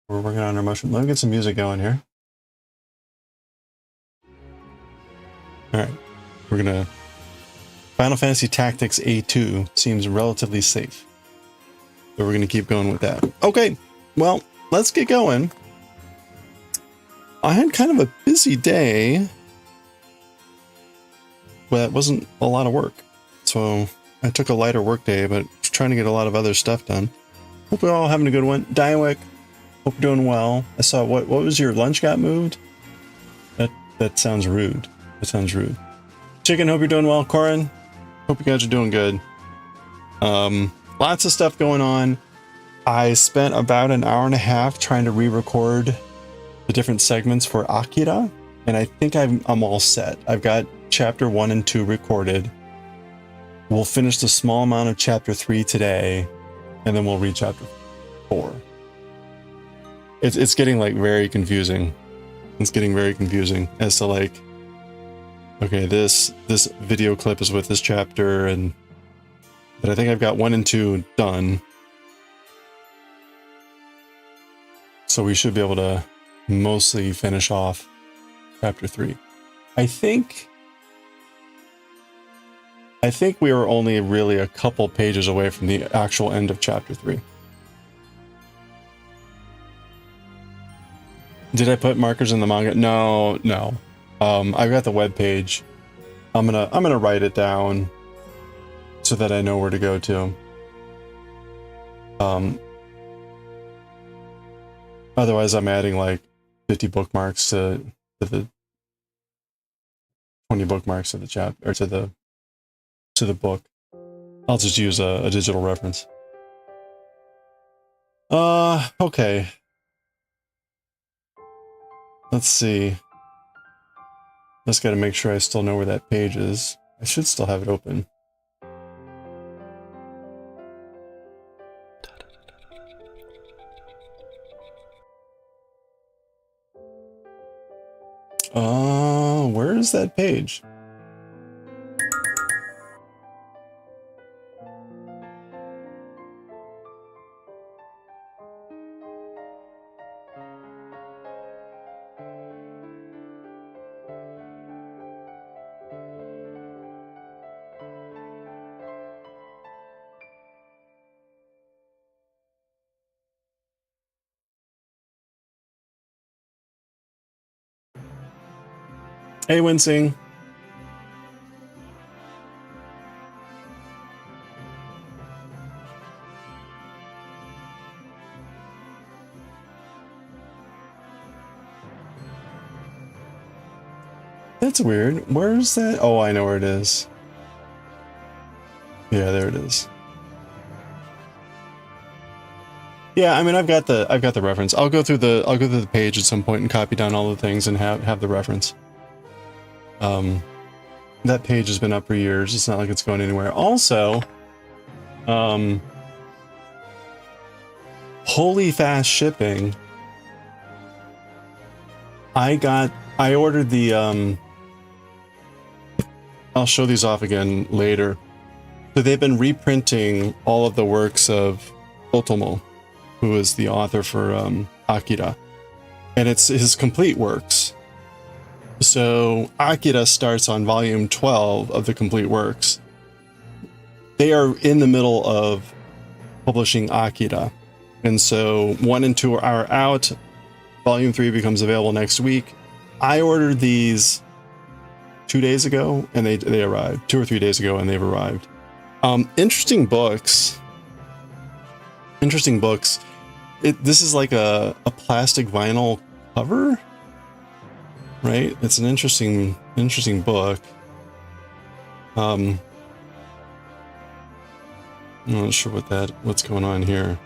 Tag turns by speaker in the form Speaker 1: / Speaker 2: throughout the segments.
Speaker 1: We're working on our motion. Let me get some music going here. Alright, we're gonna... Final Fantasy Tactics A2 seems relatively safe. So we're gonna keep going with that. Okay, well, let's get going. I had kind of a busy day, but it wasn't a lot of work. So I took a lighter work day, but trying to get a lot of other stuff done. Hope we're all having a good one. Daioh, hope you're doing well. I saw, what was your lunch got moved? That sounds rude. That sounds rude. Chicken, hope you're doing well. Corin, hope you guys are doing good. Lots of stuff going on. I spent about an hour and a half trying to re-record the different segments for Akira, and I think I'm all set. I've got chapter 1 and 2 recorded. We'll finish the small amount of chapter 3 today, and then we'll read chapter 4. It's getting like very confusing. It's getting very confusing as to like, okay, this video clip is with this chapter, but I think I've got 1 and 2 done. So we should be able to mostly finish off chapter 3. I think we were only really a couple pages away from the actual end of chapter 3. Did I put markers in the manga? No. I've got the web page. I'm gonna write it down so that I know where to go to. Otherwise I'm adding like 50 bookmarks to the 20 bookmarks to the chapter, or to the book. I'll just use a digital reference. Okay. Let's see. Just gotta make sure I still know where that page is. I should still have it open. Where is that page? Hey, Wincing. That's weird. Where's that? Oh, I know where it is. Yeah, there it is. Yeah, I mean, I've got the reference. I'll go through the page at some point and copy down all the things and have the reference. That page has been up for years. It's not like it's going anywhere. Also, holy fast shipping. I ordered the, I'll show these off again later. So they've been reprinting all of the works of Otomo, who is the author for Akira. And it's his complete works. So Akira starts on volume 12 of the complete works. They are in the middle of publishing Akira. And so 1 and 2 are out. Volume 3 becomes available next week. I ordered these 2 days ago and they arrived. 2 or 3 days ago and they've arrived. Interesting books. Interesting books. This is like a plastic vinyl cover. Right? It's an interesting book. I'm not sure what's going on here.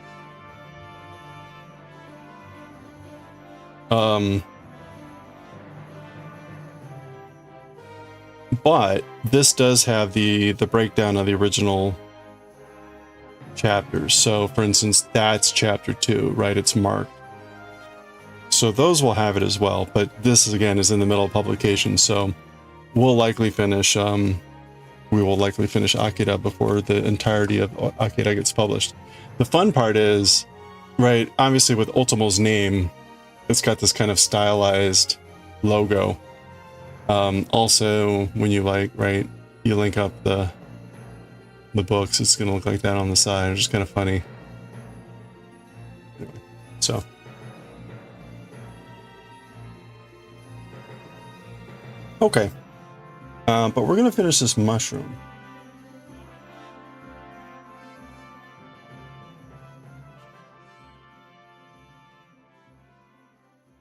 Speaker 1: But this does have the breakdown of the original chapters. So for instance, that's chapter 2, right? It's marked. So those will have it as well, but this again is in the middle of publication, so we'll likely finish Akira before the entirety of Akira gets published. The fun part is Right, obviously with Ultimo's name, it's got this kind of stylized logo. Also, when you you link up the books, it's gonna look like that on the side, which is kind of funny. Anyway, so. Okay. But we're gonna finish this mushroom.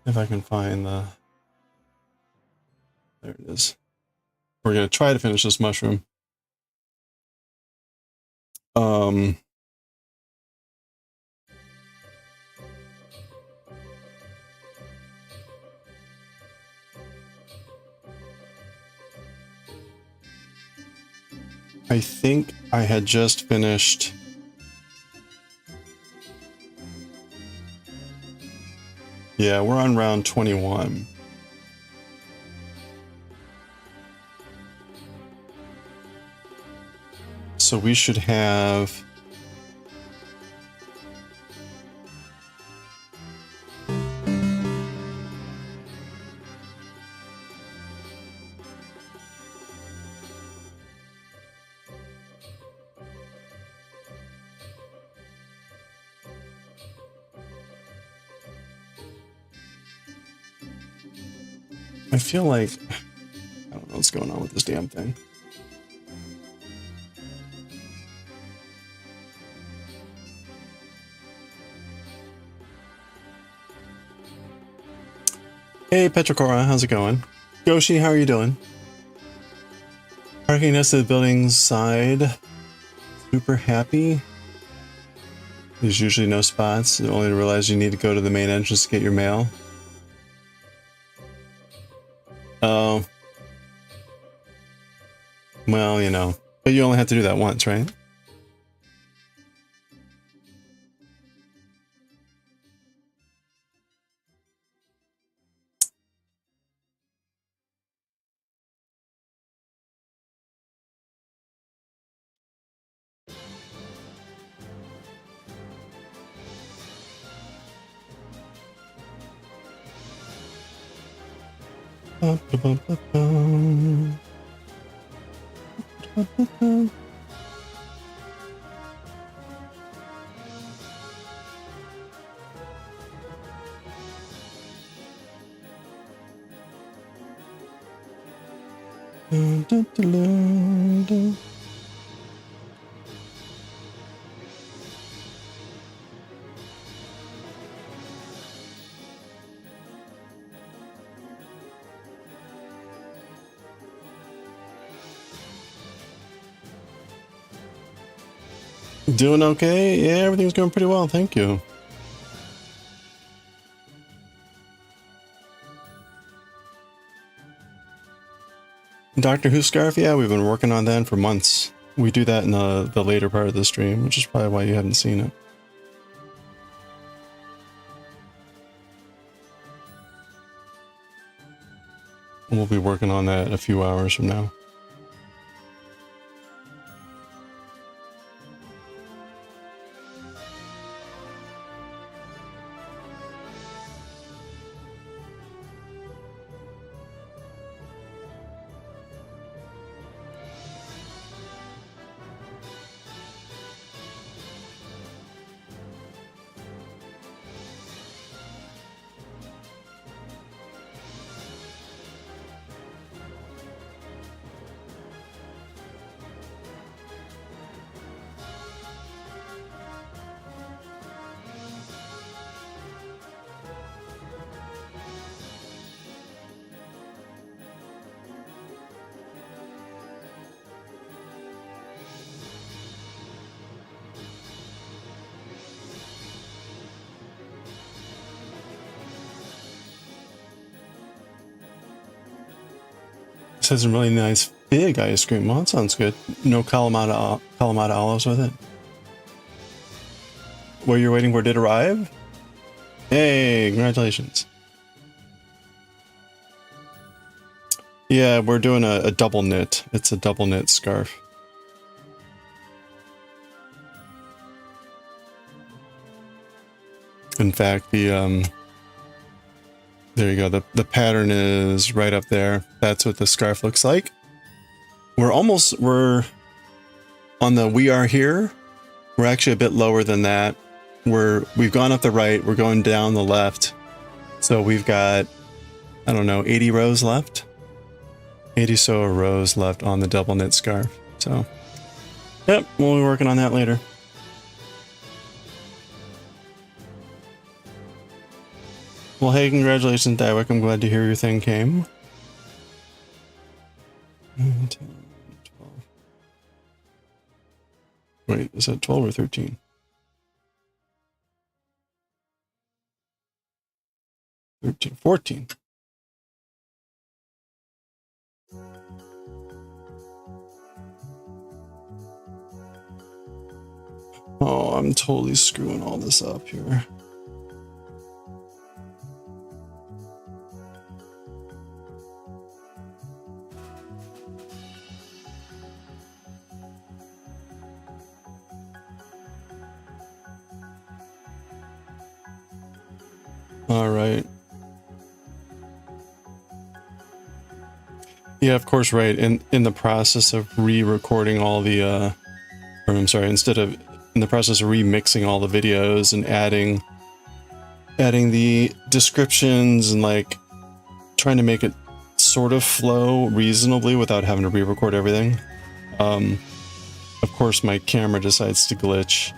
Speaker 1: If I can find the... There it is. We're gonna try to finish this mushroom. I think I had just finished... Yeah, we're on round 21. So we should have... I feel like... I don't know what's going on with this damn thing. Hey Petrocora, how's it going? Yoshi, how are you doing? Parking next to the building's side. Super happy. There's usually no spots, only to realize you need to go to the main entrance to get your mail. Oh. Well, you know. But you only have to do that once, right? Doing okay? Yeah, everything's going pretty well, thank you. Doctor Who scarf? Yeah, we've been working on that for months. We do that in the later part of the stream, which is probably why you haven't seen it. We'll be working on that a few hours from now. This has a really nice big ice cream. Well, that sounds good. No Kalamata olives with it. What you're waiting for did arrive? Hey, congratulations. Yeah, we're doing a double knit. It's a double knit scarf. In fact, the there you go. The pattern is right up there. That's what the scarf looks like. We're on the we are here. We're actually a bit lower than that. We've gone up the right. We're going down the left. So we've got, I don't know, 80 rows left. 80 so rows left on the double knit scarf. So, yep, we'll be working on that later. Well, hey, congratulations, Daioh. I'm glad to hear your thing came. 10, 12. Wait, is that 12 or 13? 13, 14. Oh, I'm totally screwing all this up here. All right. Yeah, of course, right. In the process of re-recording all the, or I'm sorry, in the process of remixing all the videos and adding the descriptions and like trying to make it sort of flow reasonably without having to re-record everything. Of course, my camera decides to glitch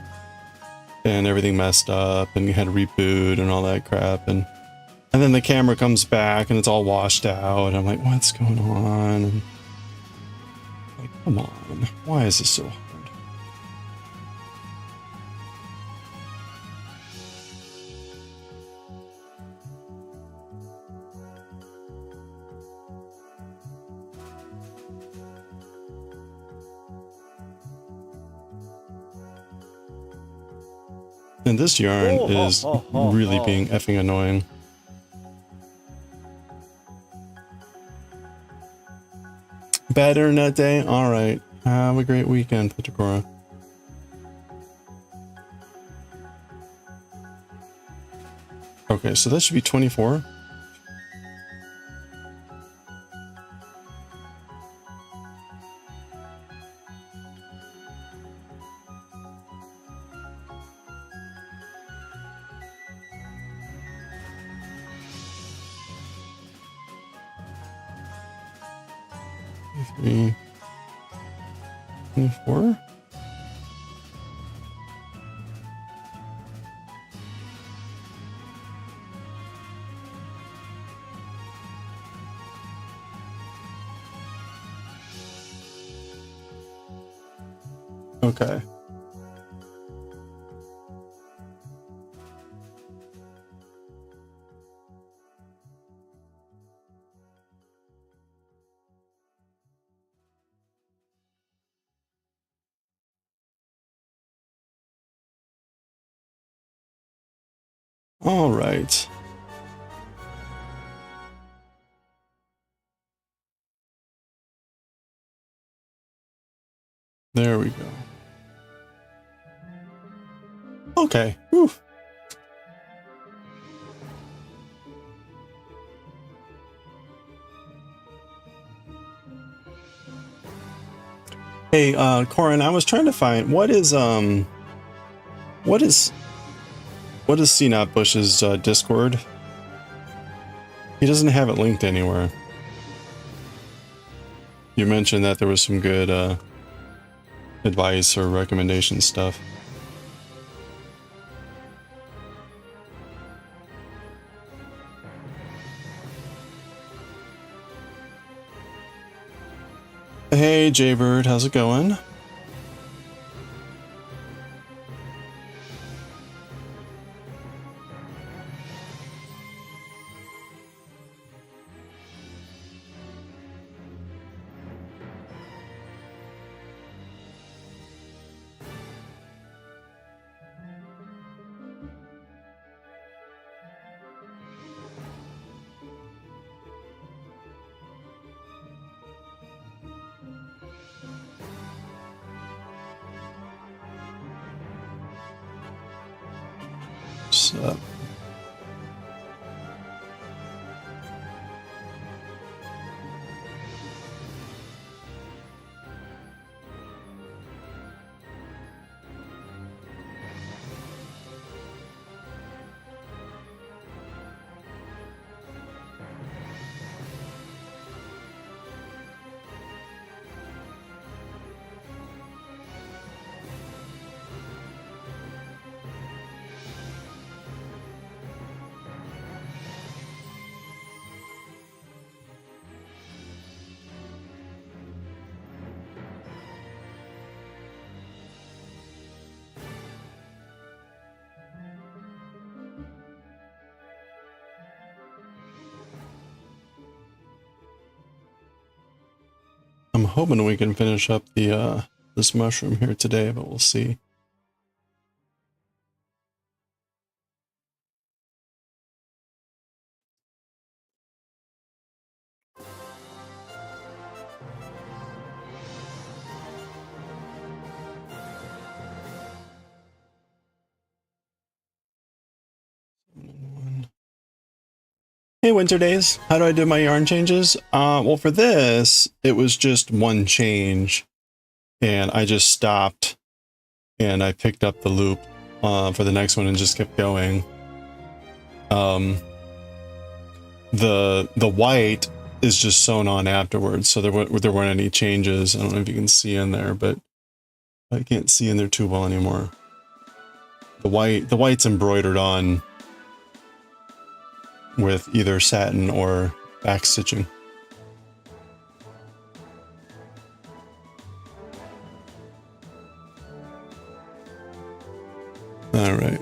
Speaker 1: and everything messed up and you had to reboot and all that crap. And then the camera comes back and it's all washed out. And I'm like, what's going on? And like, come on, why is this so hard? And this yarn is really being effing annoying. Bad internet day? Alright. Have a great weekend, Patakora. Okay, so that should be 24. Three, 24. Okay. All right. There we go. Okay. Whew. Hey, Corin, I was trying to find what is CNOT Bush's Discord? He doesn't have it linked anywhere. You mentioned that there was some good advice or recommendation stuff. Hey Jaybird, how's it going? hoping we can finish up the this mushroom here today, but we'll see. Hey, Winter Days. How do I do my yarn changes? Well, for this, it was just one change, and I just stopped, and I picked up the loop for the next one and just kept going. The white is just sewn on afterwards, so there weren't any changes. I don't know if you can see in there, but I can't see in there too well anymore. The white's embroidered on with either satin or back stitching. All right.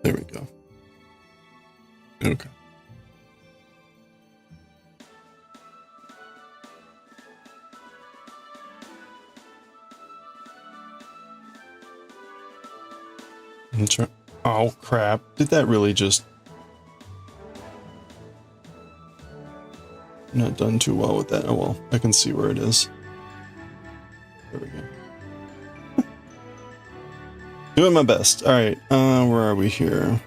Speaker 1: There we go. Okay. Oh crap. Did that really just... Not done too well with that. Oh well, I can see where it is. There we go. Doing my best. Alright, where are we here?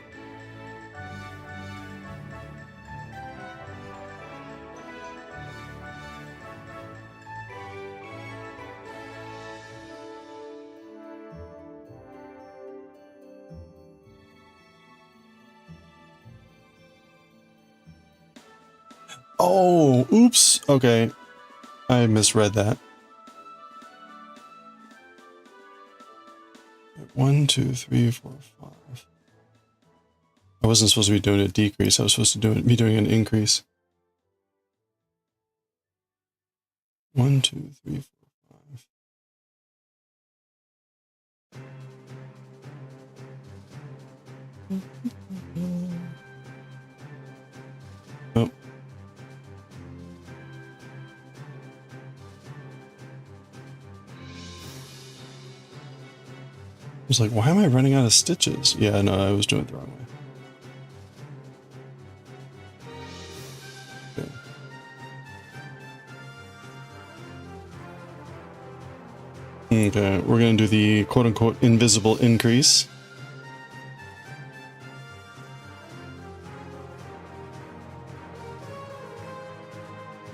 Speaker 1: Oh, oops. Okay. I misread that. 1, 2, 3, 4, 5. I wasn't supposed to be doing a decrease. I was supposed to be doing an increase. 1, 2, 3, 4, 5. Oh. I was like, why am I running out of stitches? Yeah, no, I was doing it the wrong way. Okay. Okay, we're gonna do the quote-unquote invisible increase.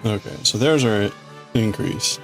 Speaker 1: Okay, so there's our increase.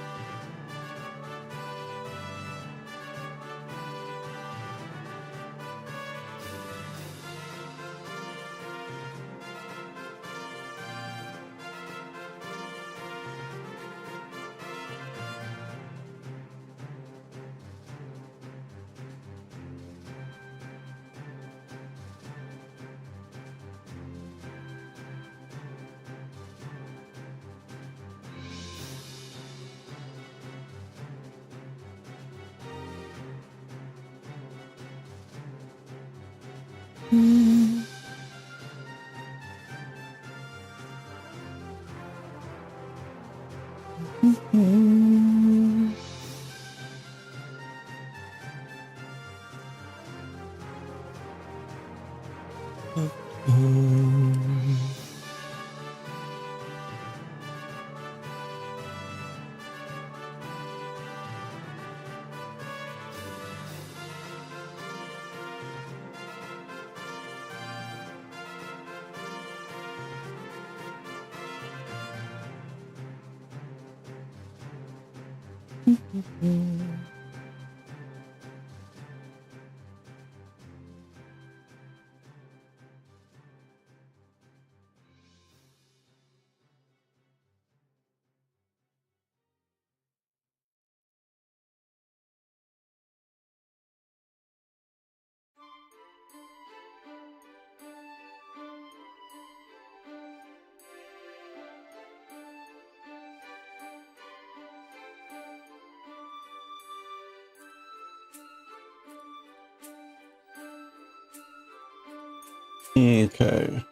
Speaker 1: Okay.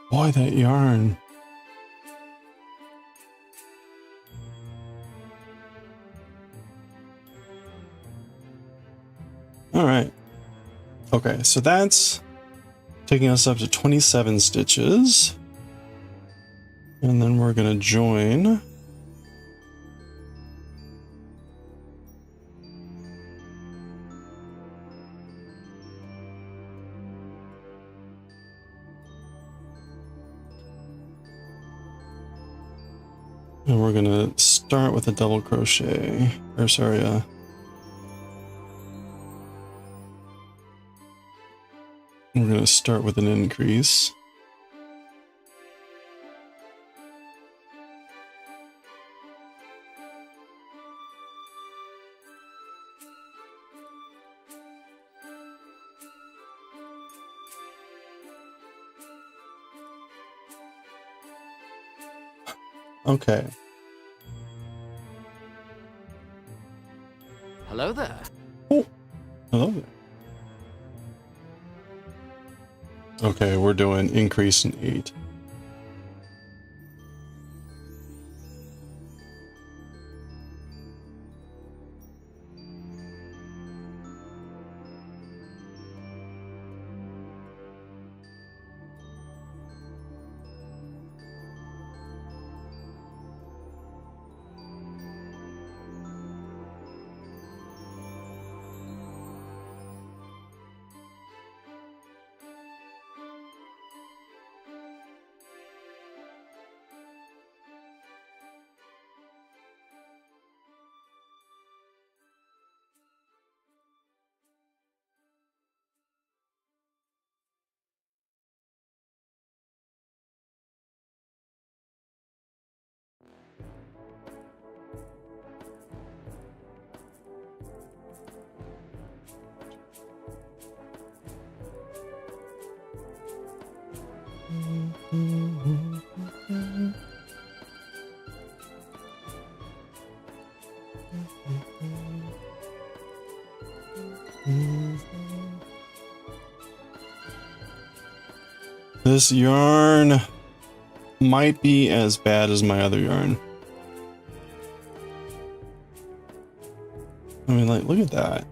Speaker 1: Boy, that yarn. All right. Okay, so that's taking us up to 27 stitches. And then we're going to join. And we're going to start with a double crochet. Or sorry, we're going to start with an increase. Okay.
Speaker 2: Hello there.
Speaker 1: Oh, hello there. Okay, we're doing increase in 8. This yarn might be as bad as my other yarn. I mean, like, look at that.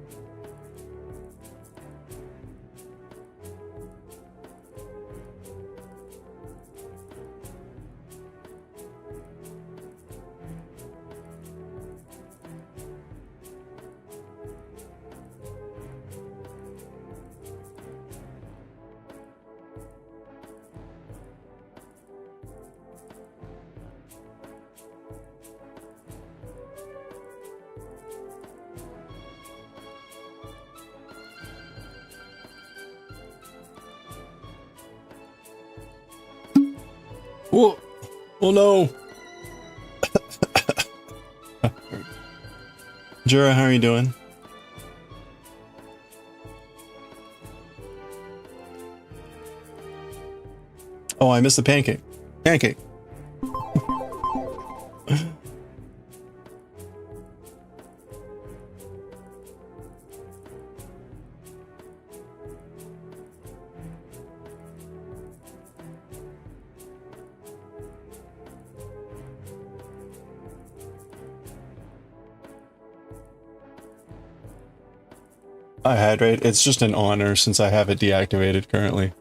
Speaker 1: Whoa! Oh no! Jura, how are you doing? Oh, I missed the pancake. Pancake! I hydrate. It's just an honor since I have it deactivated currently.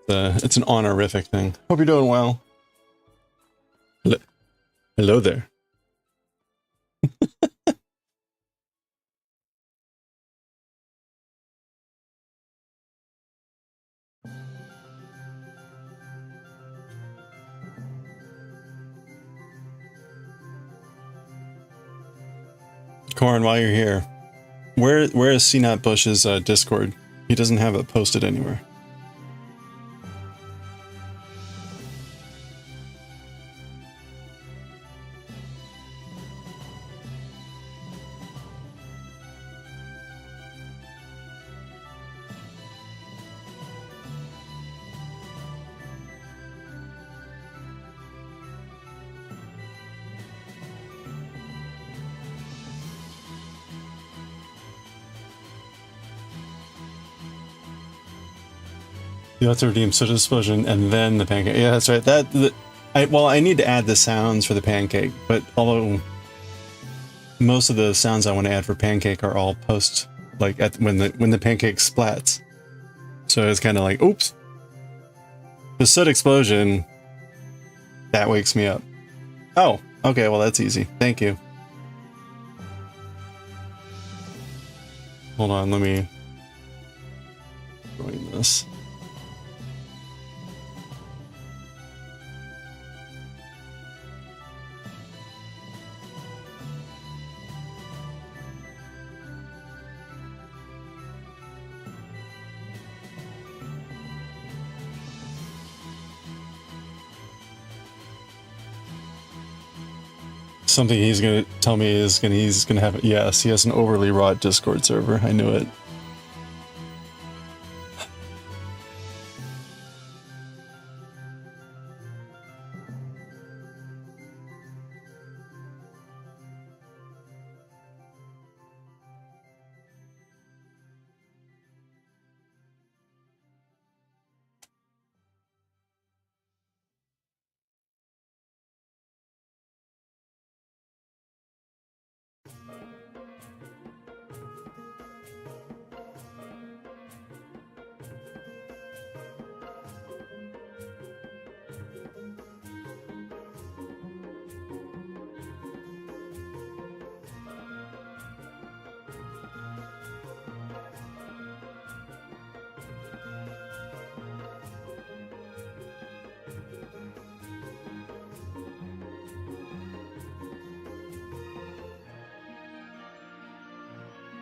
Speaker 1: It's an honorific thing. Hope you're doing well. Hello there. Corn, while you're here, where is CNAT Bush's Discord? He doesn't have it posted anywhere. The auto redeem soda explosion and then the pancake. Yeah, that's right. I need to add the sounds for the pancake, but although most of the sounds I want to add for pancake are all post, like when the pancake splats. So it's kind of like, oops. The soda explosion, that wakes me up. Oh, okay, well that's easy. Thank you. Hold on, let me join this. Something he's gonna tell me is he's gonna have. Yes, he has an overly wrought Discord server. I knew it.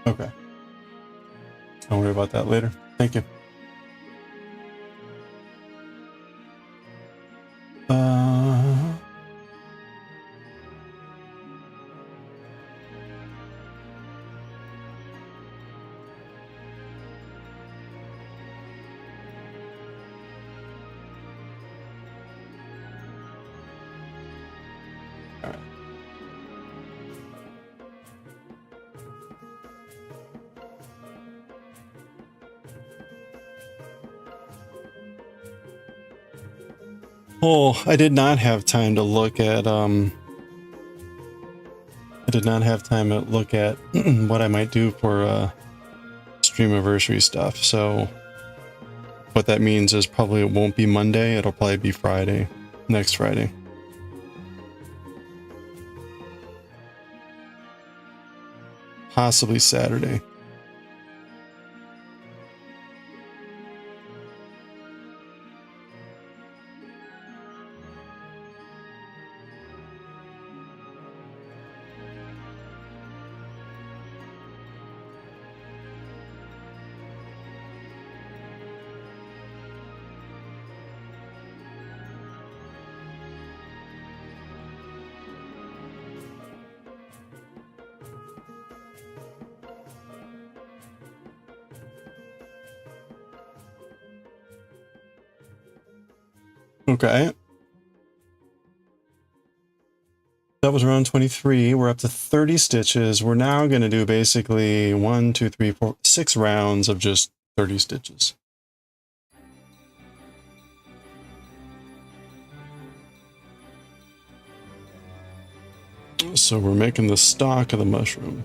Speaker 1: Okay. I'll worry about that later. Thank you. Oh, I did not have time to look at what I might do for stream anniversary stuff. So what that means is probably it won't be Monday, it'll probably be Friday, next Friday. Possibly Saturday. Okay. That was around 23. We're up to 30 stitches. We're now going to do basically 1, 2, 3, 4, 6 rounds of just 30 stitches. So we're making the stalk of the mushroom.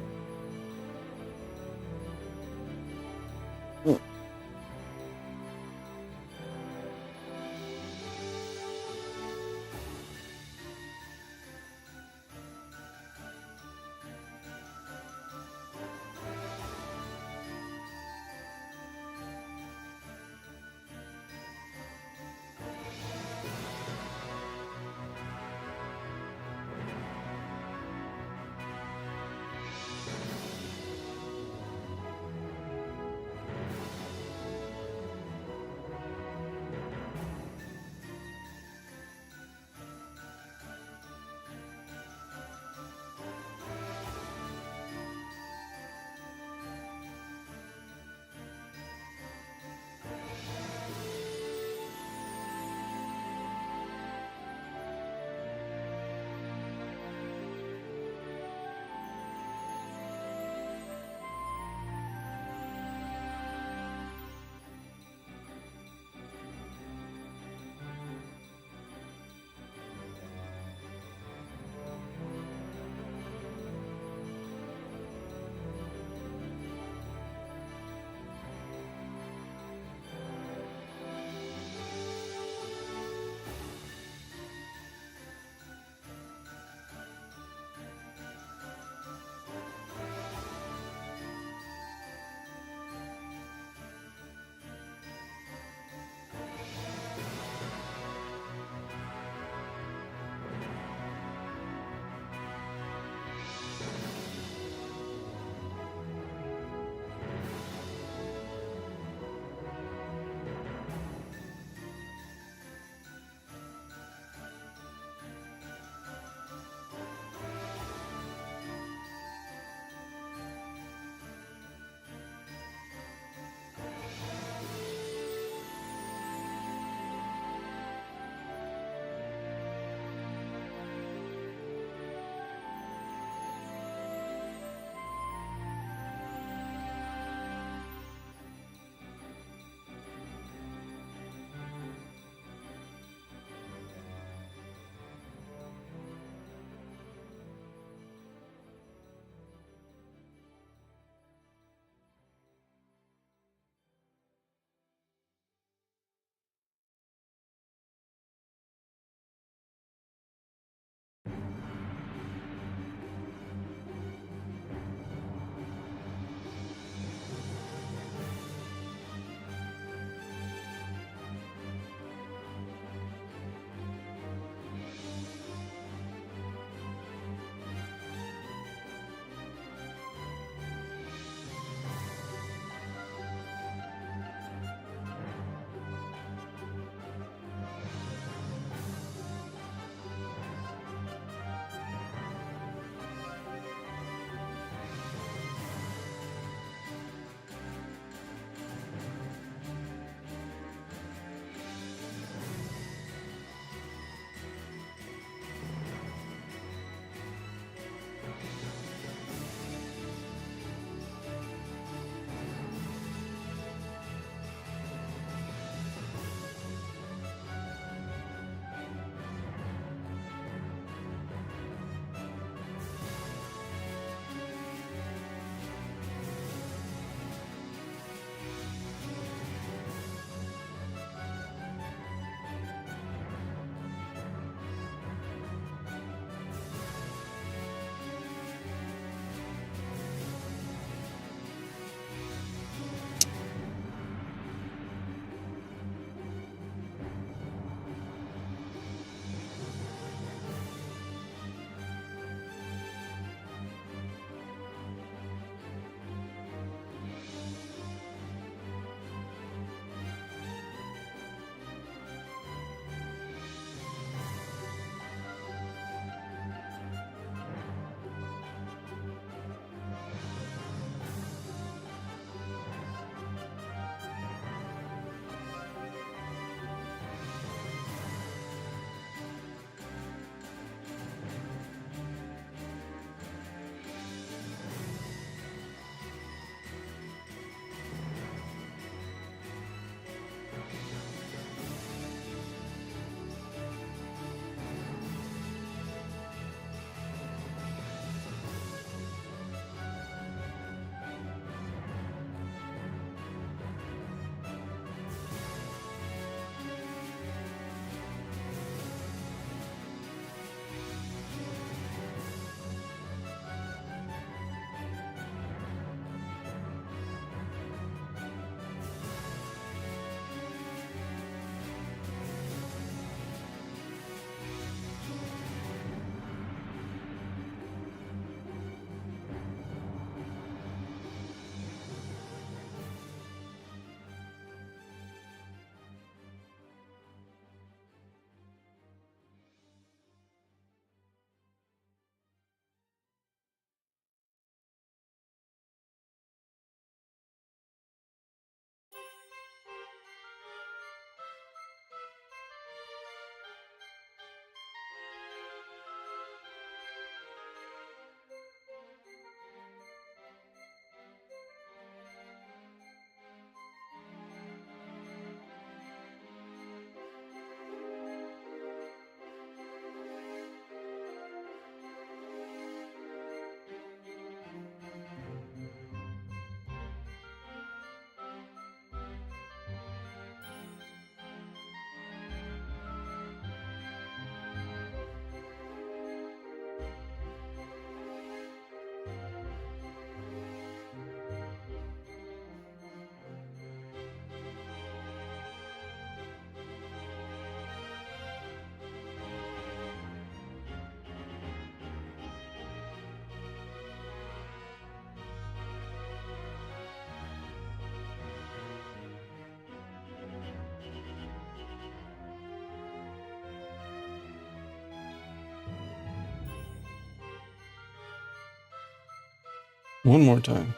Speaker 1: One more time.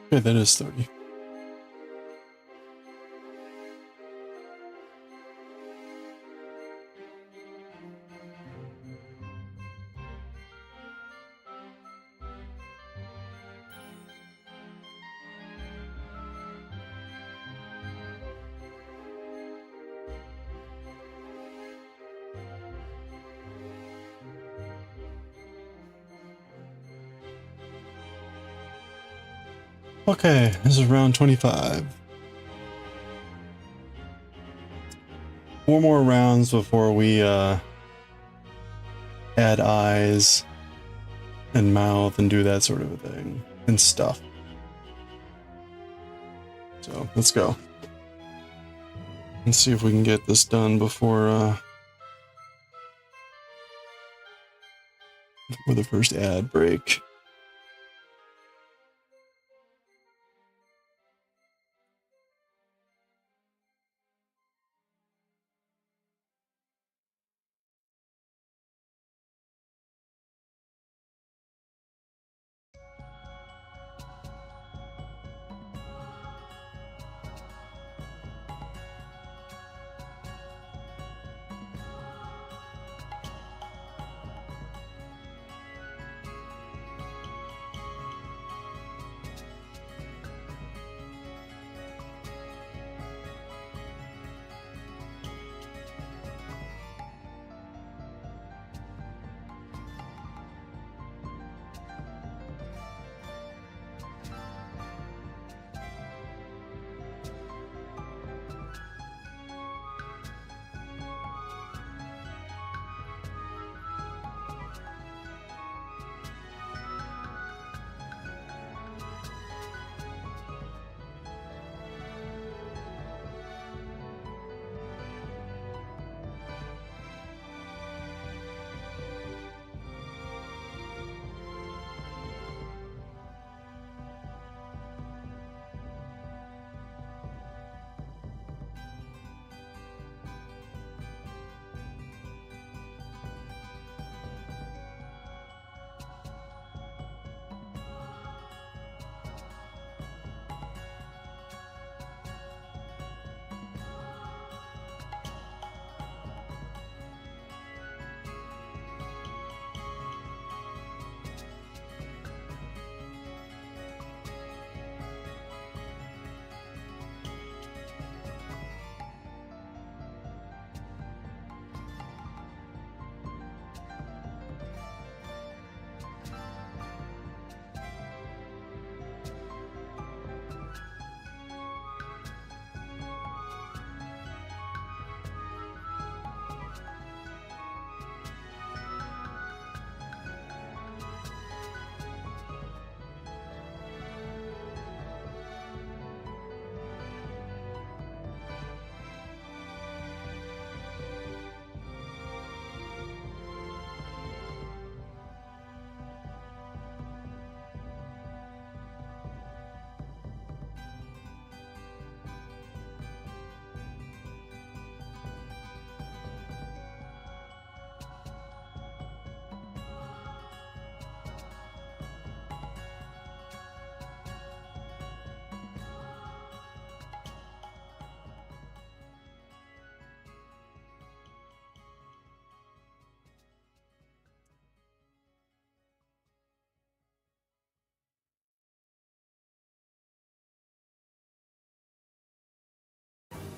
Speaker 1: Okay, that is 30. Okay, this is round 25. 4 more rounds before we add eyes and mouth and do that sort of a thing and stuff. So let's go. Let's see if we can get this done before the first ad break.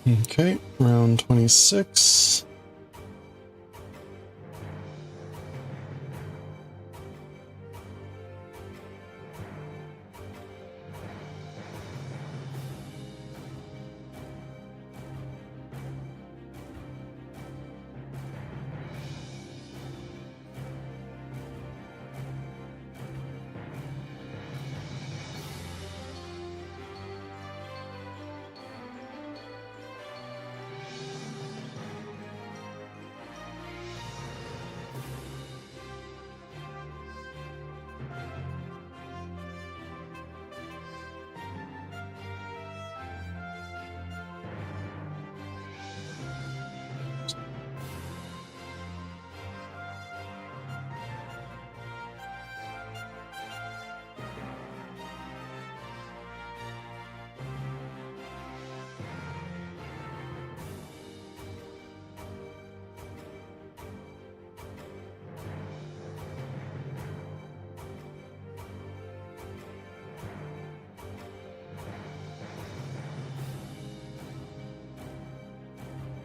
Speaker 1: Okay, round 26.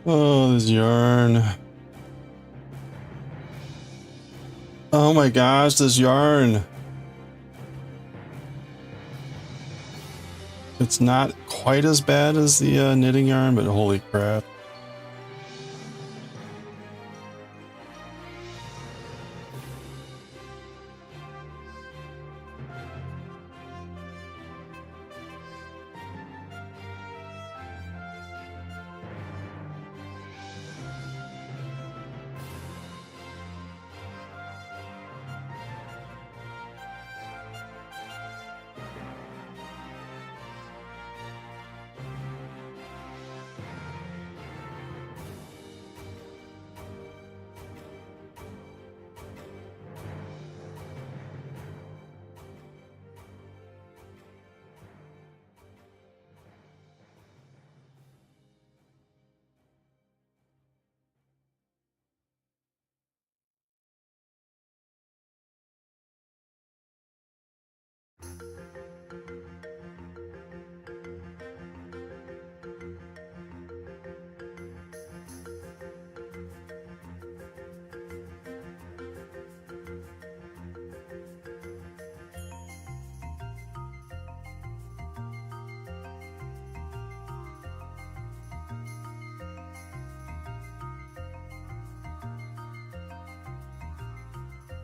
Speaker 1: Oh, this yarn. Oh my gosh, this yarn. It's not quite as bad as the knitting yarn, but holy crap.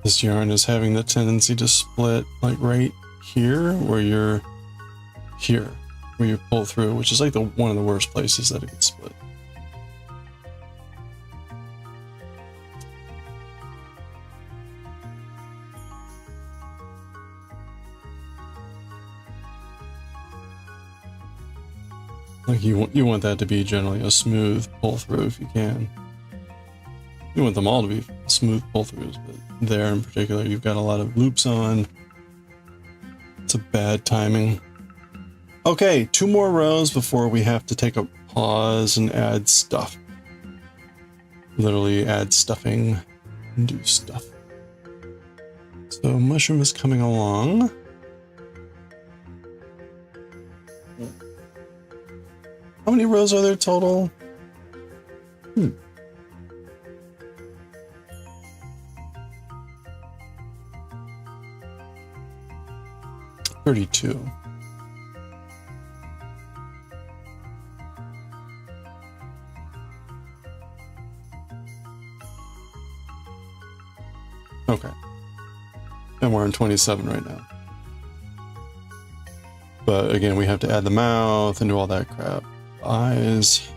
Speaker 1: This yarn is having the tendency to split like right here where you pull through, which is like one of the worst places that it could split. Like you want that to be generally a smooth pull through if you can. You want them all to be smooth pull-throughs, but there in particular, you've got a lot of loops on. It's a bad timing. Okay, 2 more rows before we have to take a pause and add stuff. Literally add stuffing and do stuff. So mushroom is coming along. How many rows are there total? 32. Okay. And we're on 27 right now. But again, we have to add the mouth and do all that crap. Eyes.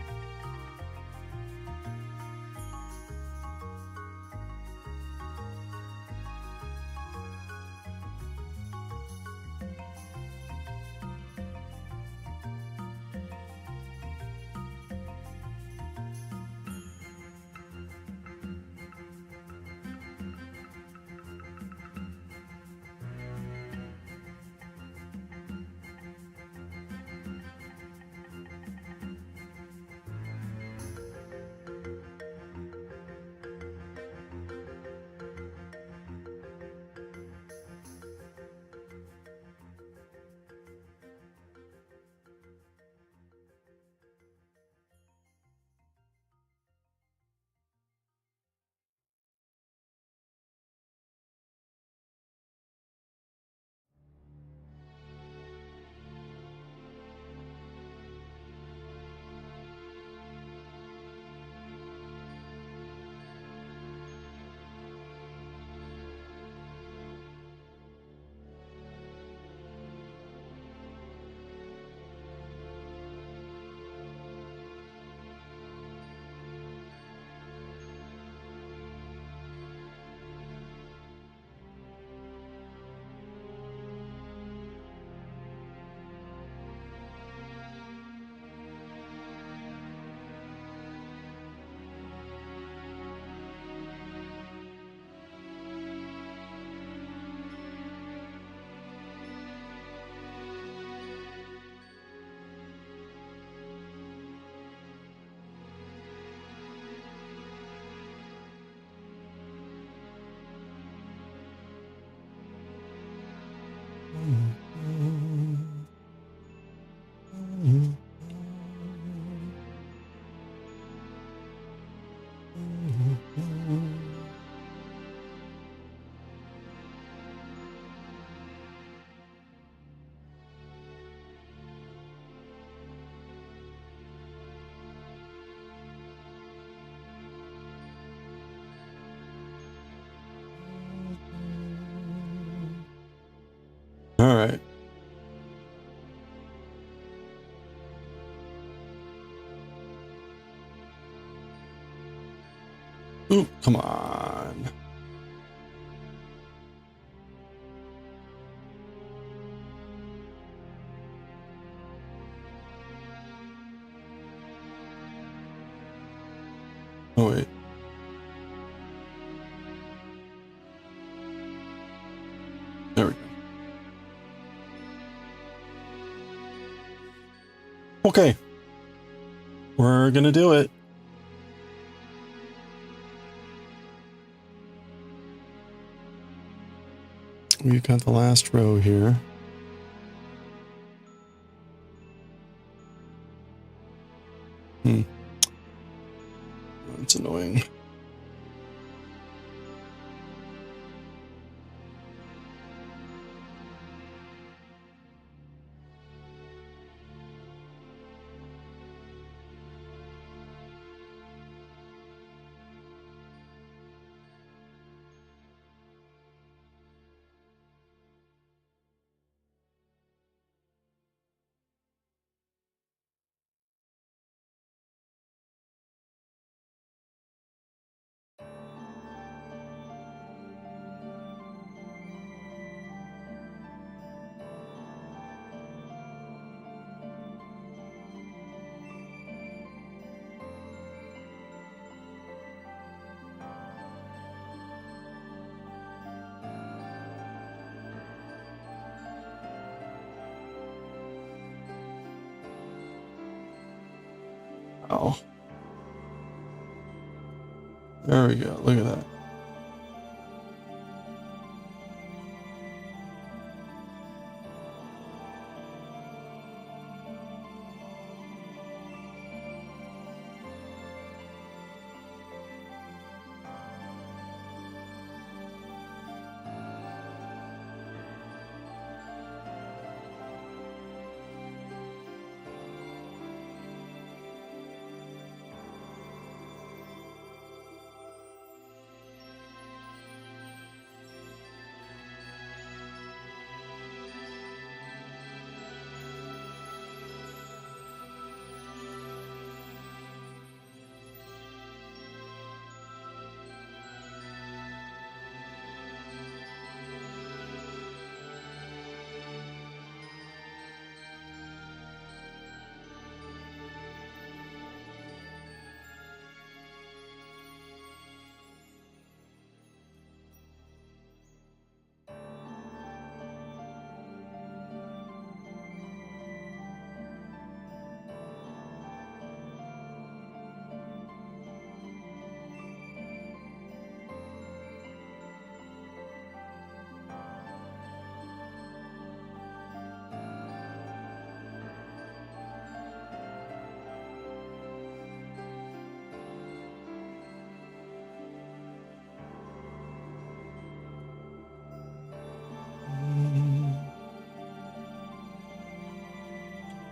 Speaker 1: Ooh, come on. Oh, wait. There we go. Okay. We're gonna do it. We've got the last row here. That's annoying. Oh. There we go. Look at that.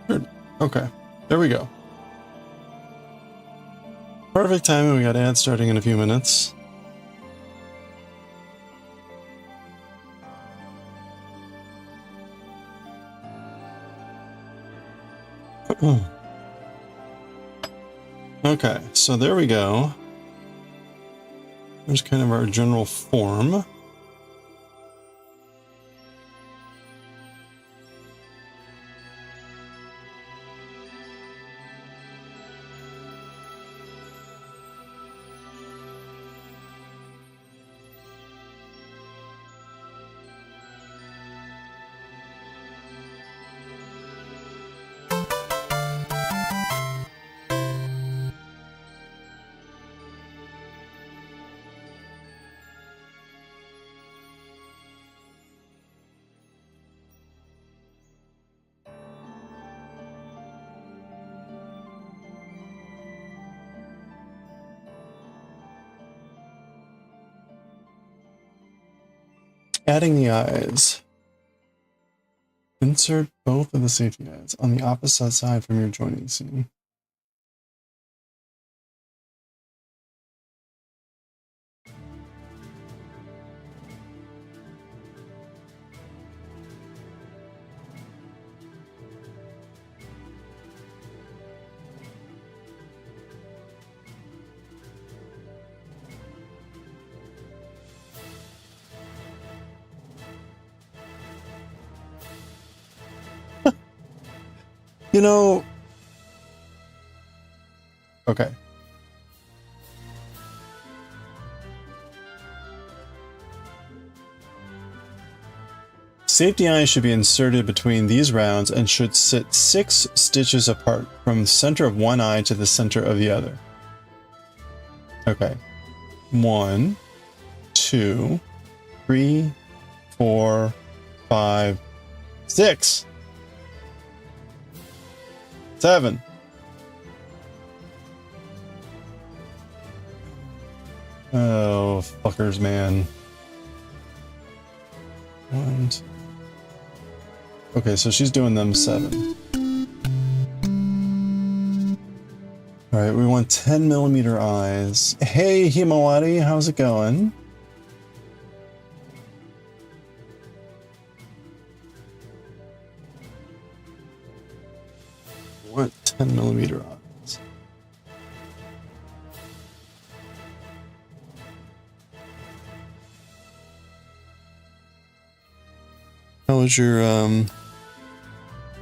Speaker 1: Good. Okay. There we go. Perfect timing. We got ads starting in a few minutes. Okay, so there we go. There's kind of our general form. Adding the eyes. Insert both of the safety eyes on the opposite side from your joining scene. You know, okay. Safety eyes should be inserted between these rounds and should sit 6 stitches apart from the center of one eye to the center of the other. Okay. 1, 2, 3, 4, 5, 6, 7. Oh, fuckers, man. 1, 2. Okay, so she's doing them 7. Alright, we want 10mm eyes. Hey, Himawari, how's it going? We want 10mm eyes.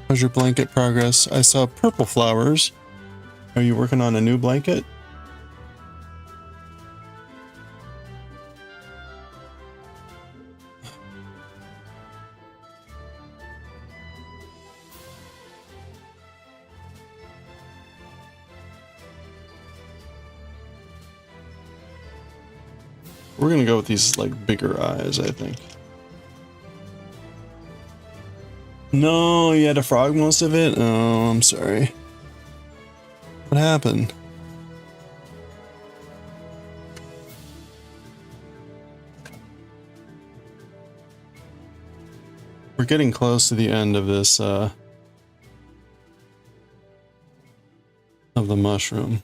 Speaker 1: How's your blanket progress? I saw purple flowers. Are you working on a new blanket? We're gonna go with these like bigger eyes, I think. No, you had to frog most of it? Oh, I'm sorry. What happened? We're getting close to the end of this, of the mushroom.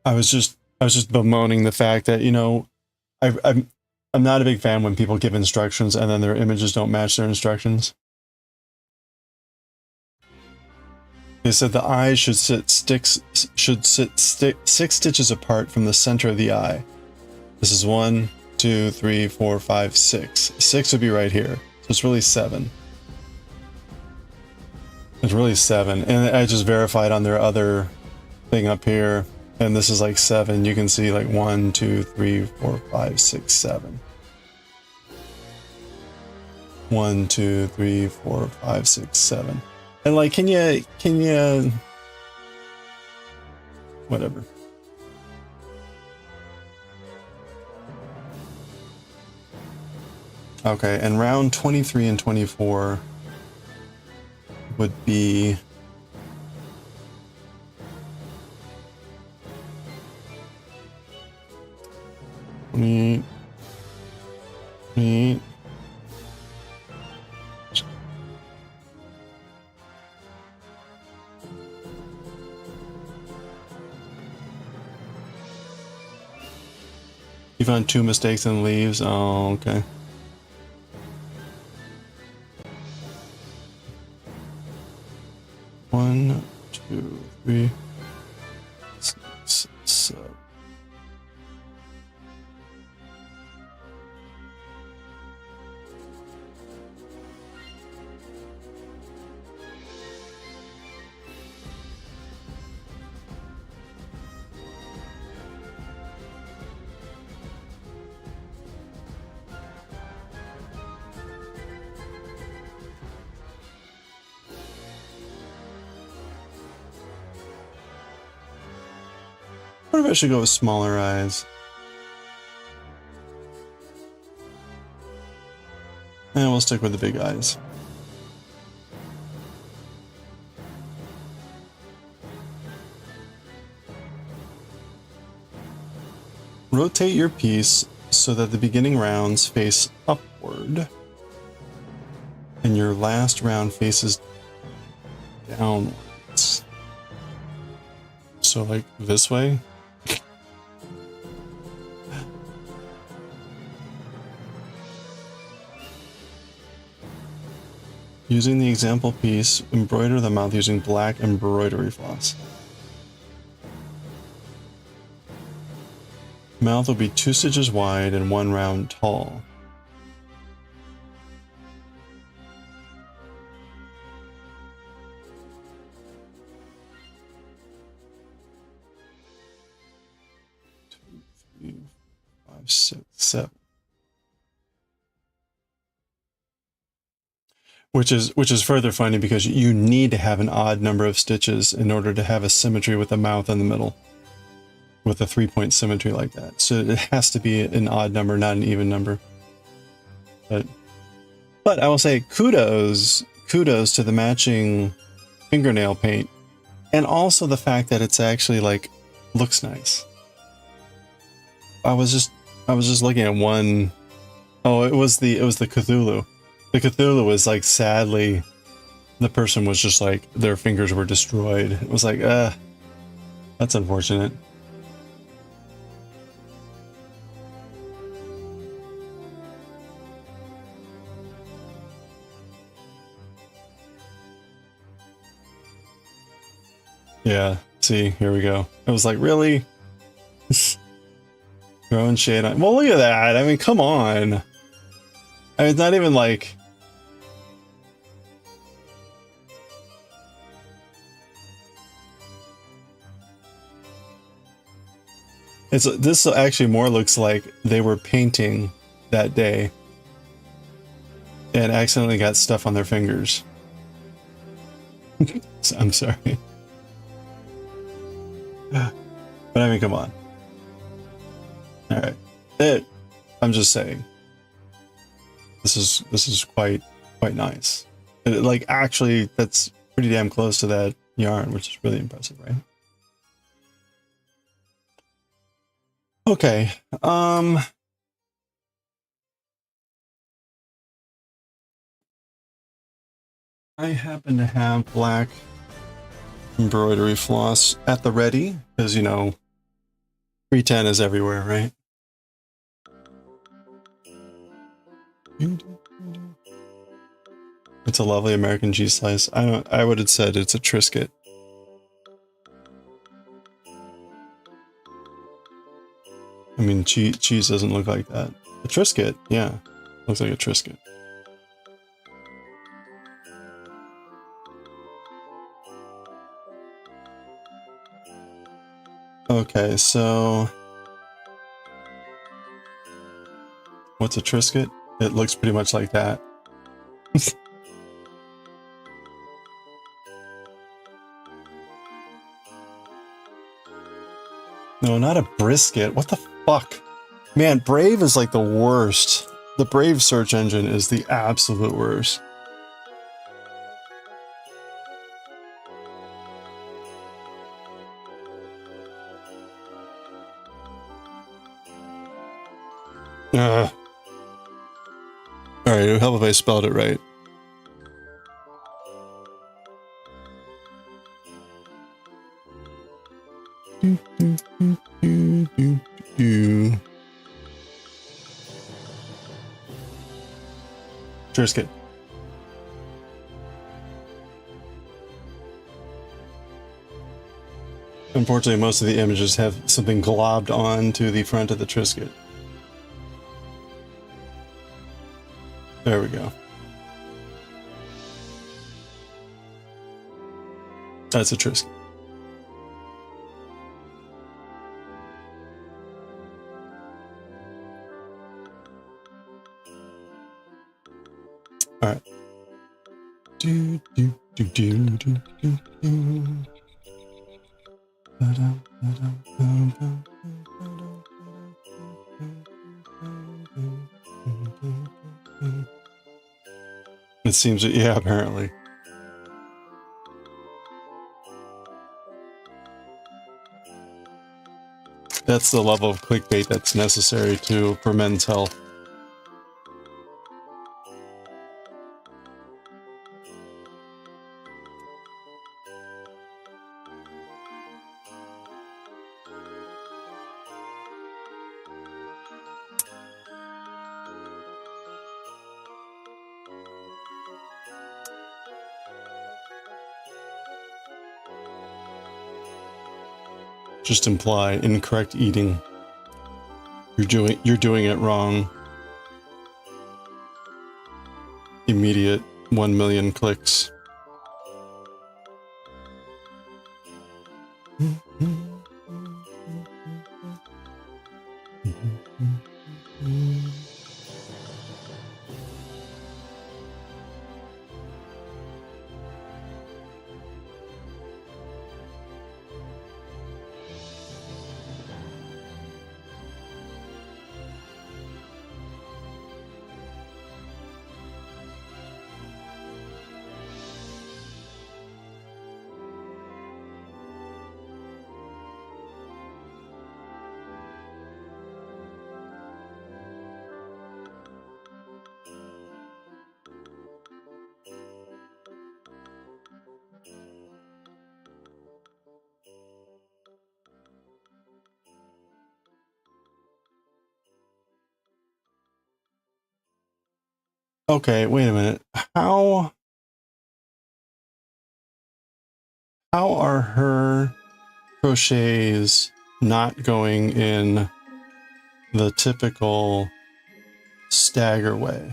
Speaker 1: I was just bemoaning the fact that, you know, I'm not a big fan when people give instructions and then their images don't match their instructions. They said the eyes should sit 6 stitches apart from the center of the eye. This is 1, 2, 3, 4, 5, 6. 6 would be right here. So it's really 7. It's really 7. And I just verified on their other thing up here. And this is like 7. You can see like 1, 2, 3, 4, 5, 6, 7. 1, 2, 3, 4, 5, 6, 7. And like, can you, whatever. Okay, and round 23 and 24 would be Neat. You found 2 mistakes in leaves? Oh, okay. One, 2, 3, 6, 7. What if I should go with smaller eyes? And we'll stick with the big eyes. Rotate your piece so that the beginning rounds face upward and your last round faces downwards. So like this way? Using the example piece, embroider the mouth using black embroidery floss. Mouth will be 2 stitches wide and 1 round tall. sip. Which is further funny because you need to have an odd number of stitches in order to have a symmetry with the mouth in the middle. With a 3-point symmetry like that. So it has to be an odd number, not an even number. But I will say kudos to the matching fingernail paint. And also the fact that it's actually like looks nice. I was just looking at one. Oh, it was the Cthulhu. The Cthulhu was like, sadly, the person was just like, their fingers were destroyed. It was like, that's unfortunate. Yeah, see, here we go. I was like, really? Throwing shade on. Well, look at that. I mean, come on. I mean, it's not even like. This actually more looks like they were painting that day and accidentally got stuff on their fingers. I'm sorry. But I mean, come on. All right. I'm just saying. This is quite nice. Like, actually, that's pretty damn close to that yarn, which is really impressive, right? Okay. I happen to have black embroidery floss at the ready, because, you know, 310 is everywhere, right? It's a lovely American cheese slice. I would have said it's a Triscuit. I mean, cheese doesn't look like that. A Triscuit, yeah. Looks like a Triscuit. Okay, so what's a Triscuit? It looks pretty much like that. No, not a brisket. What the fuck? Man, Brave is like the worst. The Brave search engine is the absolute worst. Alright, it would help if I spelled it right. Triscuit. Unfortunately, most of the images have something globbed onto the front of the Triscuit. There we go. That's a Triscuit. All right. Do do do do do do do. It seems that, yeah, apparently. That's the level of clickbait that's necessary for men's health. Just imply incorrect eating. You're doing it wrong. Immediate 1 million clicks. Okay, wait a minute. How are her crochets not going in the typical stagger way?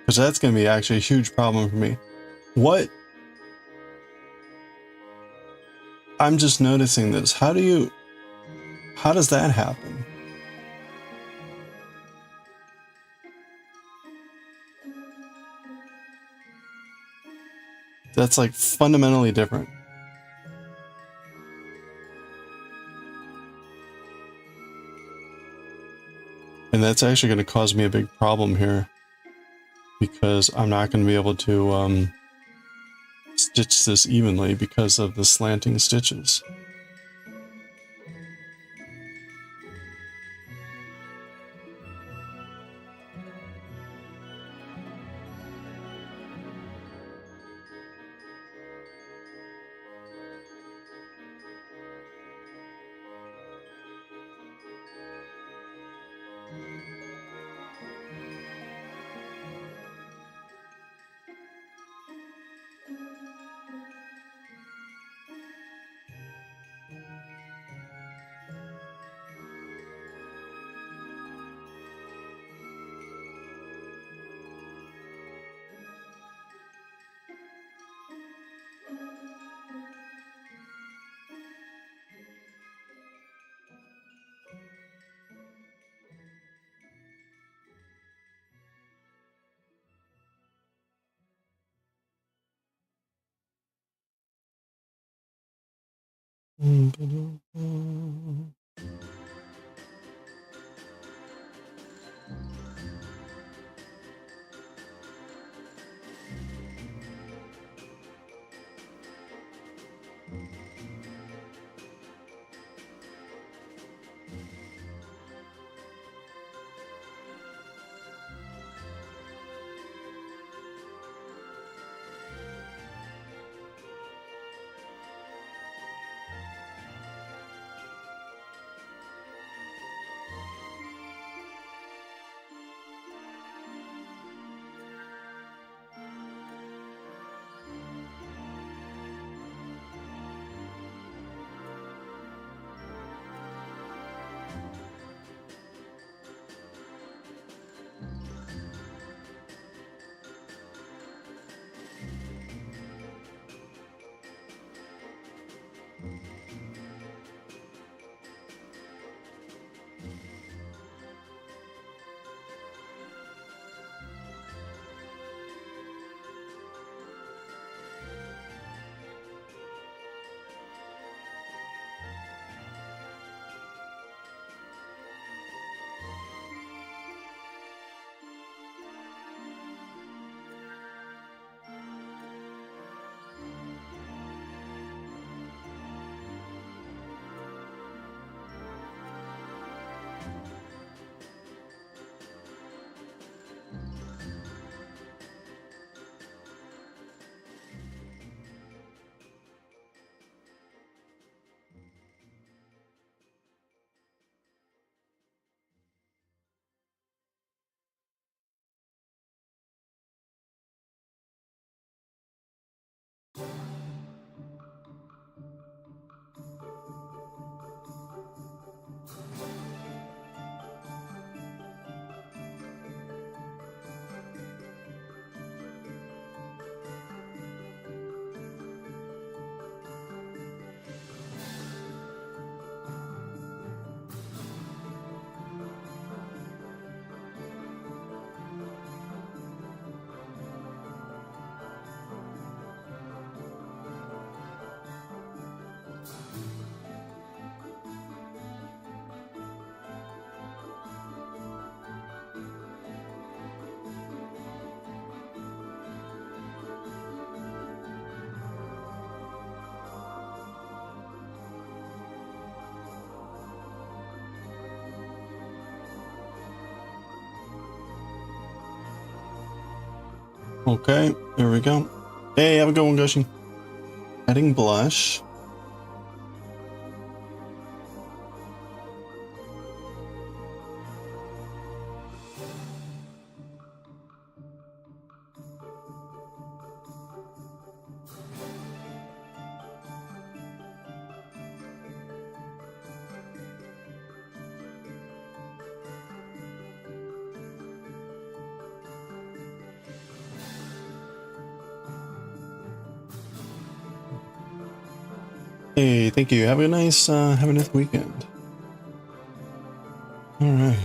Speaker 1: Because that's going to be actually a huge problem for me. What? I'm just noticing this. How does that happen? That's like fundamentally different. And that's actually going to cause me a big problem here, because I'm not going to be able to stitch this evenly because of the slanting stitches. Okay, there we go. Hey, have a good one, Gushing. Adding blush. Hey, thank you. Have a nice weekend. All right.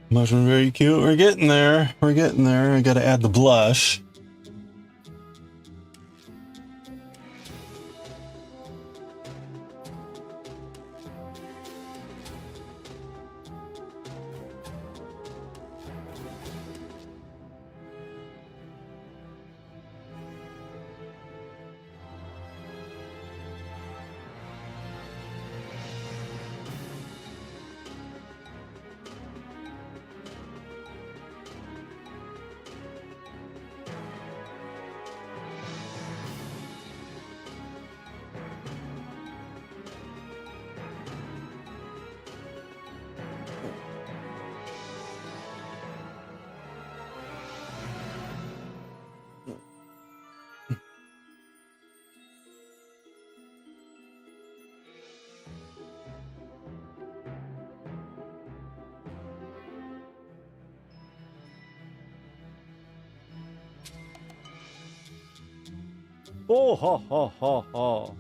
Speaker 1: Mushroom very cute. We're getting there. We're getting there. I gotta add the blush.
Speaker 2: Oh, ha, ha, ha, ha.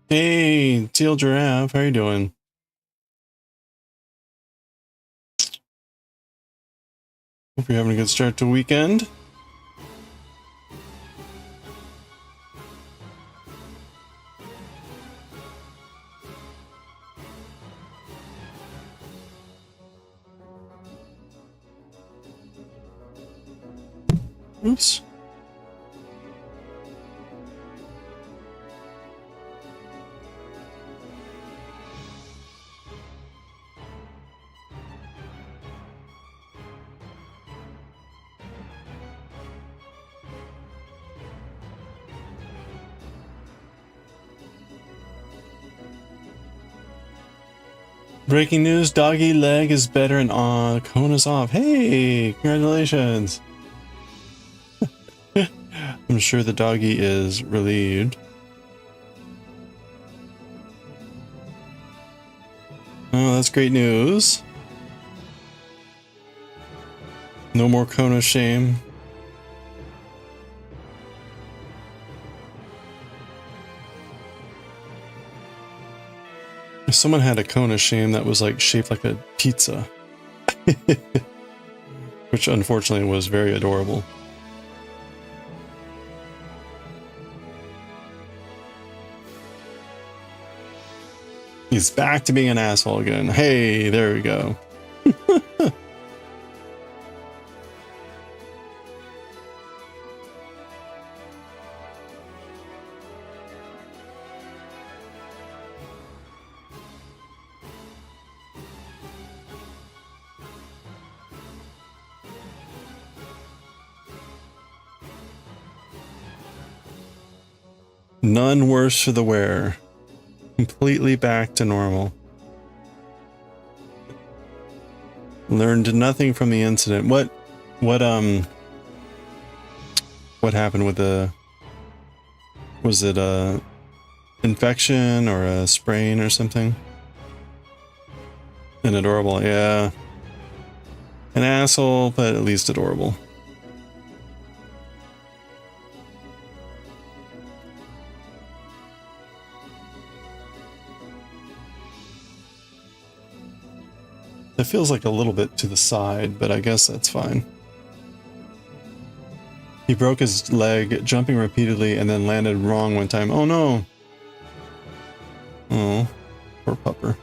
Speaker 1: Hey, Teal Giraffe, how you doing? Hope you're having a good start to the weekend. Oops. Breaking news, doggy leg is better and Kona's off. Hey, congratulations. I'm sure the doggy is relieved. Oh, that's great news. No more Kona shame. If someone had a Kona shame that was like shaped like a pizza, which unfortunately was very adorable. He's back to being an asshole again. Hey, there we go. None worse for the wearer. Completely back to normal. Learned nothing from the incident. What happened with the, was it a infection or a sprain or something? An adorable, yeah. An asshole, but at least adorable. It feels like a little bit to the side, but I guess that's fine. He broke his leg, jumping repeatedly, and then landed wrong one time. Oh no! Oh, poor pupper.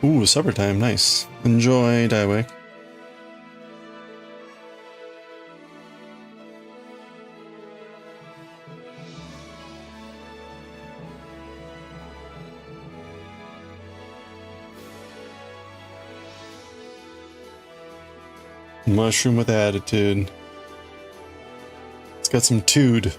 Speaker 1: Ooh, supper time, nice. Enjoy, Daioh. Mushroom with attitude. It's got some tood.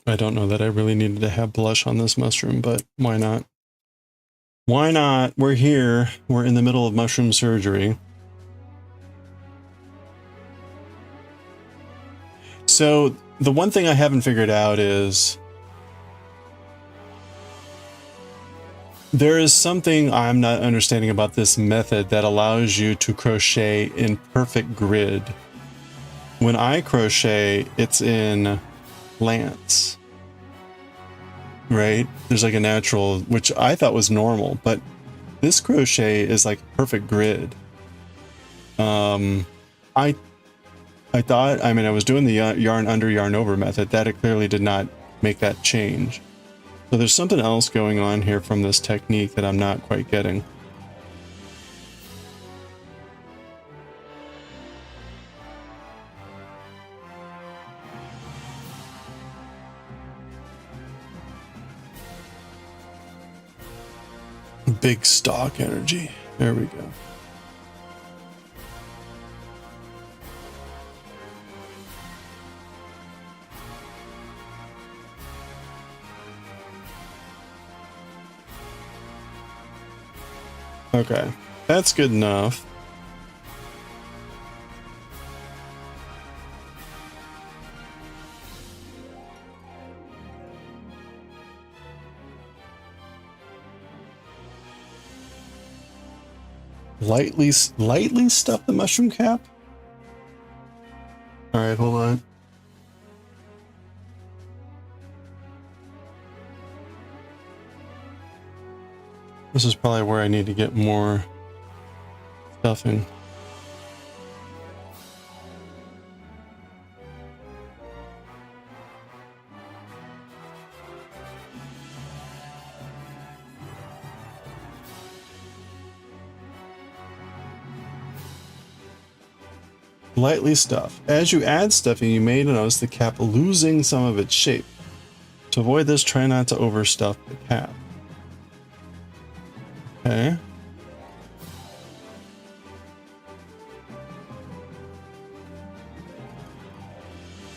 Speaker 1: I don't know that I really needed to have blush on this mushroom, but why not? Why not? We're here. We're in the middle of mushroom surgery. So the one thing I haven't figured out is there is something I'm not understanding about this method that allows you to crochet in perfect grid. When I crochet, it's in lance, right? There's like a natural, which I thought was normal, but this crochet is like perfect grid. I thought, I mean, I was doing the yarn under, yarn over method. That it clearly did not make that change. So there's something else going on here from this technique that I'm not quite getting. Big stock energy. There we go. Okay, that's good enough. Lightly stuff the mushroom cap. All right, hold on. This is probably where I need to get more stuffing. Lightly stuff. As you add stuffing, you may notice the cap losing some of its shape. To avoid this, try not to overstuff the cap. Okay.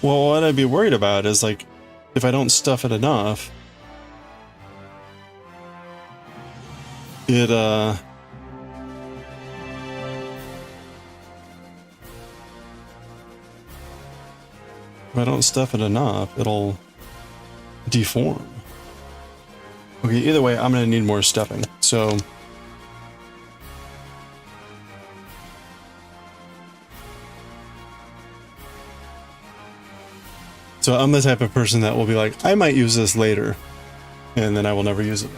Speaker 1: Well, what I'd be worried about is like, if I don't stuff it enough, it, if I don't stuff it enough, it'll deform. Okay, either way, I'm gonna need more stuffing, so. So I'm the type of person that will be like, I might use this later, and then I will never use it.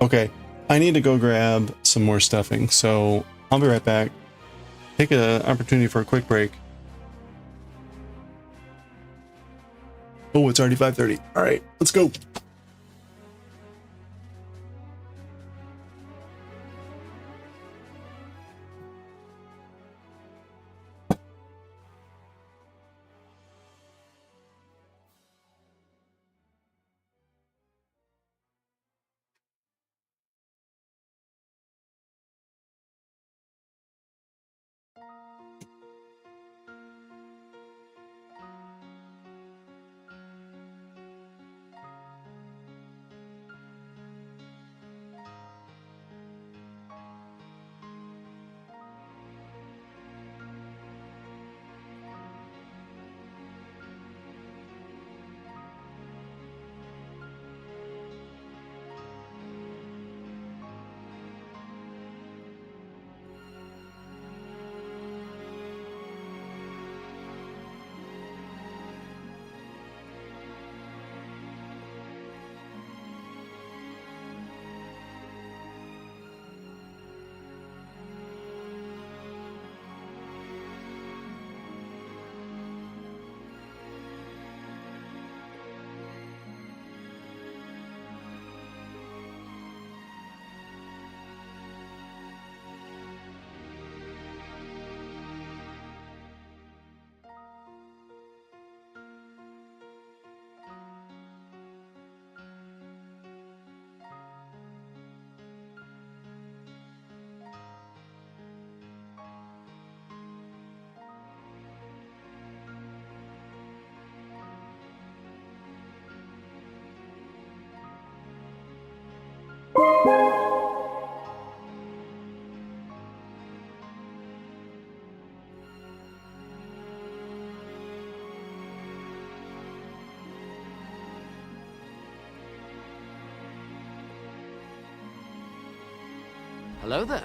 Speaker 1: Okay, I need to go grab some more stuffing, so I'll be right back. Take an opportunity for a quick break. Oh, it's already 5:30. All right, let's go.
Speaker 3: Hello there.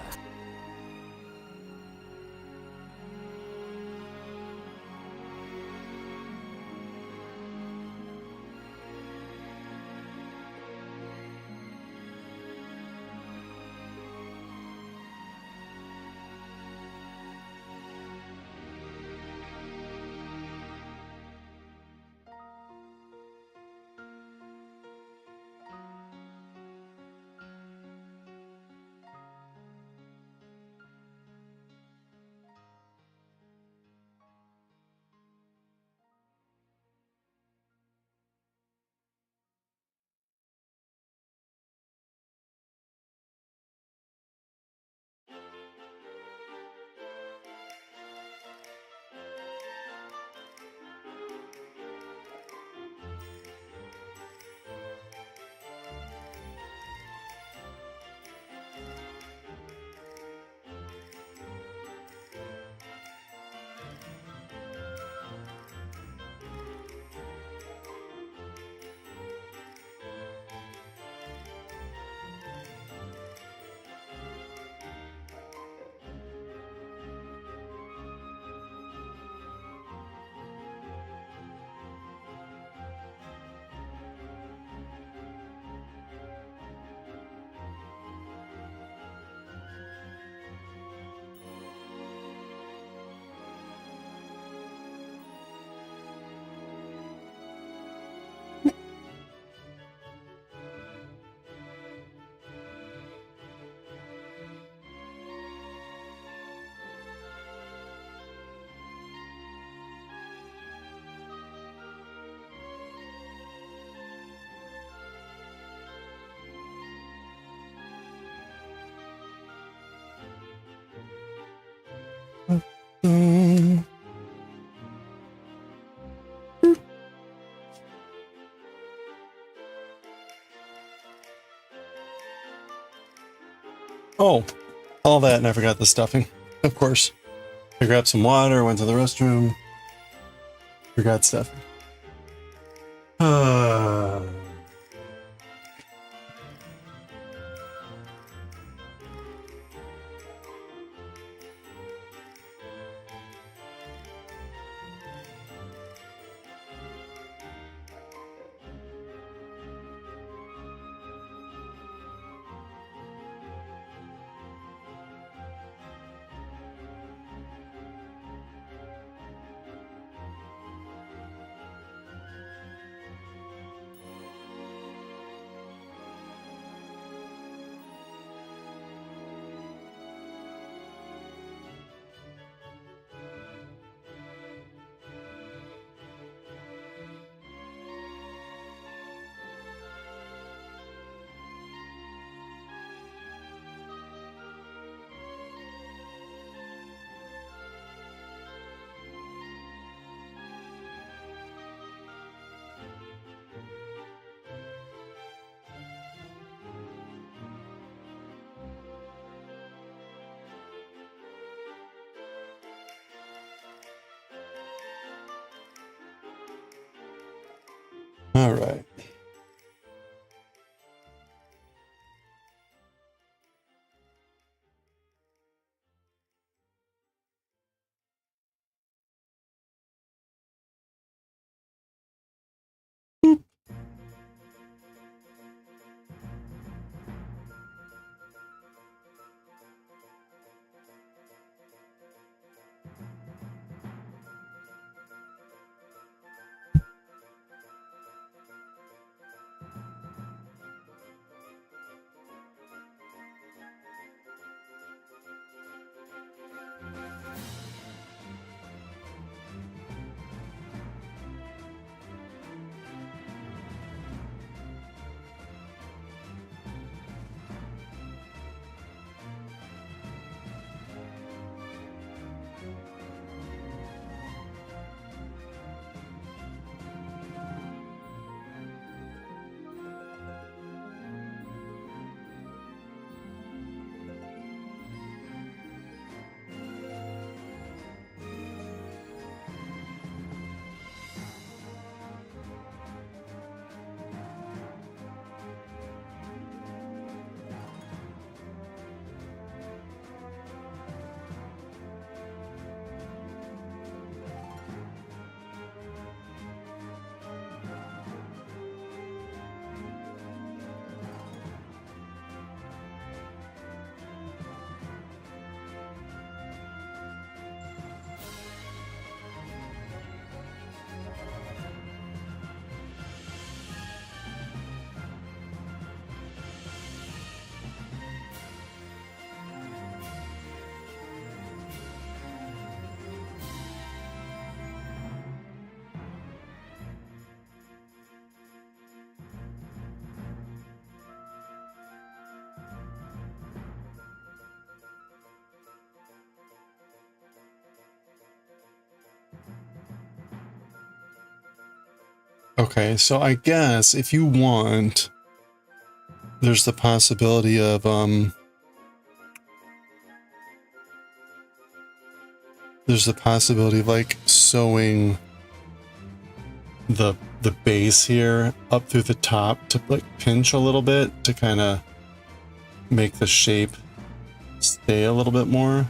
Speaker 1: Oh, all that, and I forgot the stuffing. Of course. I grabbed some water, went to the restroom. Forgot stuffing. All right. Okay, so I guess if you want, there's the possibility of like sewing the base here up through the top to like pinch a little bit to kind of make the shape stay a little bit more.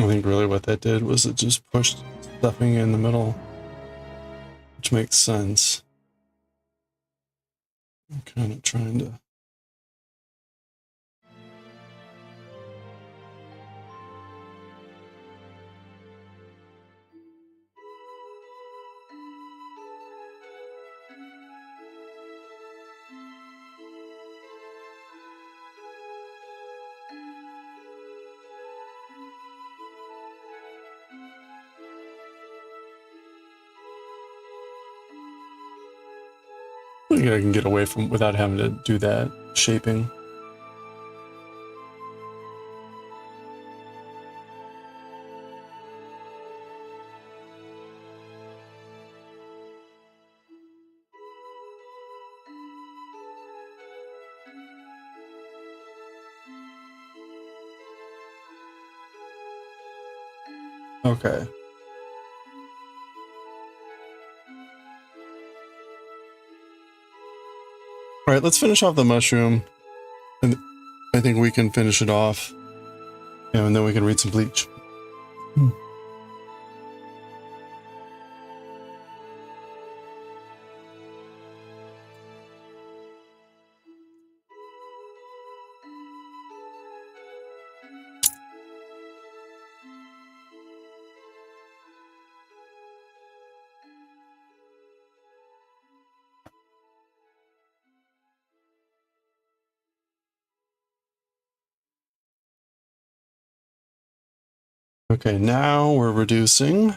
Speaker 1: I think really what that did was it just pushed stuffing in the middle, which makes sense. I'm kind of trying to... I think I can get away from without having to do that shaping. Okay. All right, let's finish off the mushroom, and I think we can finish it off, and then we can read some Bleach. Okay, now we're reducing.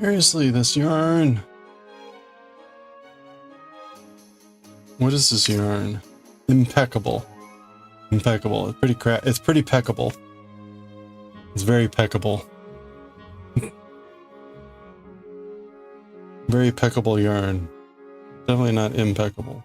Speaker 1: Seriously, this yarn. What is this yarn? Impeccable. Impeccable. It's pretty it's pretty peckable. It's very peckable. Very peckable yarn. Definitely not impeccable.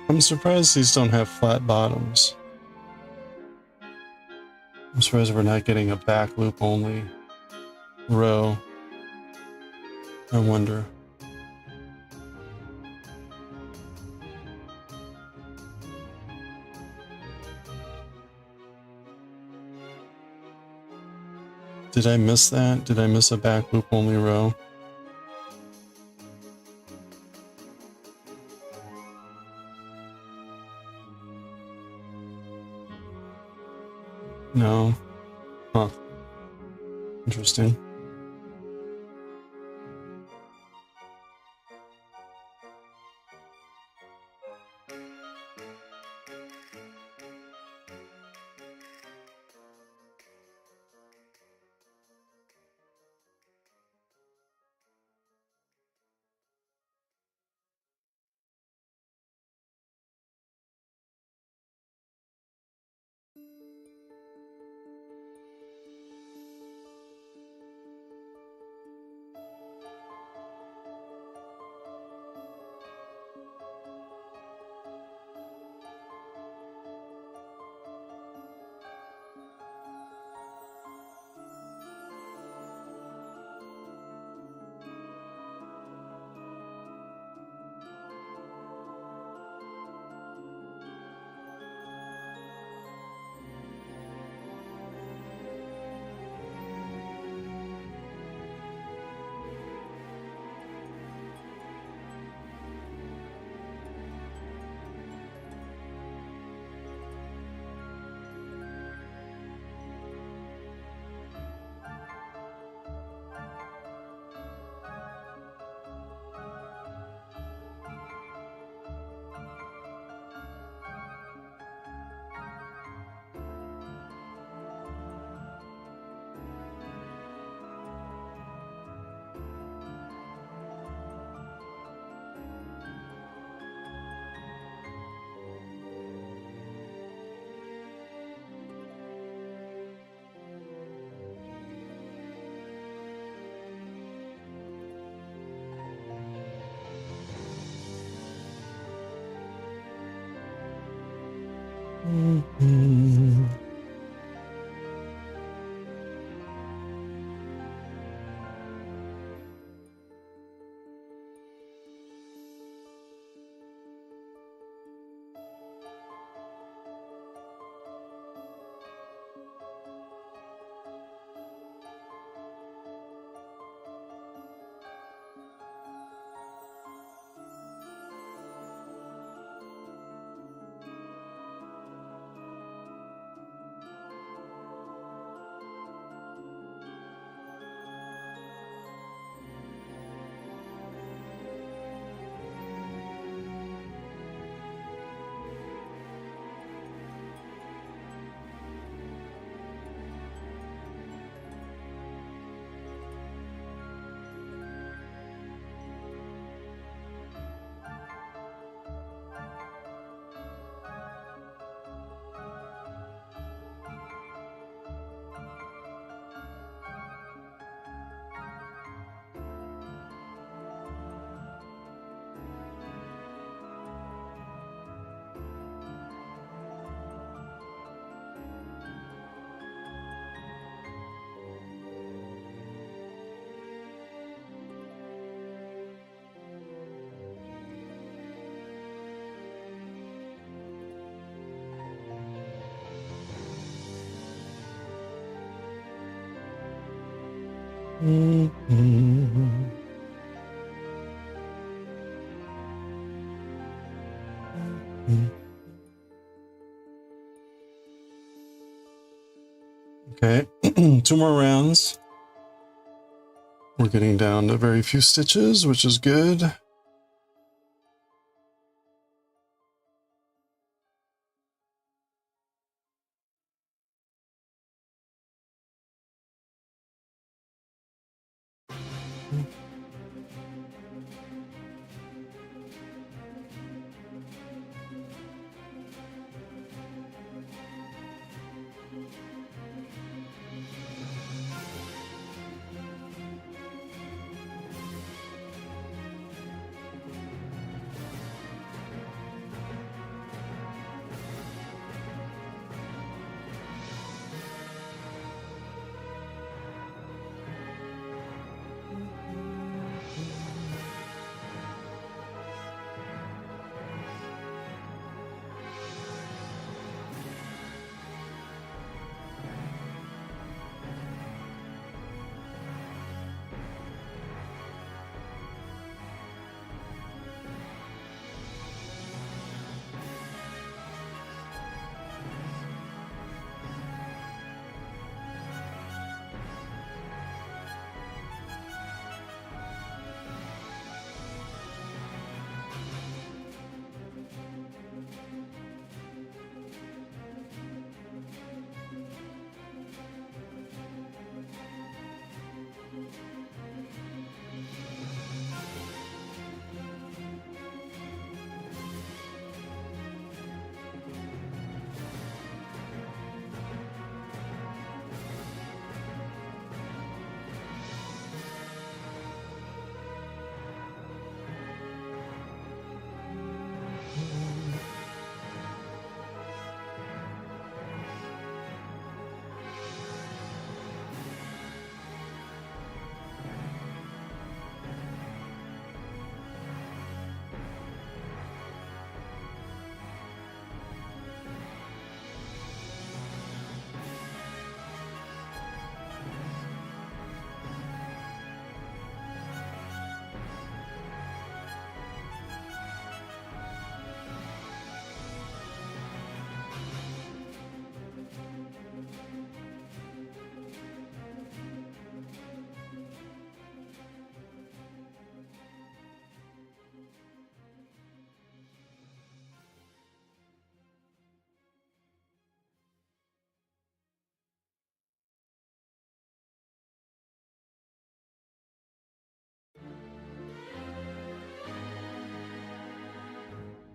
Speaker 1: I'm surprised these don't have flat bottoms. I'm surprised we're not getting a back loop only row. I wonder. Did I miss that? Did I miss a back loop only row? No. Huh. Interesting. Okay, 2 more rounds. We're getting down to very few stitches, which is good.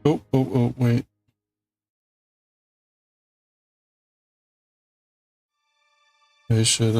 Speaker 1: Oh, wait. I should,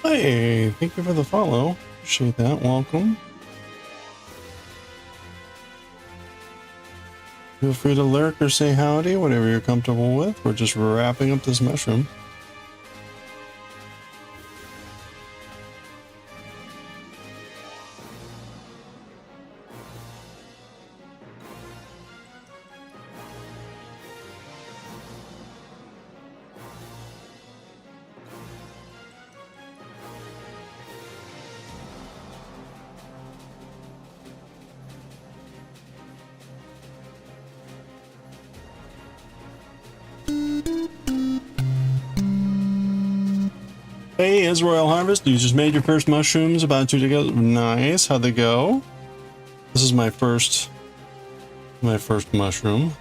Speaker 1: hey, thank you for the follow. Appreciate that. Welcome. Feel free to lurk or say howdy, whatever you're comfortable with. We're just wrapping up this mushroom. Hey, it's Royal Harvest. You just made your first mushrooms about 2 together. Nice. How'd they go? This is my first mushroom.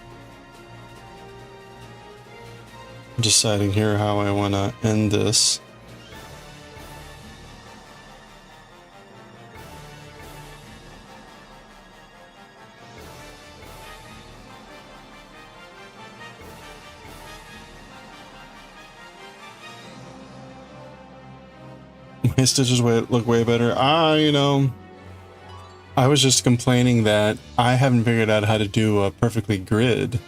Speaker 1: I'm deciding here how I want to end this. My stitches look way better. You know, I was just complaining that I haven't figured out how to do a perfectly grid.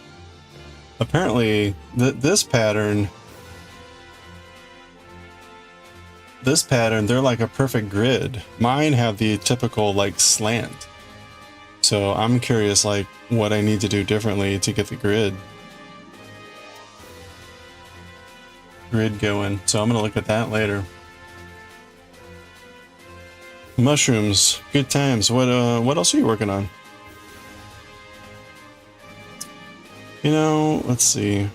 Speaker 1: Apparently, this pattern this pattern, they're like a perfect grid. Mine have the typical like slant. So I'm curious like what I need to do differently to get the grid going. So I'm gonna look at that later. Mushrooms, good times. What else are you working on? You know, let's see.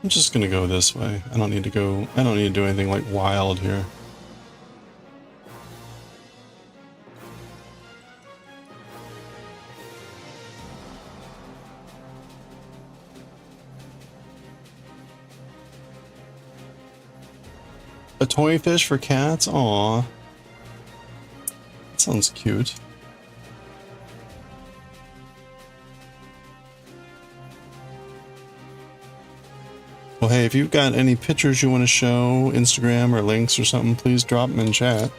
Speaker 1: I'm just gonna go this way. I don't need to do anything like wild here. A toy fish for cats? Aw. That sounds cute. Well, hey, if you've got any pictures you want to show, Instagram or links or something, please drop them in chat.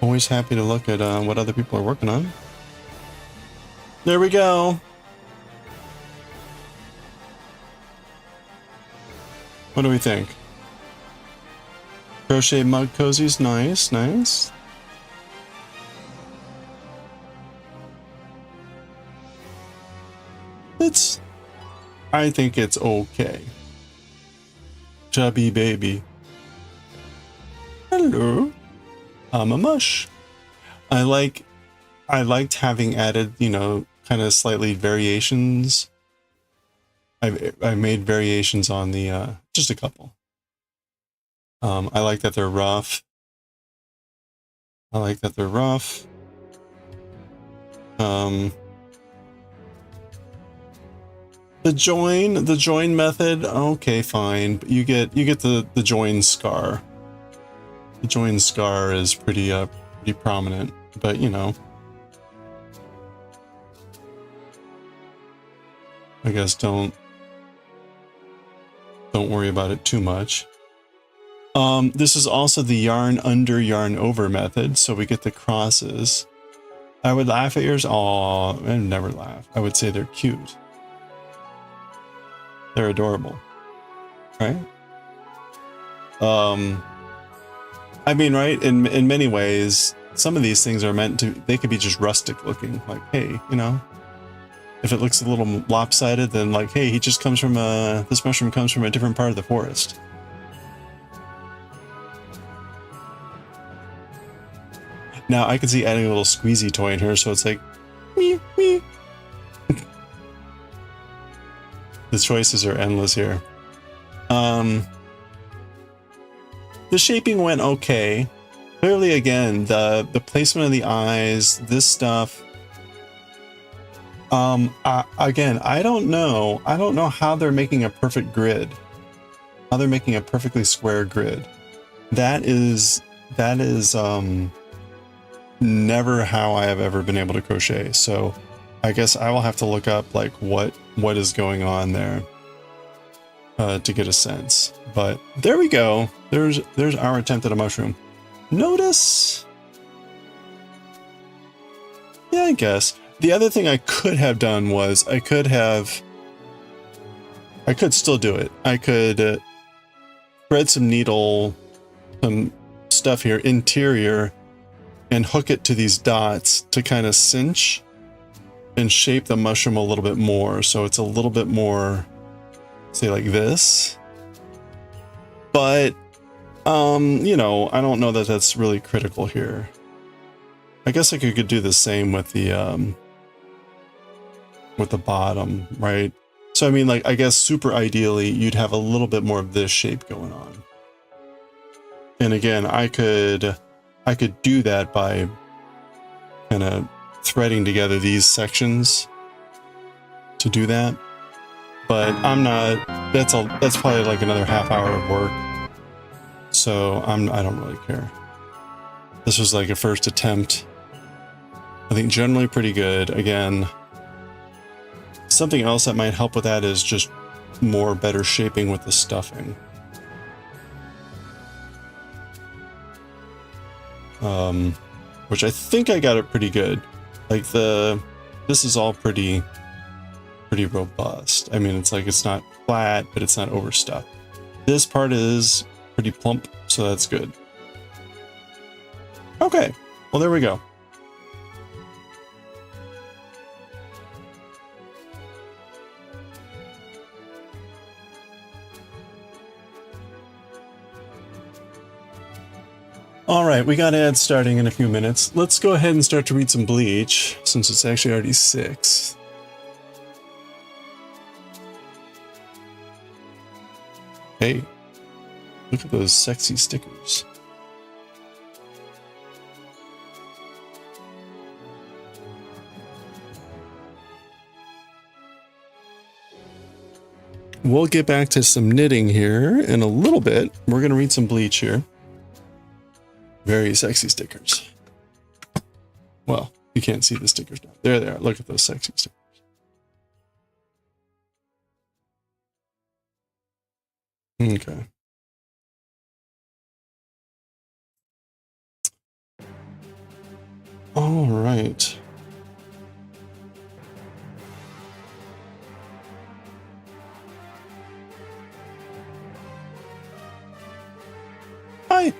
Speaker 1: Always happy to look at what other people are working on. There we go. What do we think? Crochet mug cozies, nice, nice. I think it's okay. Chubby baby. Hello. I'm a mush. I liked having added, you know, kind of slightly variations. I made variations on the just a couple. I like that they're rough. The join method, okay, fine. But you get the join scar. The join scar is pretty prominent, but you know, I guess don't worry about it too much. This is also the yarn under, yarn over method, so we get the crosses. I would laugh at yours. Aw, I never laugh. I would say they're cute. They're adorable, right? I mean, right? In many ways, some of these things are meant to. They could be just rustic looking. Like, hey, you know, if it looks a little lopsided, then like, hey, he just comes from this mushroom comes from a different part of the forest. Now I can see adding a little squeezy toy in here, so it's like, me, me. The choices are endless here. The shaping went okay. Clearly, again, the placement of the eyes, this stuff. Again, I don't know how they're making a perfect grid. How they're making a perfectly square grid. That is never how I have ever been able to crochet. So I guess I will have to look up like what is going on there to get a sense. But there we go. There's our attempt at a mushroom. Notice. Yeah, I guess. The other thing I could have done was I could still do it. I could thread some needle, some stuff here, interior, and hook it to these dots to kind of cinch and shape the mushroom a little bit more. So it's a little bit more, say like this. But, you know, I don't know that that's really critical here. I guess I could do the same with the bottom, right? So, I mean, like, I guess super ideally, you'd have a little bit more of this shape going on. And again, I could do that by kind of threading together these sections to do that. But I'm not, that's probably like another half hour of work. So I don't really care. This was like a first attempt. I think generally pretty good. Again, something else that might help with that is just better shaping with the stuffing. Which I think I got it pretty good. Like this is all pretty robust. I mean, it's like, it's not flat, but it's not overstuffed. This part is pretty plump, so that's good. Okay, well, there we go. All right, we got ads starting in a few minutes. Let's go ahead and start to read some Bleach, since it's actually already 6. Hey, look at those sexy stickers. We'll get back to some knitting here in a little bit. We're going to read some Bleach here. Very sexy stickers. Well, you can't see the stickers now. There they are. Look at those sexy stickers. Okay. All right. Hi.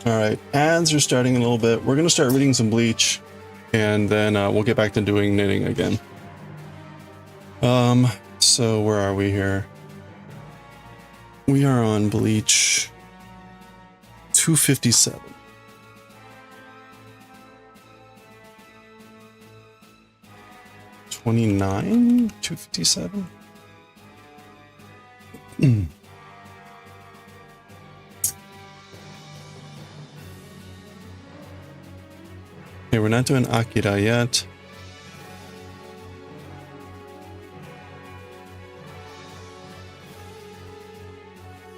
Speaker 1: All right, ads are starting in a little bit. We're going to start reading some Bleach, and then we'll get back to doing knitting again. So where are we here? We are on Bleach 257. $29? $257? Okay, we're not doing Akira yet.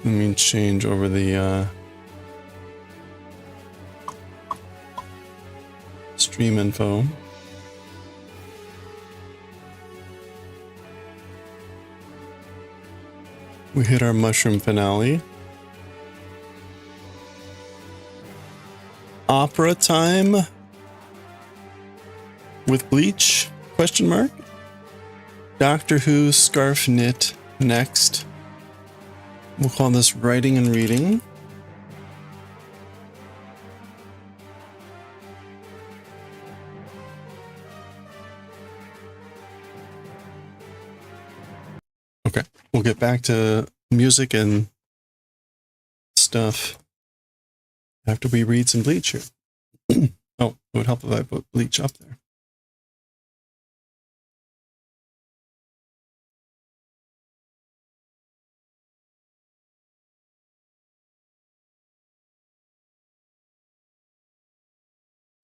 Speaker 1: Let me change over the stream info. We hit our mushroom finale. Opera time with Bleach? Question mark. Doctor Who scarf knit next. We'll call this writing and reading. Okay, we'll get back to music and stuff after we read some Bleach here. Oh, it would help if I put Bleach up there.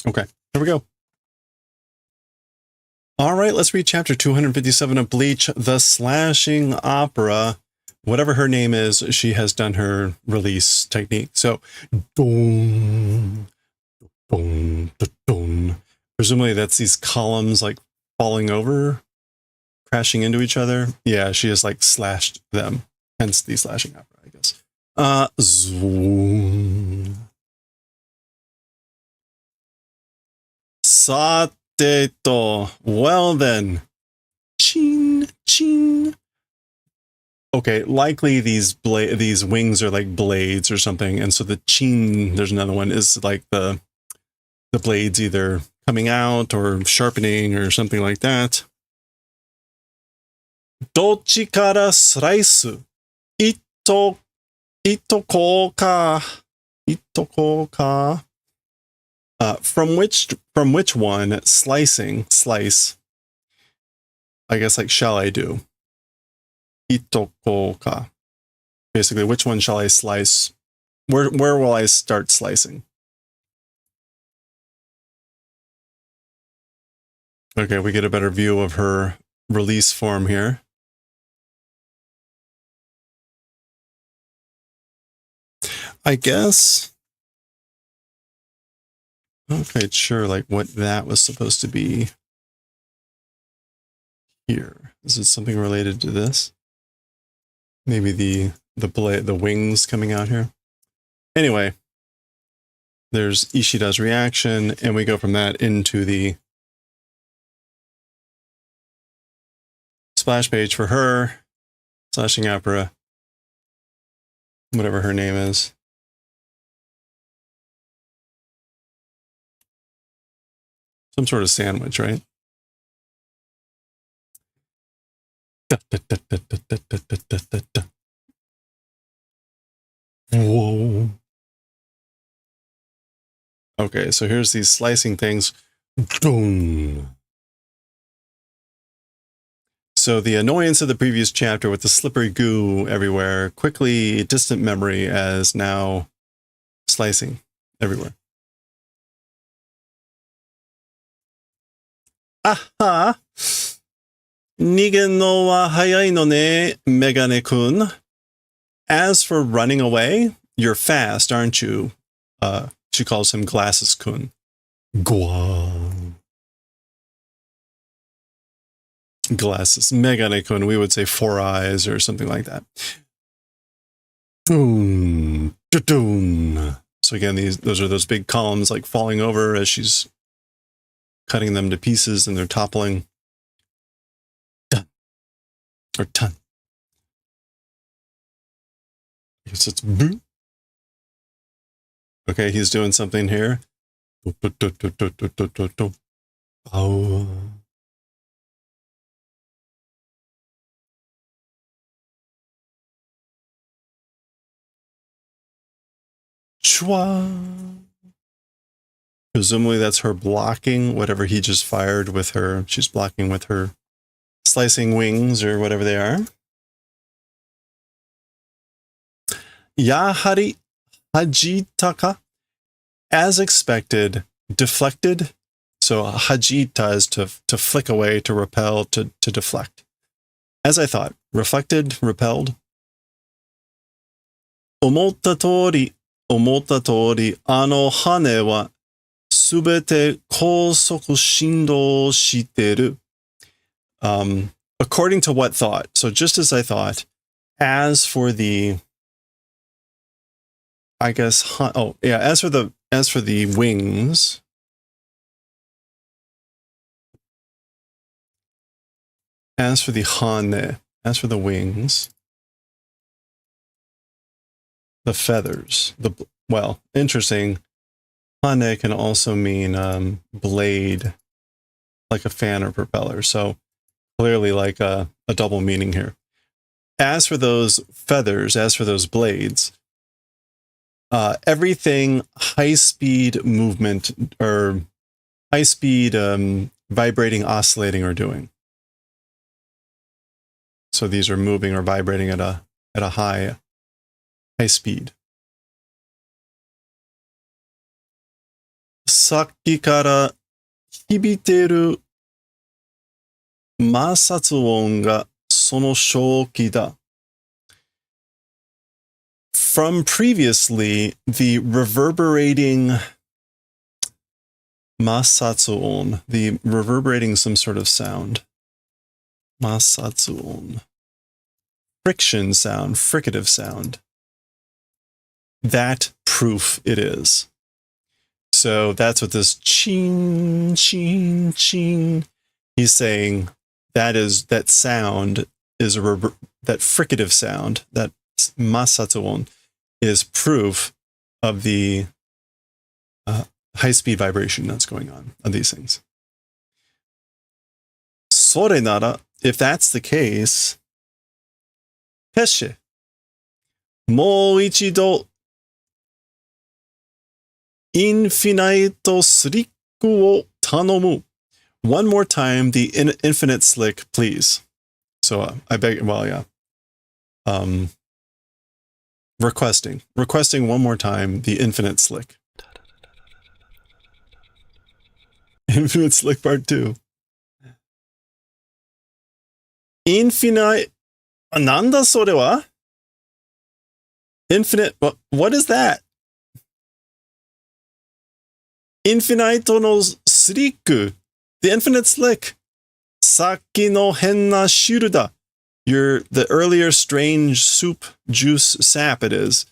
Speaker 1: Okay, here we go. All right, let's read chapter 257 of Bleach, The Slashing Opera. Whatever her name is, she has done her release technique. So, dun, dun, dun, dun. Presumably that's these columns like falling over, crashing into each other. Yeah, she has like slashed them. Hence the slashing opera, I guess. Zoom. Sateto. Well then. Chin, chin. Okay, likely these wings are like blades or something, and so the chin, there's another one, is like the blades either coming out or sharpening or something like that. Dochi kara slice. Itoko ka. From which one slice, I guess, like, shall I do? Itoko ka. Basically, which one shall I slice? Where will I start slicing? Okay, we get a better view of her release form here. I guess. Not quite sure like what that was supposed to be here. Is it something related to this? Maybe the wings coming out here. Anyway, there's Ishida's reaction, and we go from that into the splash page for her. Slashing Opera. Whatever her name is. Some sort of sandwich, right? Whoa. Okay, so here's these slicing things. So the annoyance of the previous chapter with the slippery goo everywhere, quickly distant memory as now slicing everywhere. Aha! Nigen no wa hayai no ne, Megane-kun. As for running away, you're fast, aren't you? She calls him Glasses-kun. Gwa. Glasses. Megane-kun, we would say 4 eyes or something like that. Doom. Doom. So again, those are those big columns like falling over as she's cutting them to pieces and they're toppling. Dun. Or ton. I guess it's boo. Okay, he's doing something here. Oh. Chua. Presumably that's her blocking whatever he just fired with her. She's blocking with her slicing wings or whatever they are. Yahari hajitaka. As expected, deflected. So hajita is to flick away, to repel, to deflect. As I thought, reflected, repelled. Omotta tori, ano hane wa subete kosoku shindo shiteru. According to what thought? So just as I thought, as for the, I guess, as for the wings, as for the hane, as for the wings, the feathers, well, interesting. Hane can also mean blade, like a fan or propeller. So clearly like a double meaning here. As for those feathers, as for those blades, everything high-speed movement or high-speed vibrating, oscillating or doing. So these are moving or vibrating at a high speed. Sakki kara hibiteru masatsu on ga sono shoki da. From previously, the reverberating masatsu on, the reverberating some sort of sound. Masatsu on. Friction sound, fricative sound. That proof it is. So that's what this chin, chin, chin. He's saying that sound is that fricative sound, that masatsu on, is proof of the high-speed vibration that's going on of these things. Sore nara, if that's the case, peshe, mou ichido infinite slick wo tanomu. One more time, the infinite slick, please. So I beg, well, yeah. Requesting one more time, the infinite slick. Infinite slick part 2. Infinite, nanda sore wa? Infinite, what is that? Infinite no slick. The infinite slick. Saki no henna shiru da. The earlier strange soup, juice, sap it is.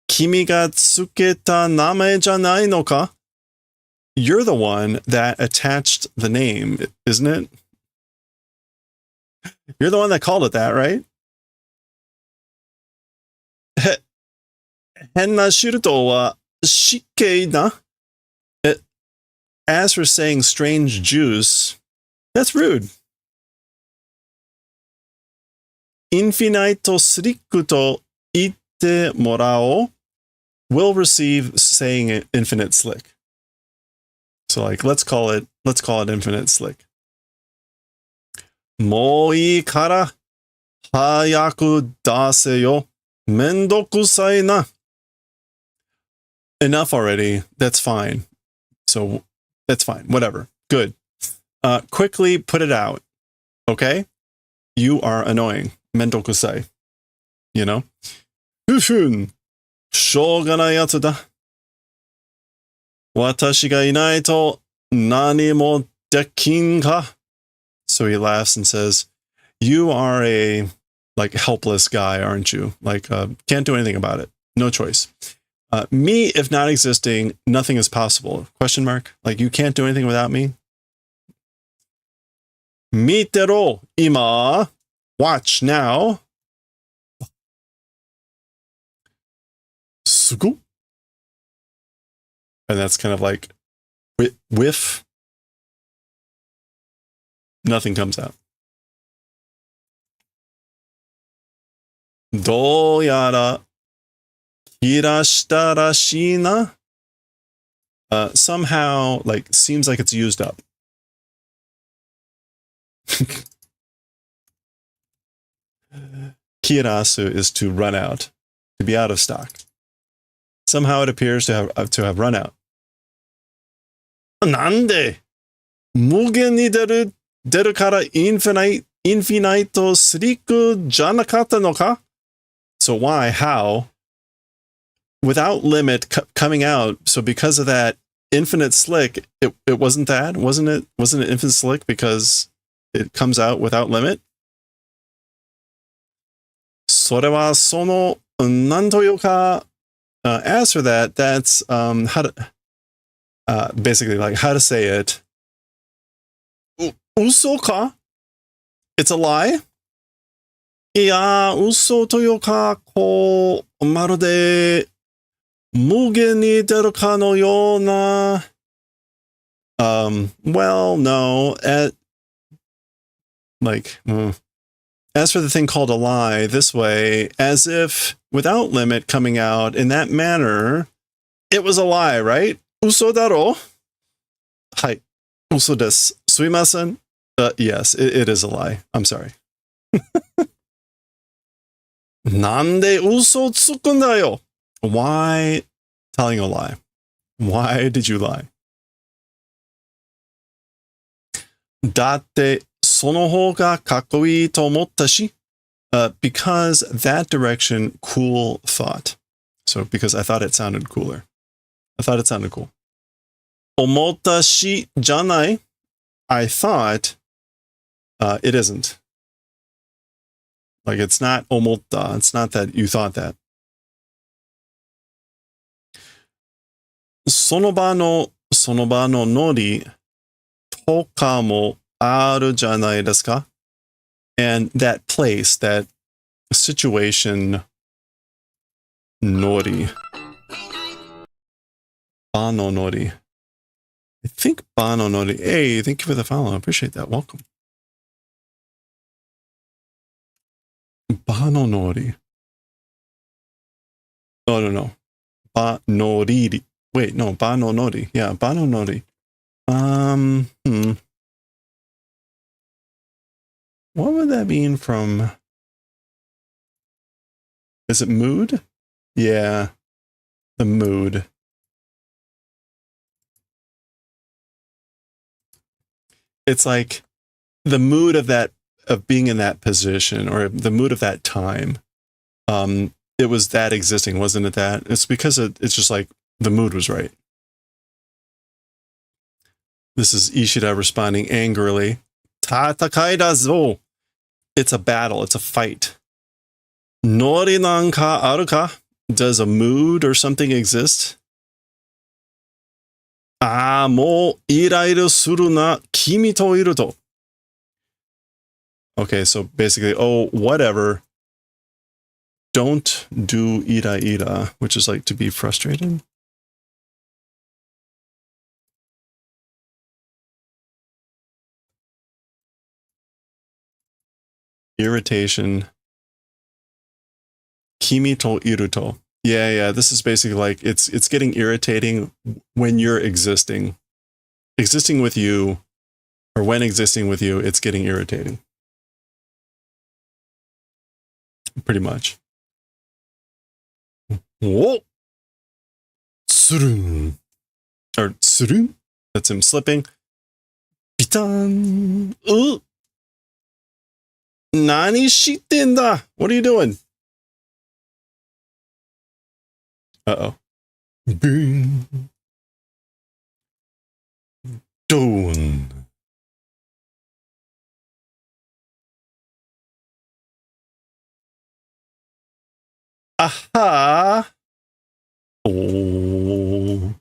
Speaker 1: Kimi ga tsuketa namae janai no ka? You're the one that attached the name, isn't it? You're the one that called it that, right? 変なシルトは失敬な. As for saying strange juice, that's rude. Infinito slick to itte morao will receive saying infinite slick. So like let's call it infinite slick. もういいから早く出せよ。めんどくさいな. Enough already. That's fine. So that's fine. Whatever. Good. Quickly put it out. Okay? You are annoying. めんどくさい. You know? ふふん。しょうがないやつだ。私がいないと何もできんか? So he laughs and says, you are a like helpless guy, aren't you? Like can't do anything about it. No choice. Me, if not existing, nothing is possible. Question mark? Like you can't do anything without me? Mitero ima. Watch now. Sugu. And that's kind of like whiff. Nothing comes out. どうやら切らしたらしいな. Somehow, like, seems like it's used up. Kirasu is to run out, to be out of stock. Somehow it appears to have run out. なんで無限に出るからインフィナイトスリックじゃなかったのか? So why, how, without limit coming out, so because of that infinite slick, it wasn't that? Wasn't it infinite slick because it comes out without limit? それはその、なんというか, as for that, that's how to, basically like how to say it. 嘘か? It's a lie? いや、嘘というか、こう、まるで、無限に出るかのような。Well, no. As for the thing called a lie, this way, as if, without limit coming out in that manner, it was a lie, right? 嘘だろ? はい。嘘です。すいません. Yes, it is a lie. I'm sorry. なんで嘘つくんだよ? Why telling a lie? Why did you lie? だってその方がかっこいいと思ったし. Because that direction, cool thought. So because I thought it sounded cooler. I thought it sounded cool. 思ったしじゃない? I thought it isn't. Like it's not omotta. It's not that you thought that. その場のノリとかもあるじゃないですか? And that place, that situation, nori. Bano nori. I think Bano nori. Hey, thank you for the follow. I appreciate that. Welcome. Bano nori. No. Banoriri. Wait, no, Bano nori. Yeah, Bano nori. What would that mean from? Is it mood? Yeah, the mood. It's like the mood of being in that position, or the mood of that time. It was that existing, wasn't it? That it's because it's just like the mood was right. This is Ishida responding angrily. Tatakai da zo. It's a battle. It's a fight. Nori nanka aru ka? Does a mood or something exist? Ah, mo irairu suru na kimi to iru to. Okay, so basically, oh, whatever. Don't do ira ira, which is like to be frustrated. Irritation. Kimi to iruto. Yeah, this is basically like it's getting irritating when you're existing. Existing with you, or when existing with you, it's getting irritating. Pretty much. Whoa! Tsurun. Or tsurun? That's him slipping. Pitan! Nani shitenda? What are you doing? Uh-oh. Boom. Done. Aha! Oh.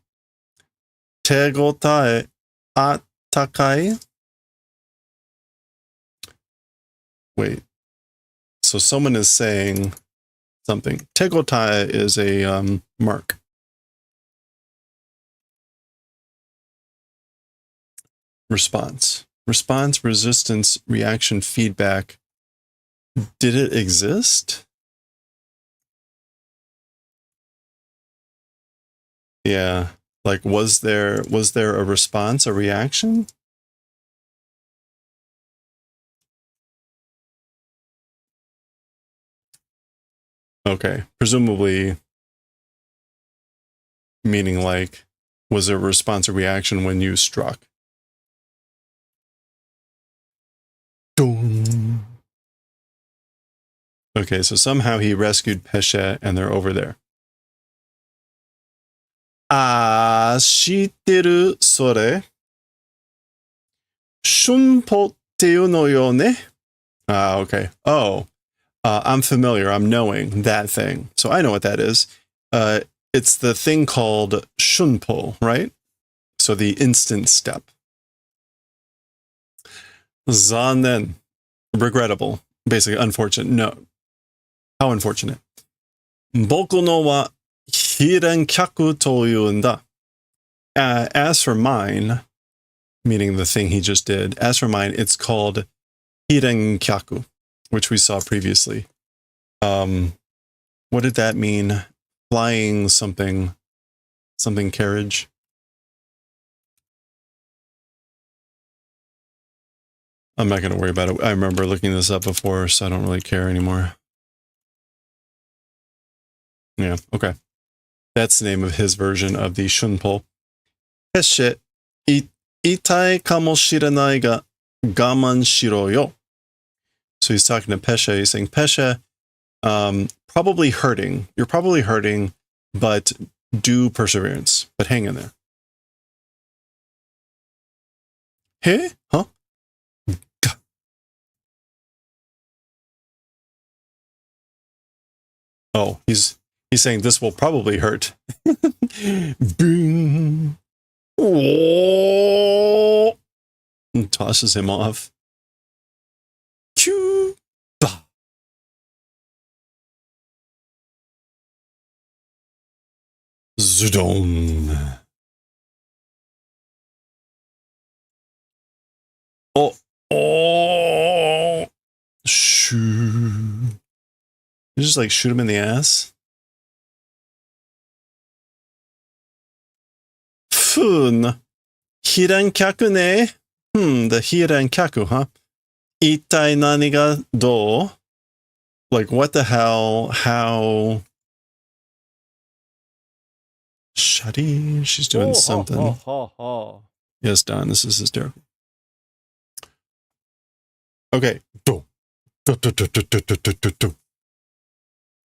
Speaker 1: Tegotae atakai? Wait. So someone is saying something. Tegotae is a mark. Response. Response, resistance, reaction, feedback. Did it exist? Yeah. Like, was there a response, a reaction? Okay. Presumably meaning like, was there a response or reaction when you struck? Dun. Okay, so somehow he rescued Pesha and they're over there. Ah, shiteru sore. Shunpo teu no yo ne? Ah, okay. Oh, I'm familiar. I'm knowing that thing. So I know what that is. It's the thing called shunpo, right? So the instant step. Zanen. Regrettable. Basically, unfortunate. No. How unfortunate. Boku no wa hirenkyaku to yunda. As for mine, meaning the thing he just did, as for mine, it's called hirenkyaku, which we saw previously. What did that mean? Flying something carriage. I'm not going to worry about it. I remember looking this up before, so I don't really care anymore. Yeah, okay. That's the name of his version of the shunpo. Peshe, itai kamoshiranai ga gaman shiro yo. So he's talking to Pesha. He's saying, Pesha, probably hurting. You're probably hurting, but do perseverance. But hang in there. Hey? Huh? Oh, he's saying this will probably hurt. Boom. Oh. And tosses him off. Choo. Bah. Zudon. Oh. Shoo. You just like shoot him in the ass. Fun. Hirankyaku ne? The hirankyaku, huh? Itai nani ga do? Like, what the hell? How? Shuddy, she's doing something. Yes, Don, this is hysterical. Okay. I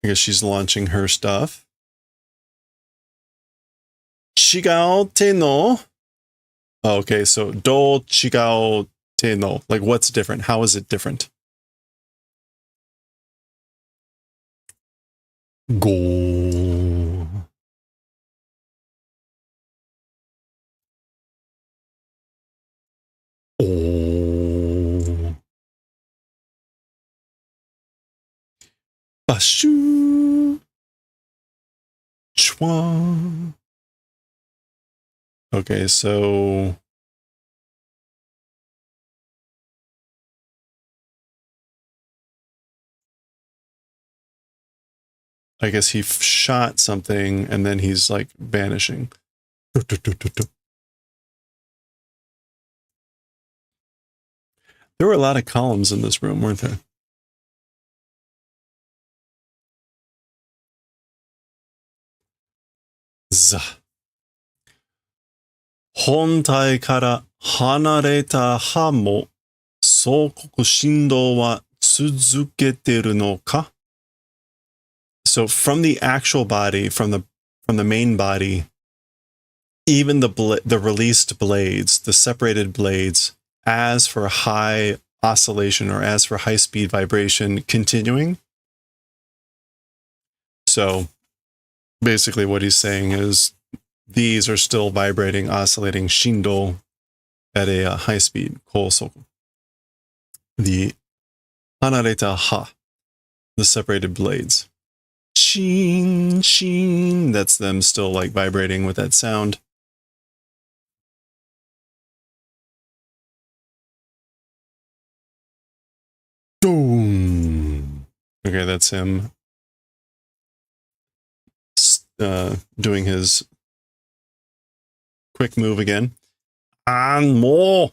Speaker 1: guess she's launching her stuff. Chigao te no. Oh, okay, so do chigao te no. Like, what's different? How is it different? Go. Oh. Bashu. Chwa. Okay, so I guess he shot something and then he's like vanishing. There were a lot of columns in this room, weren't there? Z. 本体から離れた歯も相国振動は続けてるのか? So from the actual body, from the main body, even the released blades, the separated blades, as for high oscillation or as for high speed vibration, continuing. So basically what he's saying is these are still vibrating, oscillating shindo at a high speed. Kosoku. The hanareta ha, the separated blades. Sheen, sheen, that's them still like vibrating with that sound. Boom. Okay, that's him doing his quick move again. And more.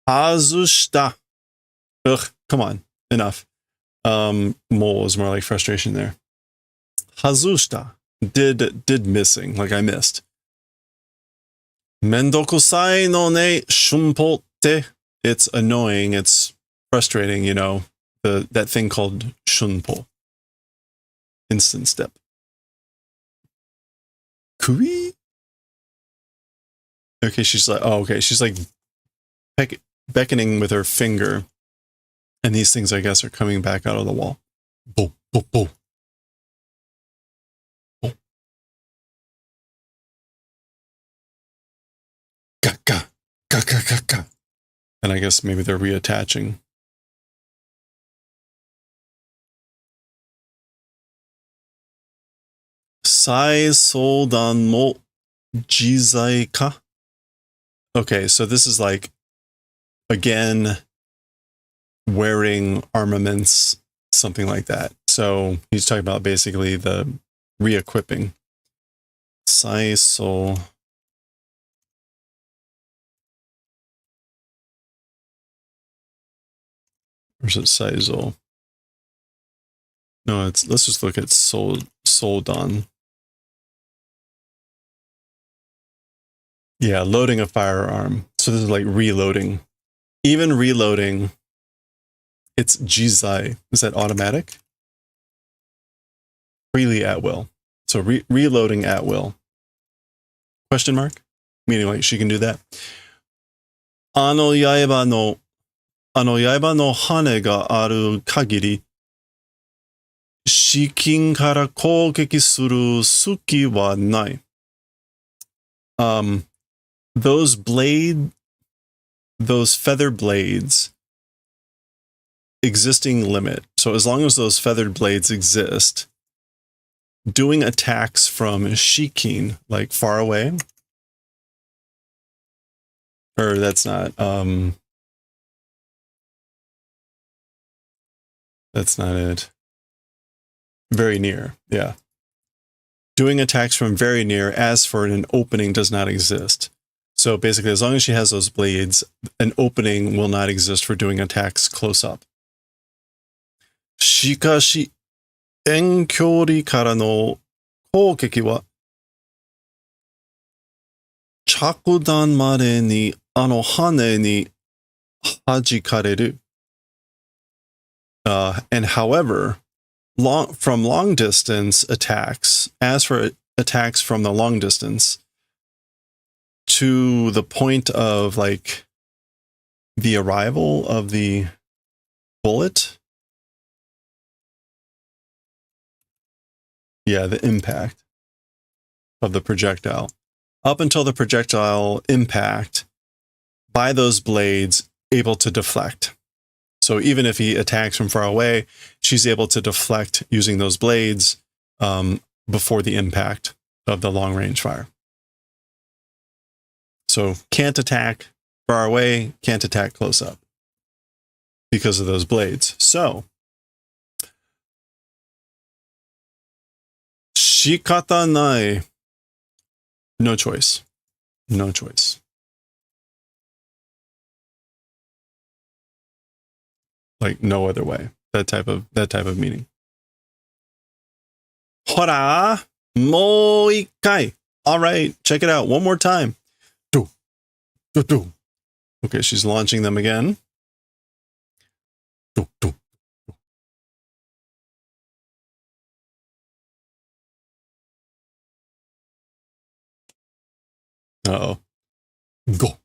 Speaker 1: Azushita. Ugh, come on. Enough. Mole is more like frustration there. Hazushita. Did missing, like I missed. Mendokusai no ne shunpotte. It's annoying, it's frustrating, you know, that thing called shunpo. Instant step. Kui? Okay, she's like, oh, okay, she's like beckoning with her finger. And these things, I guess, are coming back out of the wall. Bo, bo, bo. Bo. Ga, ga, ga, ga, ga, ga. And I guess maybe they're reattaching. Sai soldan mo jizai ka. Okay, so this is like, again, wearing armaments, something like that. So he's talking about basically the re-equipping. Sai so. Or is it Saizo? No, let's just look at Soldan. Yeah, loading a firearm. So this is like reloading. Even reloading, it's Jizai. Is that automatic? Freely at will. So reloading at will. Question mark? Meaning like she can do that. Ano yaiba no hane ga aru kagiri, shikin kara kougeki suru suki wa nai. Those feather blades, existing limit. So as long as those feathered blades exist, doing attacks from shikin, like far away, or that's not it. Very near, yeah. Doing attacks from very near, as for an opening, does not exist. So basically, as long as she has those blades, an opening will not exist for doing attacks close up. Shikashi, enkyori kara no kougeki wa chakudan made ni ano hane ni hajikareru. And however, from long distance attacks, as for attacks from the long distance, to the point of like the arrival of the bullet. Yeah, the impact of the projectile. Up until the projectile impact, by those blades, able to deflect. So even if he attacks from far away, she's able to deflect using those blades before the impact of the long range fire. So can't attack far away, can't attack close up because of those blades. So shikata nai. No choice. No choice. Like no other way. That type of meaning. Hora, mo ikai. All right, check it out one more time. Do, do, do. Okay, she's launching them again. Do, do. Uh-oh. Go.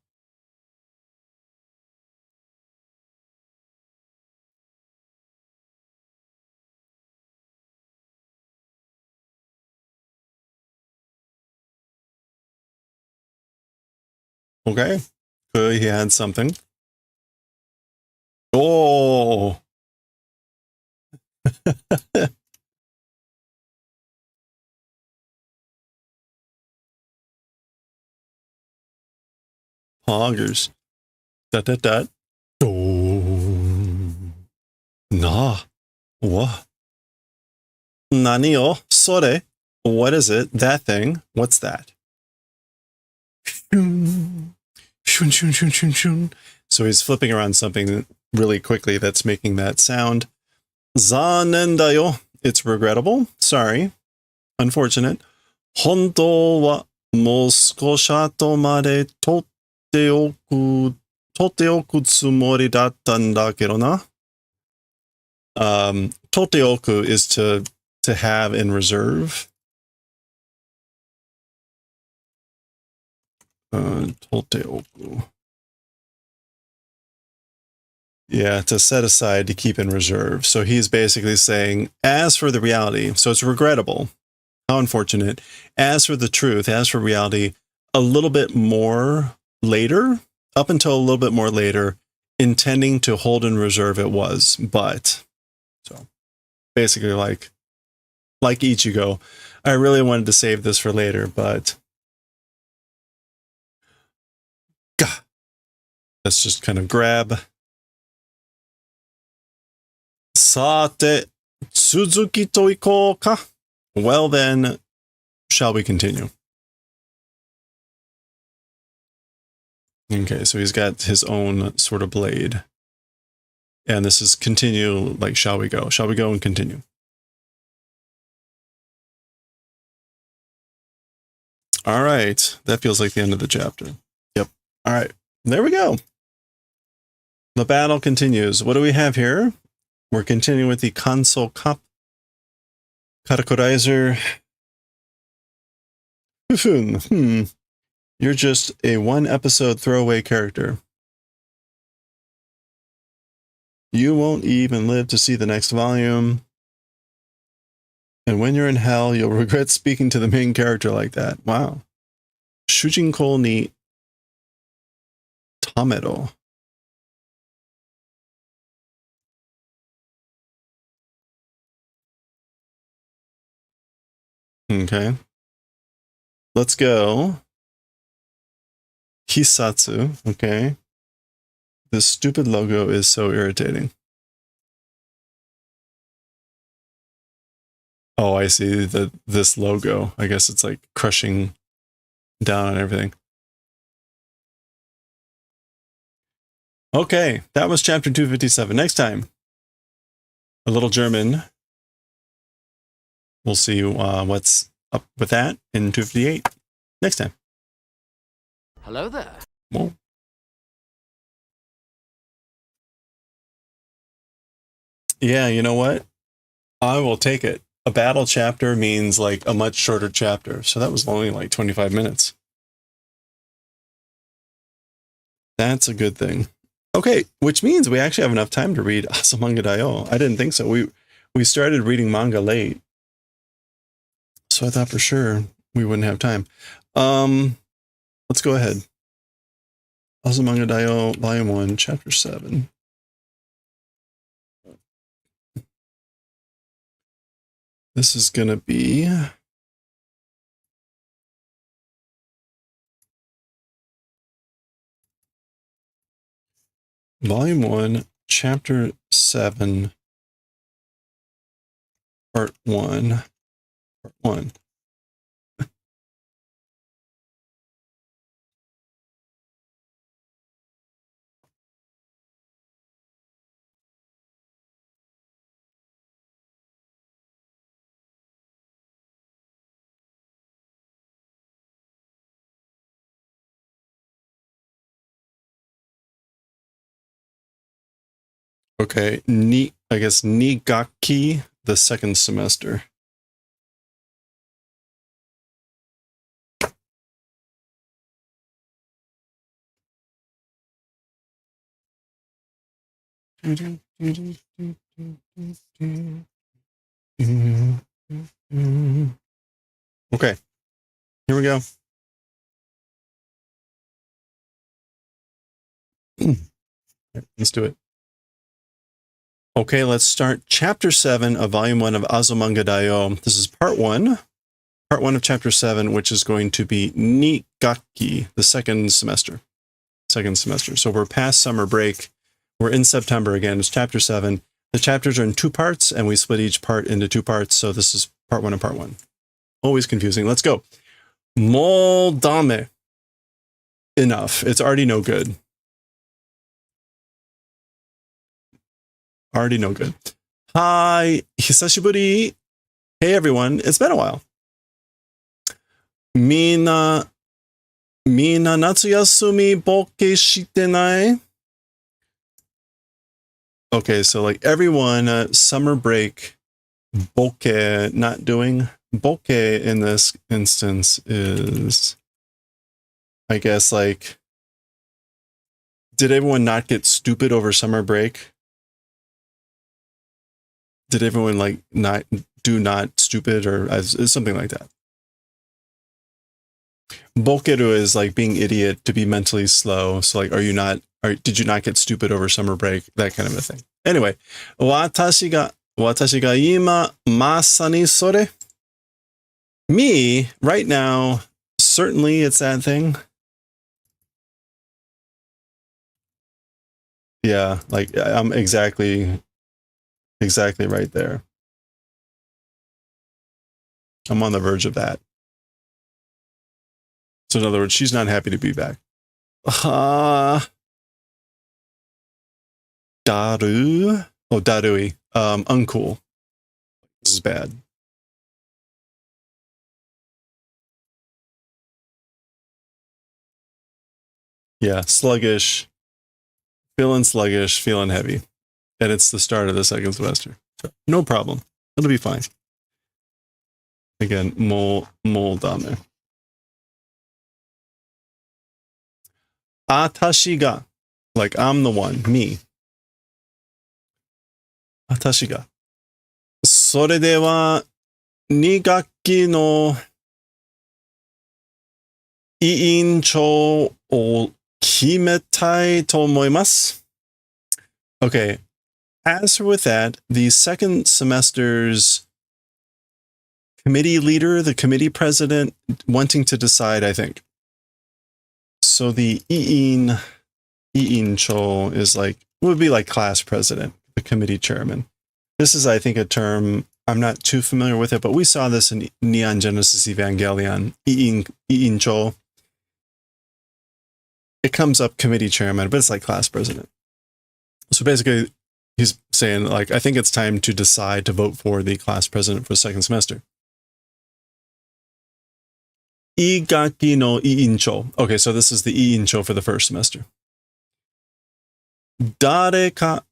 Speaker 1: Okay. Good, he had something. Oh. Hoggers. Dot, dot, dot. Oh. Nah. What? Nani o sore? What is it? That thing? What's that? Shun, shun, shun, shun, shun, shun. So he's flipping around something really quickly that's making that sound. Zanen dayo. It's regrettable. Sorry. Unfortunate. Honto wa mo skoshi ato made totte oku tsumori datta n da kedo na. Totte oku is to have in reserve. Totte oku. Yeah, to set aside, to keep in reserve. So he's basically saying, as for the reality, so it's regrettable, how unfortunate. As for the truth, as for reality, a little bit more later, up until a little bit more later, intending to hold in reserve it was, but, so basically like Ichigo, I really wanted to save this for later, but let's just kind of grab. Sate, Suzuki to ikou ka? Well then, shall we continue? Okay, so he's got his own sort of blade. And this is continue, like, shall we go? Shall we go and continue? All right, that feels like the end of the chapter. Yep. All right, there we go. The battle continues. What do we have here? We're continuing with the console cup. Katakurizer. You're just a one-episode throwaway character. You won't even live to see the next volume. And when you're in hell, you'll regret speaking to the main character like that. Wow. Shujinko ni Tamero. Okay. Let's go. Hisatsu. Okay. This stupid logo is so irritating. Oh, I see this logo. I guess it's like crushing down on everything. Okay, that was chapter 257. Next time, a little German. We'll see what's up with that in 258 next time.
Speaker 3: Hello there.
Speaker 1: Whoa. Yeah, you know what? I will take it. A battle chapter means like a much shorter chapter. So that was only like 25 minutes. That's a good thing. Okay, which means we actually have enough time to read Azumanga Daioh. I didn't think so. We started reading manga late. So I thought for sure we wouldn't have time. Let's go ahead. Azumanga Daioh, Volume 1, Chapter 7. This is going to be Volume 1, Chapter 7, Part 1. Part 1. Okay, I guess Nigaki, the second semester. Okay, here we go. Let's do it. Okay, let's start Chapter 7 of Volume 1 of Azumanga Daioh. This is Part 1. Part 1 of Chapter 7, which is going to be Nigaki, the second semester. So we're past summer break. We're in September again. It's Chapter 7. The chapters are in 2 parts, and we split each part into 2 parts. So this is Part 1 and Part 1. Always confusing. Let's go. Mo dame. Enough. It's already no good. Already no good. Hi, hisashiburi. Hey everyone, it's been a while. Mina natsuyasumi bokke shite nai? Okay, so like everyone, summer break, bokke, not doing. Bokke in this instance is, I guess, like, did everyone not get stupid over summer break? Did everyone like not stupid or something like that? Bokeru is like being idiot, to be mentally slow. So like, did you not get stupid over summer break? That kind of a thing. Anyway, watashi ga ima masani sore. Me, right now, certainly it's that thing. Yeah, like I'm exactly right there. I'm on the verge of that. So in other words, she's not happy to be back. Daru. Oh, Darui. Uncool. This is bad. Yeah, sluggish. Feeling sluggish, feeling heavy. And it's the start of the second semester. So, no problem. It'll be fine. Again, mol dame. Atashi ga. Like I'm the one, me. Atashi ga. それでは、2学期の委員長を決めたいと思います。Okay. As for with that, the second semester's committee leader, the committee president, wanting to decide, I think. So the Iincho is like, would be like class president, the committee chairman. This is, I think, a term, I'm not too familiar with it, but we saw this in Neon Genesis Evangelion, Iincho. It comes up committee chairman, but it's like class president. So basically, he's saying, like, I think it's time to decide to vote for the class president for the second semester. Igaki no Iincho. Okay, so this is the Iincho for the first semester. Dareka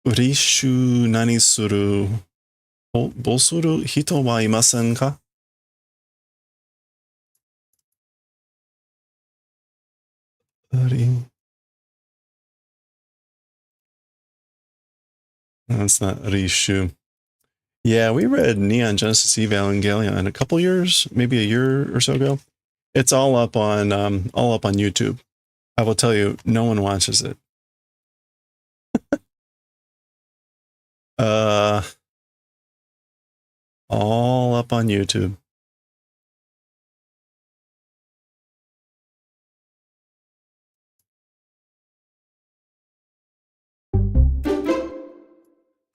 Speaker 1: rishu nani suru bosuru hito wa imasen ka? That's not Rishu. Yeah, we read Neon Genesis Evangelion a couple years, maybe a year or so ago. It's all up on YouTube. I will tell you, no one watches it. All up on YouTube.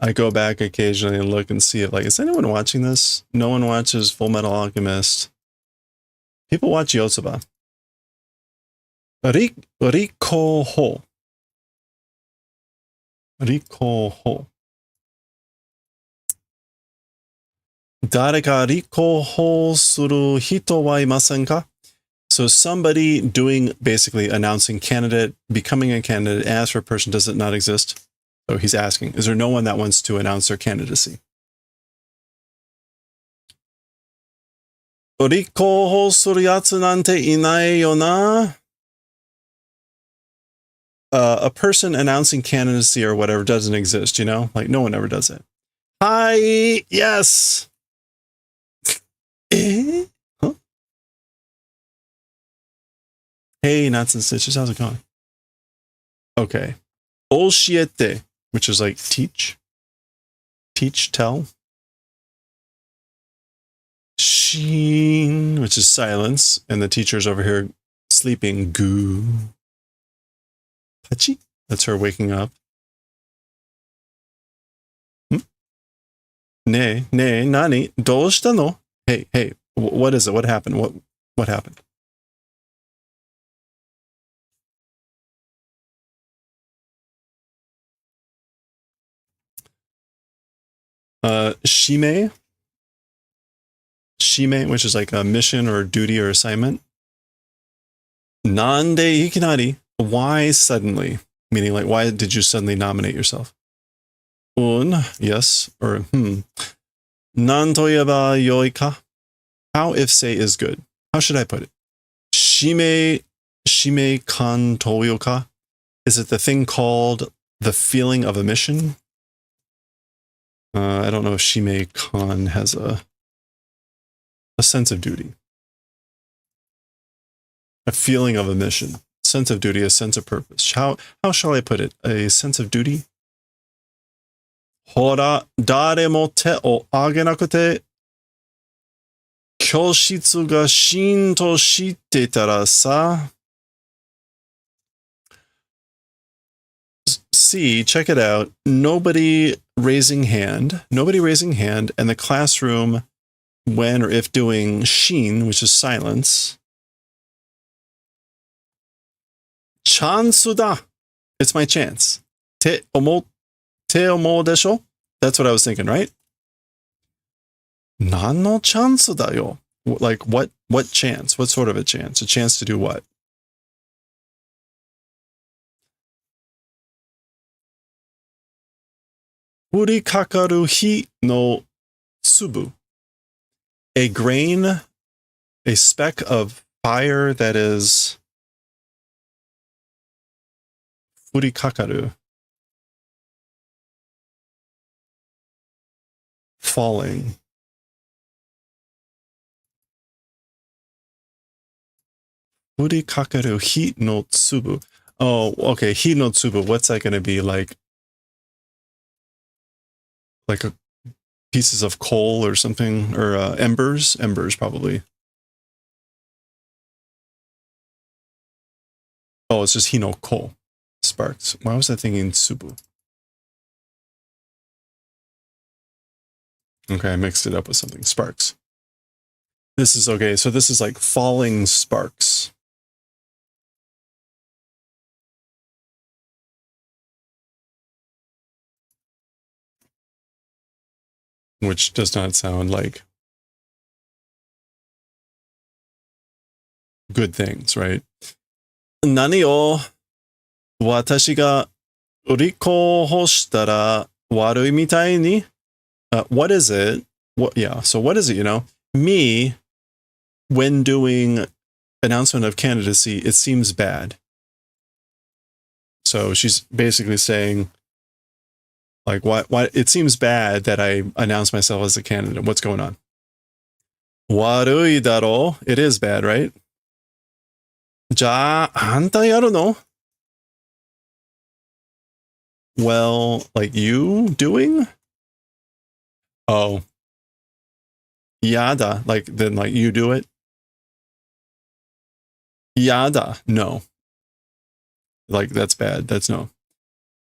Speaker 1: I go back occasionally and look and see it. Like, is anyone watching this? No one watches Full Metal Alchemist. People watch Yotsuba. Riko ho. Riko ho. Dareka riko ho suru hito wa imasen ka? So somebody doing, basically announcing candidate, becoming a candidate, asks for a person, does it not exist? So he's asking, is there no one that wants to announce their candidacy? Riko ho suru yatsu nante inai yo na? A person announcing candidacy or whatever doesn't exist, you know? Like, no one ever does it. Hi, yes! Huh? Hey, Nuts and Stitches, how's it going? Okay. Oshiete, which is like teach. Teach, tell. Shin, which is silence. And the teacher's over here sleeping. Gu. Pachi, that's her waking up. Ne, nani, doushita no? Hey, what is it? What happened? What happened? Shime, which is like a mission or duty or assignment. Nande ikinari, why suddenly? Meaning like, why did you suddenly nominate yourself? Yes, or Nan toyeba yoi ka? How if say is good? How should I put it? Shime kan toyoka? Is it the thing called the feeling of a mission? I don't know if Shime kan has a sense of duty. A feeling of a mission. Sense of duty, a sense of purpose. How shall I put it? A sense of duty? Hora, dare mo te o agenakute kyoshitsu ga shinto shite tara sa. See, check it out. Nobody raising hand, and the classroom, when or if doing shin, which is silence. Chansu da. It's my chance. Te omo desho? That's what I was thinking, right? Nan no chansu da yo. Like, what chance? What sort of a chance? A chance to do what? Furi kakaru hi no tsubu. A grain, a speck of fire that is furi kakaru. Falling. Furi kakaru hi no tsubu. Oh, okay. Hi no tsubu. What's that going to be like? Like pieces of coal or something, or embers probably. Oh, it's just hino ko, sparks. Why was I thinking tsubu? Okay, I mixed it up with something. Sparks. This is okay. So this is like falling sparks. Which does not sound like good things, right? Nani o watashi ga uriko hoshitara warui mitai ni? What is it? So what is it, you know? Me, when doing announcement of candidacy, it seems bad. So she's basically saying, like, why it seems bad that I announce myself as a candidate. What's going on? Warui daro. It is bad, right? Ja hantai aru no? Well, like you doing? Oh. Yada, like then like you do it. Yada, no. Like that's bad. That's no.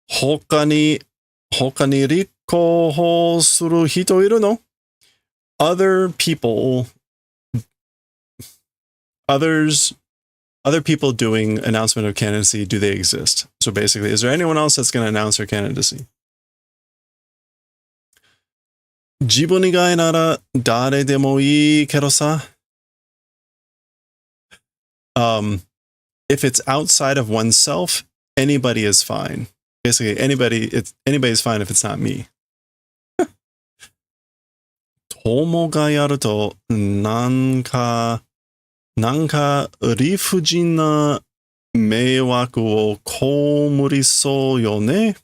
Speaker 1: 他に立候補する人いるの? Other people, other people doing announcement of candidacy, do they exist? So basically, is there anyone else that's going to announce their candidacy? 自分以外なら誰でもいいけどさ. If it's outside of oneself, anybody is fine. Basically, anybody's fine if it's not me. 友がやるとなんか理不尽な迷惑を被りそうよね.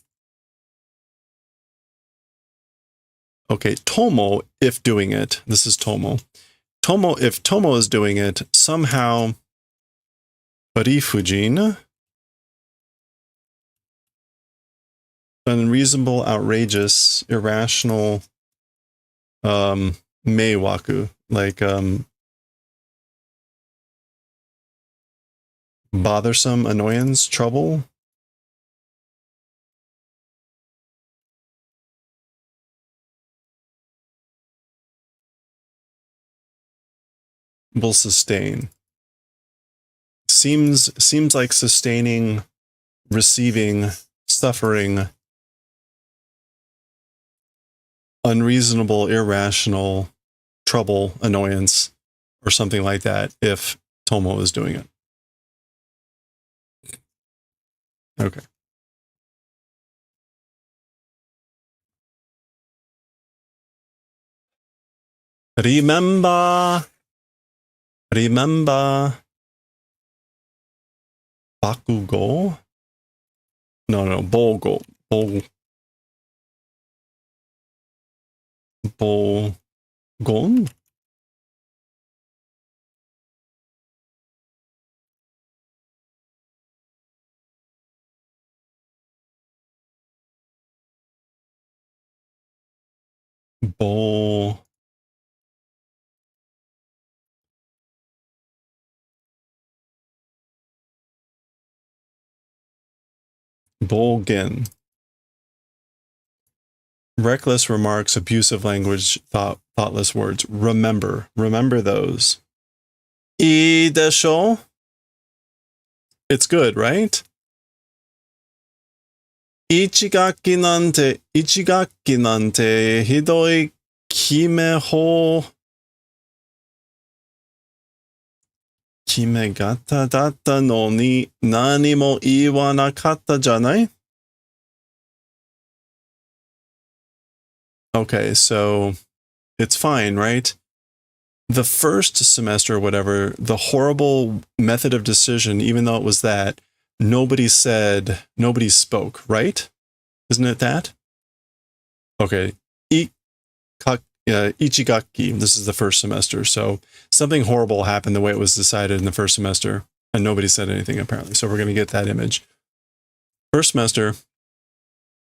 Speaker 1: Okay, Tomo, if doing it, this is Tomo. If Tomo is doing it, somehow, 理不尽, unreasonable, outrageous, irrational, meiwaku, like, bothersome, annoyance, trouble. Will sustain. Seems like sustaining, receiving, suffering, unreasonable, irrational, trouble, annoyance, or something like that if Tomo is doing it. Okay. Remember. Bakugo? No, Bogo. Bogon? Bolgen. Reckless remarks, abusive language, thoughtless words. Remember those. いいでしょ? It's good, right? 一学期なんてひどい決め方だったのに何も言わなかったじゃない? Okay, so it's fine, right? The first semester, whatever, the horrible method of decision, even though it was that, nobody spoke, right? Isn't it that? Okay. Ichigaki, this is the first semester. So something horrible happened the way it was decided in the first semester, and nobody said anything apparently. So we're going to get that image. First semester,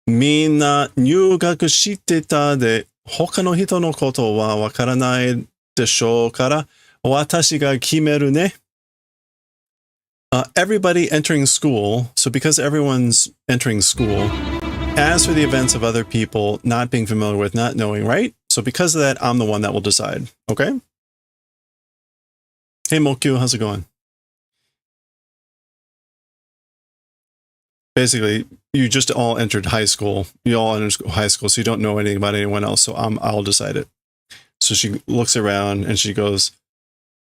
Speaker 1: みんな入学してたで、他の人のことはわからないでしょうから、私が決めるね. Everybody entering school, so because everyone's entering school, as for the events of other people not being familiar with, not knowing, right? So because of that, I'm the one that will decide, okay? Hey, Mokyu, how's it going? Basically, you just all entered high school. You all entered high school, so you don't know anything about anyone else, so I'll decide it. So she looks around and she goes,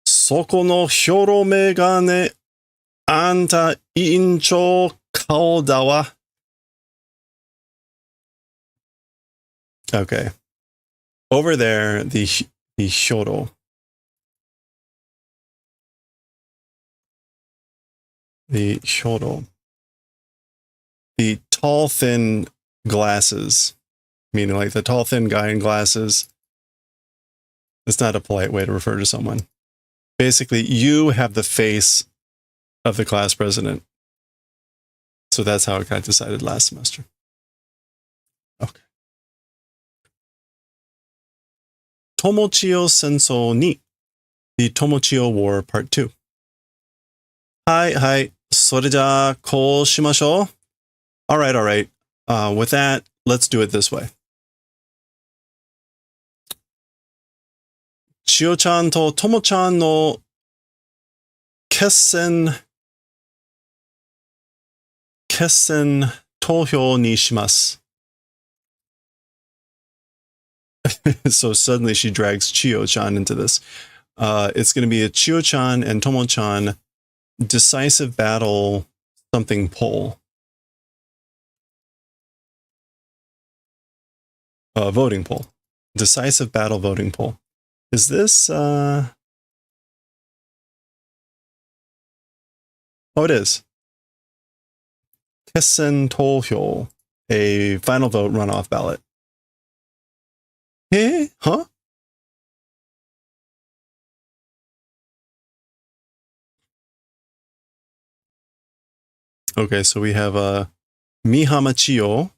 Speaker 1: そこのヒョロメガネ、あんた委員長顔だわ. Okay. Over there, the hyoro. The hyoro. The tall, thin glasses, meaning like the tall, thin guy in glasses. It's not a polite way to refer to someone. Basically, you have the face of the class president. So that's how it got decided last semester. Okay. Tomochiyo Senso ni, the Tomochiyo War Part 2. Hi. それじゃあ、こうしましょう. All right. With that, let's do it this way. Chiyo-chan to Tomo-chan no kessen tohyo ni shimasu. So suddenly she drags Chiyo-chan into this. It's going to be a Chiyo-chan and Tomo-chan decisive battle something poll. Voting poll. Decisive battle voting poll. Is this, oh, it is. Kessen Tohyo, a final vote runoff ballot. Eh? Huh? Okay, so we have Mihama Chiyo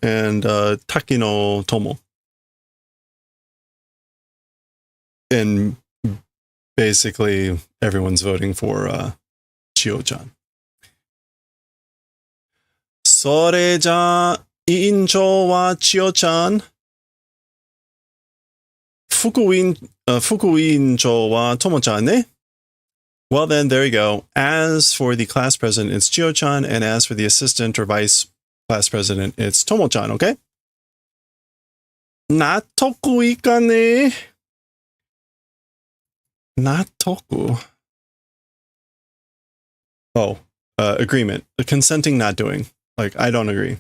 Speaker 1: and Takino Tomo. And basically everyone's voting for Chiyo-chan. それじゃあ、委員長はChiyo-chan。副委員長はTomo-chanね。Well then, there you go. As for the class president, it's Chiyo-chan, and as for the assistant or vice class president, it's Tomo-chan, okay? 納得いかねえ。納得. Oh, agreement. Consenting, not doing. Like, I don't agree.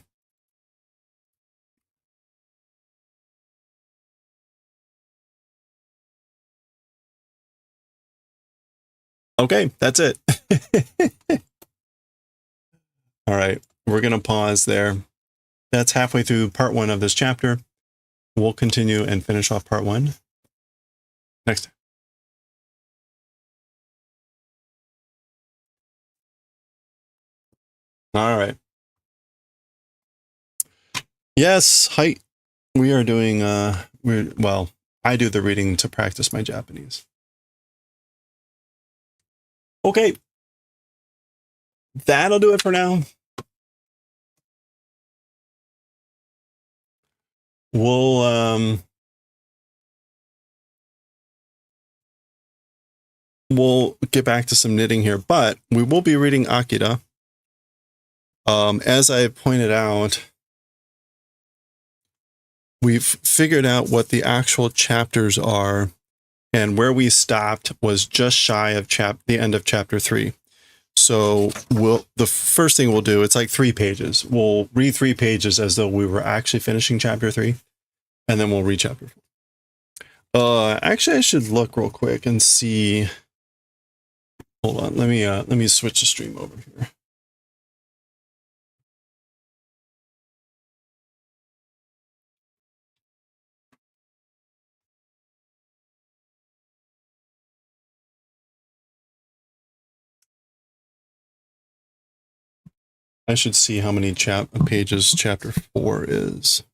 Speaker 1: Okay, that's it. All right, we're going to pause there. That's halfway through part 1 of this chapter. We'll continue and finish off part 1 next time. All right. Yes, hi. We are doing, well, I do the reading to practice my Japanese. Okay. That'll do it for now. We'll get back to some knitting here, but we will be reading Akira. As I pointed out, we've figured out what the actual chapters are, and where we stopped was just shy of the end of chapter 3. So the first thing we'll do, it's like 3 pages. We'll read 3 pages as though we were actually finishing chapter 3, and then we'll read chapter 4. Actually, I should look real quick and see. Hold on, let me switch the stream over here. I should see how many pages chapter 4 is.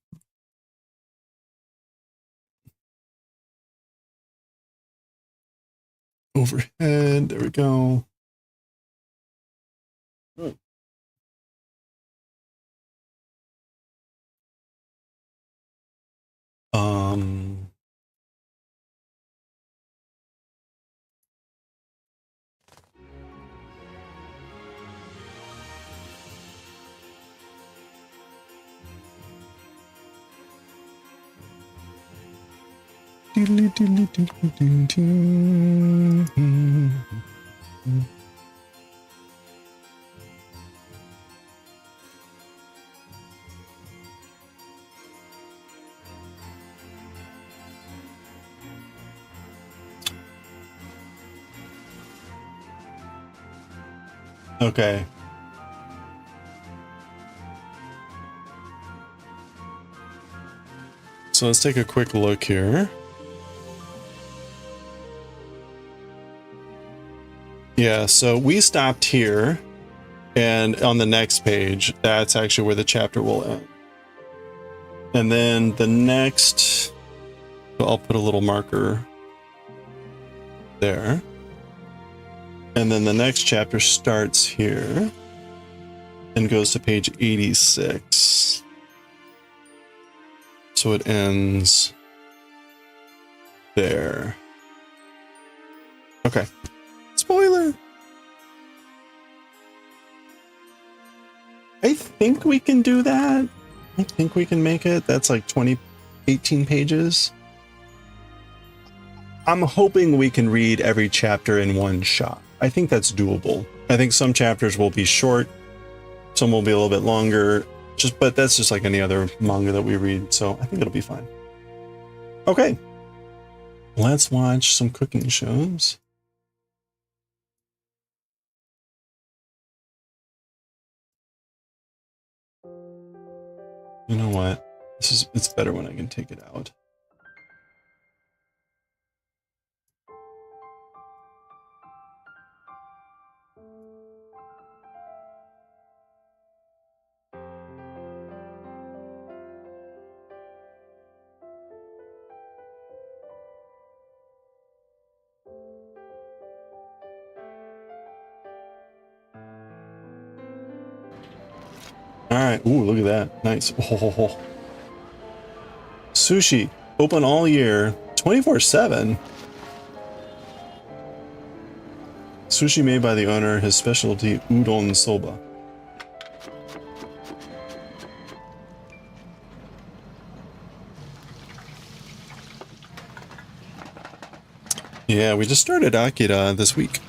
Speaker 1: Overhead, there we go. Okay. So let's take a quick look here. Yeah, so we stopped here, and on the next page, that's actually where the chapter will end. And then the next, I'll put a little marker there. And then the next chapter starts here and goes to page 86. So it ends there. Okay. Spoiler. I think we can do that. I think we can make it. That's like 18 pages. I'm hoping we can read every chapter in one shot. I think that's doable. I think some chapters will be short, some will be a little bit longer, but that's just like any other manga that we read, so I think it'll be fine. Okay, let's watch some cooking shows. You know what? It's better when I can take it out. All right. Ooh, look at that. Nice. Oh. Sushi, open all year, 24/7. Sushi made by the owner, his specialty udon soba. Yeah, we just started Akira this week.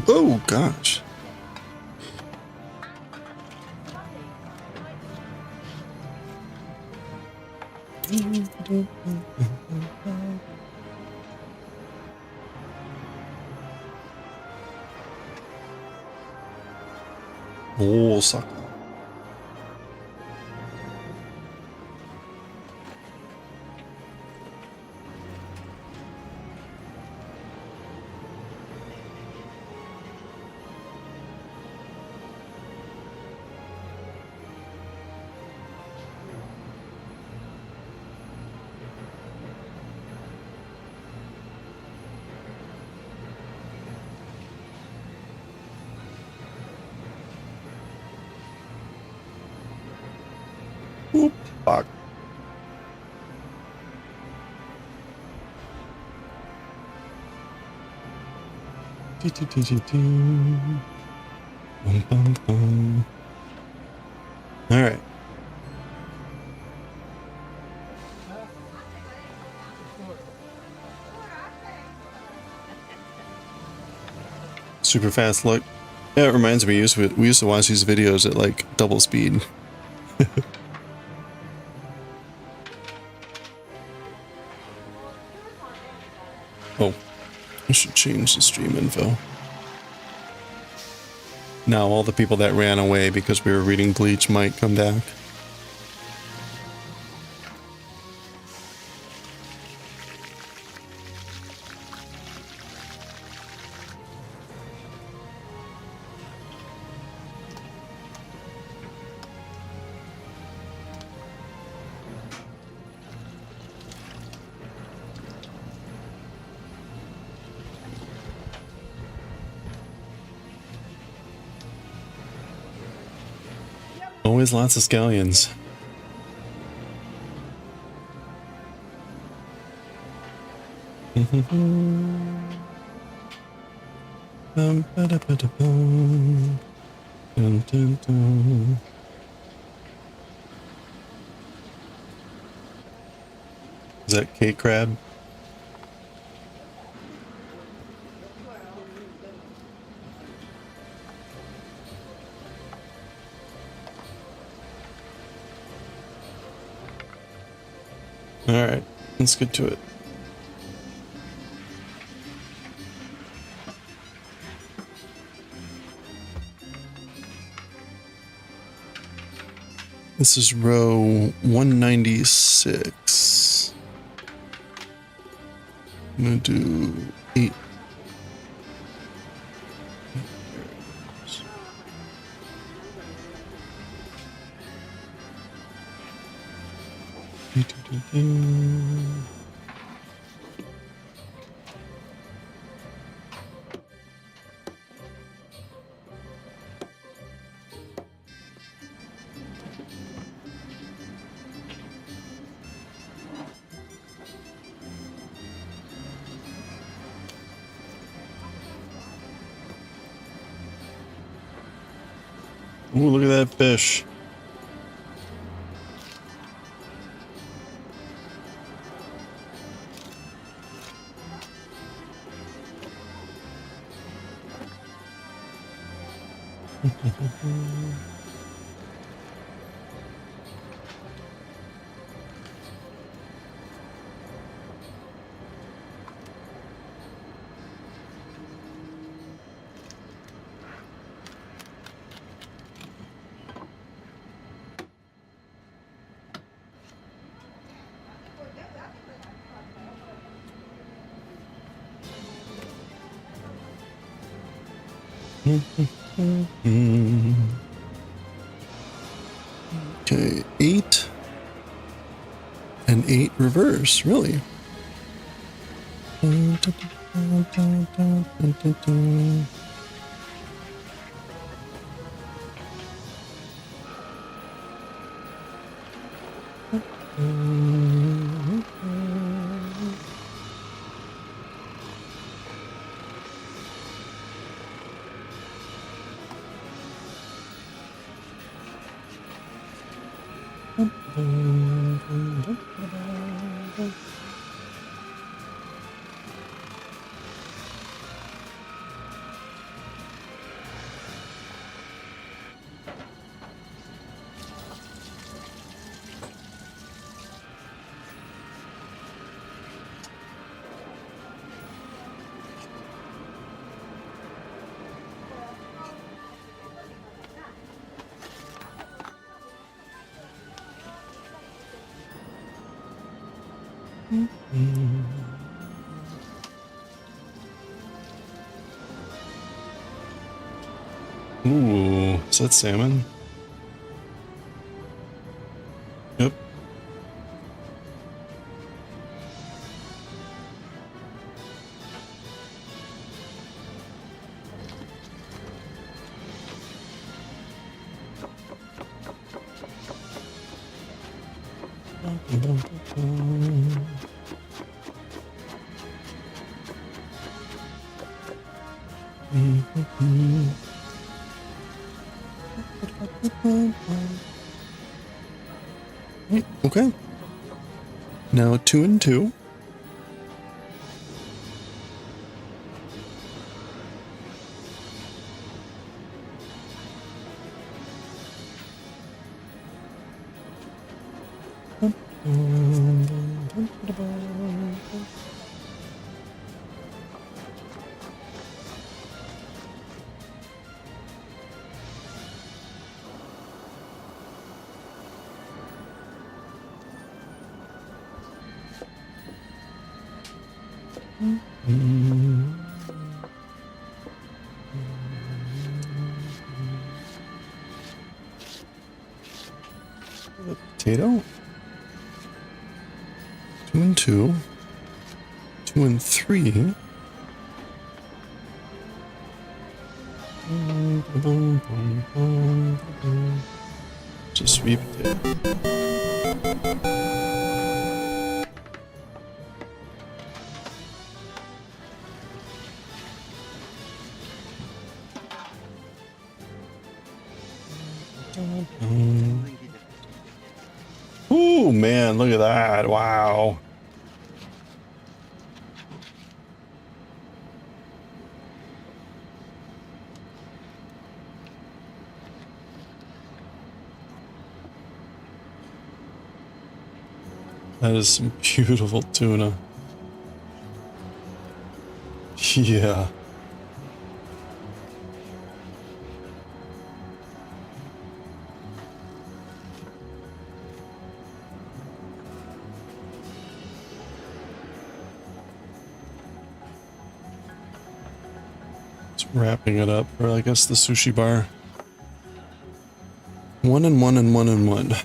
Speaker 1: Oh gosh. Oh, suck. Oop, fuck. All right. Super fast look. Yeah, it reminds me, we used to watch these videos at like double speed. Oh, I should change the stream info. Now all the people that ran away because we were reading Bleach might come back. Always lots of scallions. Is that K Crab? Alright, let's get to it. This is row 196. I'm gonna do 8. Ooh, look at that fish. Okay, 8 and 8 reverse, really. Ooh, is that salmon? Yep. Okay. Now 2 and 2. Potato. 2 and 2. 2 and 3. Just sweep it. Ooh, man, look at that. Wow. That is some beautiful tuna. Yeah. Just wrapping it up for, I guess, the sushi bar. 1 and 1 and 1 and 1.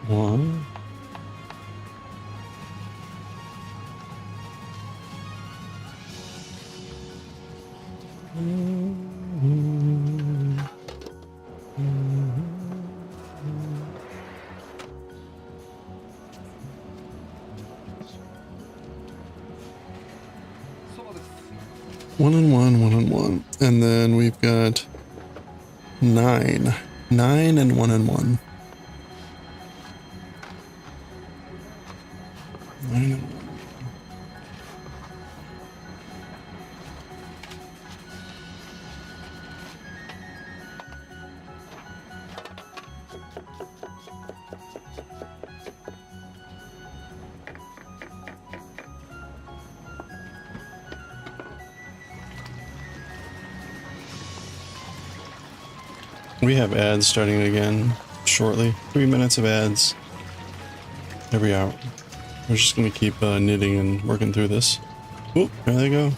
Speaker 1: One. One and one, 1 and 1. And then we've got 9. 9 and 1 and 1. 9 and 1. We have ads starting again shortly. 3 minutes of ads every hour. We're just going to keep knitting and working through this. Oh, there they go.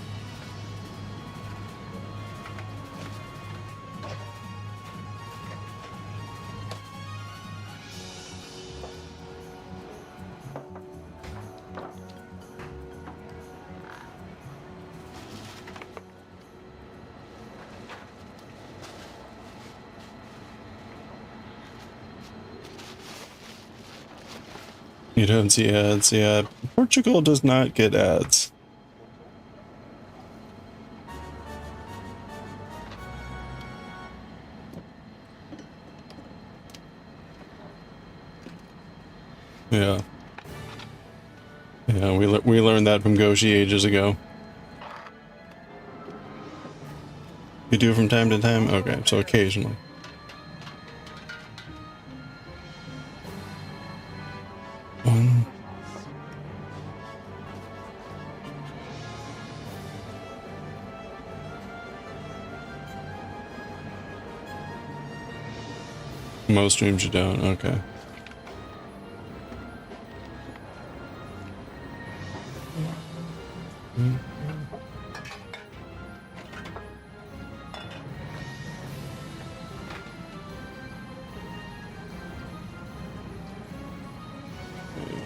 Speaker 1: You don't see ads, yeah. Portugal does not get ads. Yeah. Yeah, we learned that from Goshi ages ago. You do from time to time? Okay, so occasionally. One. Most streams you don't, okay.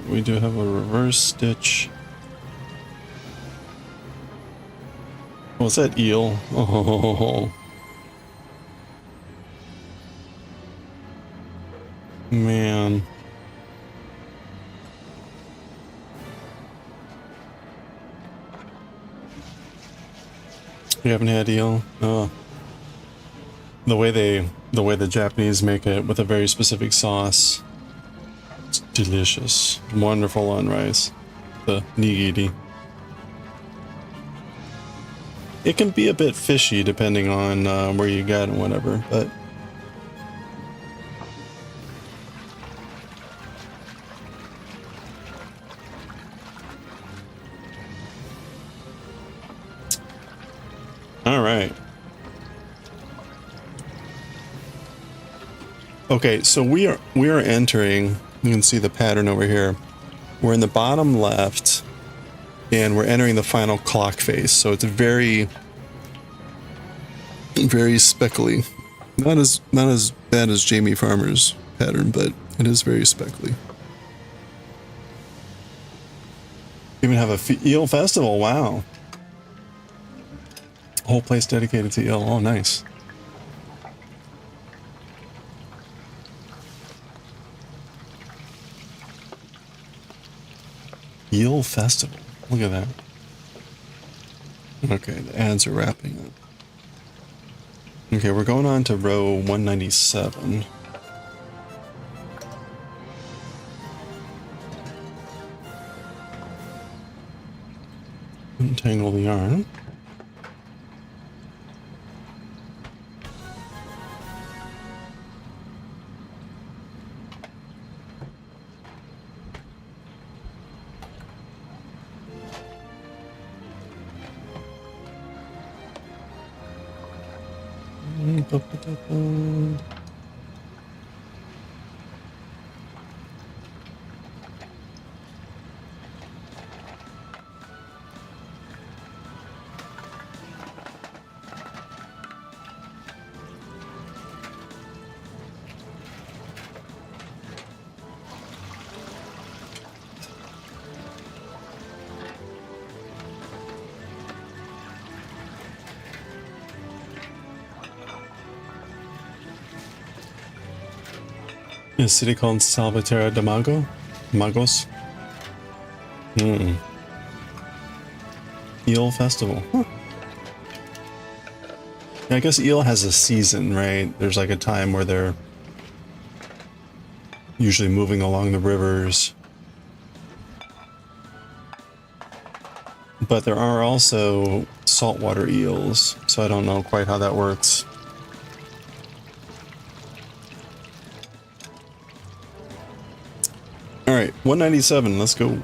Speaker 1: We do have a reverse stitch. Oh, is that eel? Oh, man. You haven't had eel? Oh. The way the Japanese make it with a very specific sauce. It's delicious. Wonderful on rice. The nigiri. It can be a bit fishy depending on where you got and whatever, but all right. Okay, so we are entering. You can see the pattern over here. We're in the bottom left, and we're entering the final clock face. So it's very speckly. Not as bad as Jamie Farmer's pattern, but it is very speckly. Even have a eel festival. Wow. A whole place dedicated to eel. Oh, nice. Eel festival. Look at that. Okay, the ads are wrapping up. Okay, we're going on to row 197. Untangle the yarn. A city called Salvatierra de Magos. Eel Festival. Huh. Yeah, I guess eel has a season, right? There's like a time where they're usually moving along the rivers. But there are also saltwater eels, so I don't know quite how that works. All right, 197, let's go.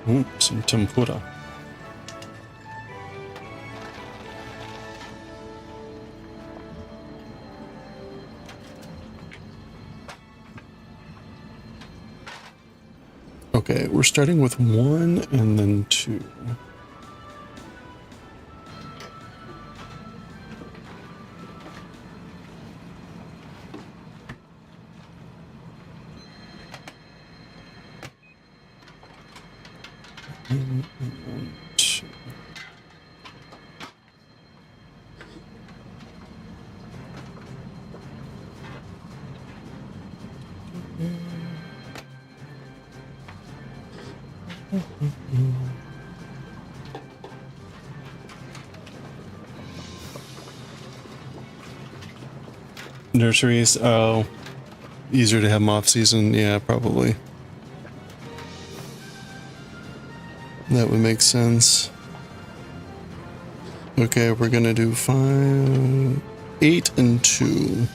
Speaker 1: Ooh, some tempura. Okay, we're starting with 1 and then 2. And 2. Nurseries, oh, easier to have them off season, yeah, probably. That would make sense. Okay, we're gonna do 5, 8, and 2.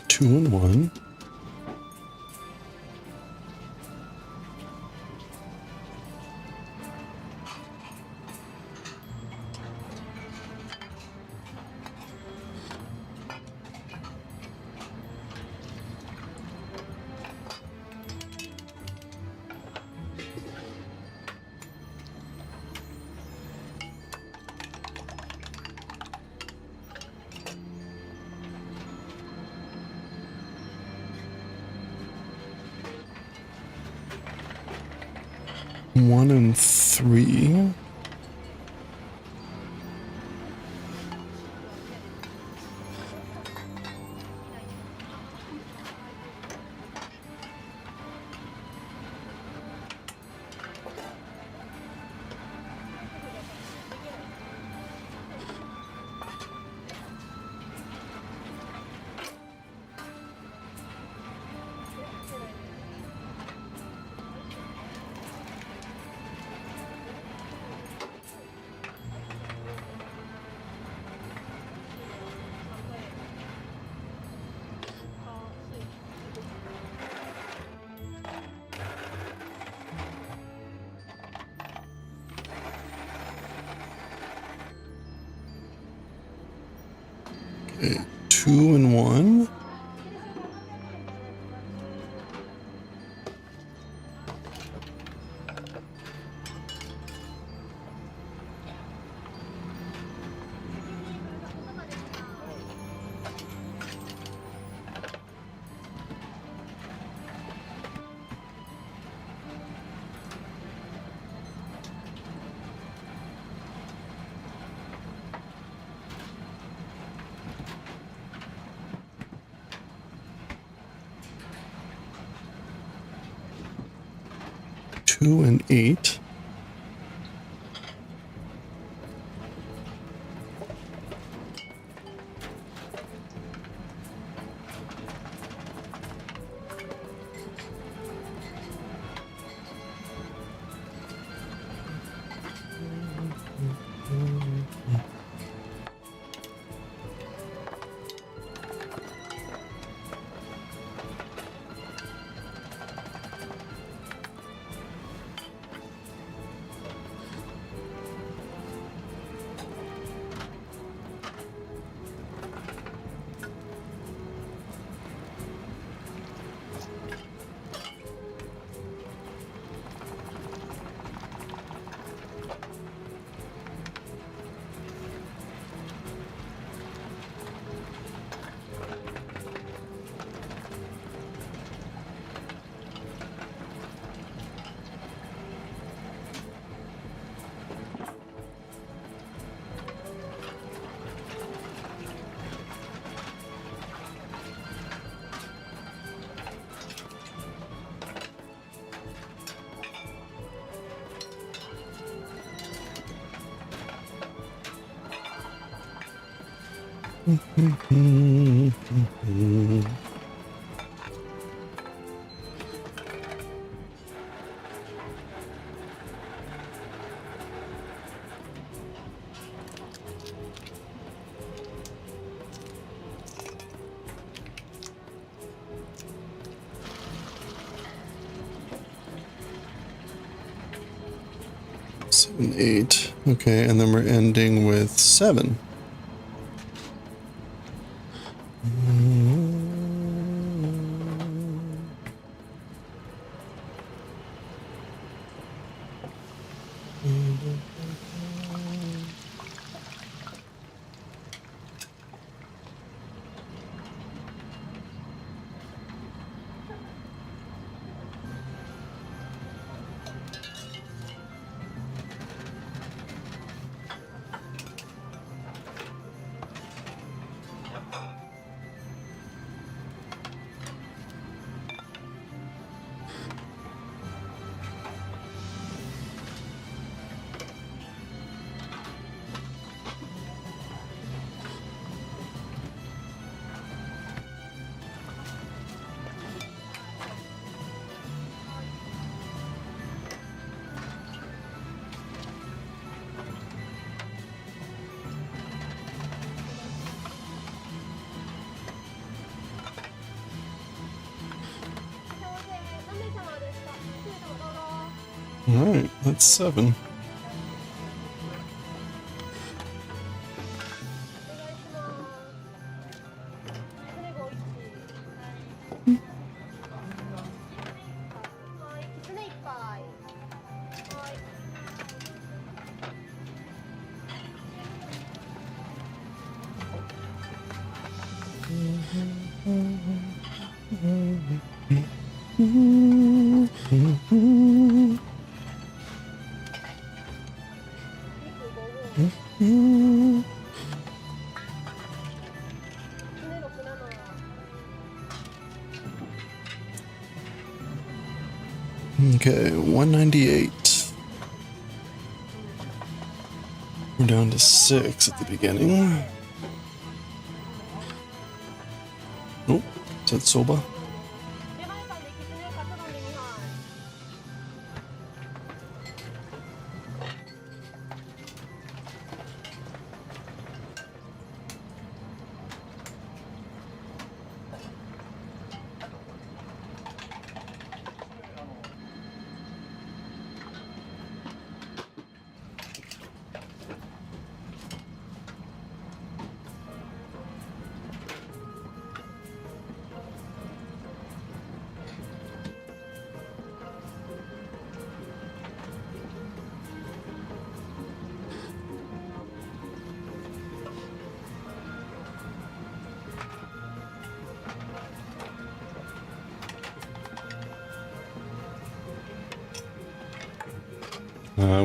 Speaker 1: Two and 1. 1 and 3. Okay, 2 and 1. Two and 8. Seven, 8. Okay, and then we're ending with 7. All right, that's 7. Okay, 198. We're down to 6 at the beginning. Oh, is that soba?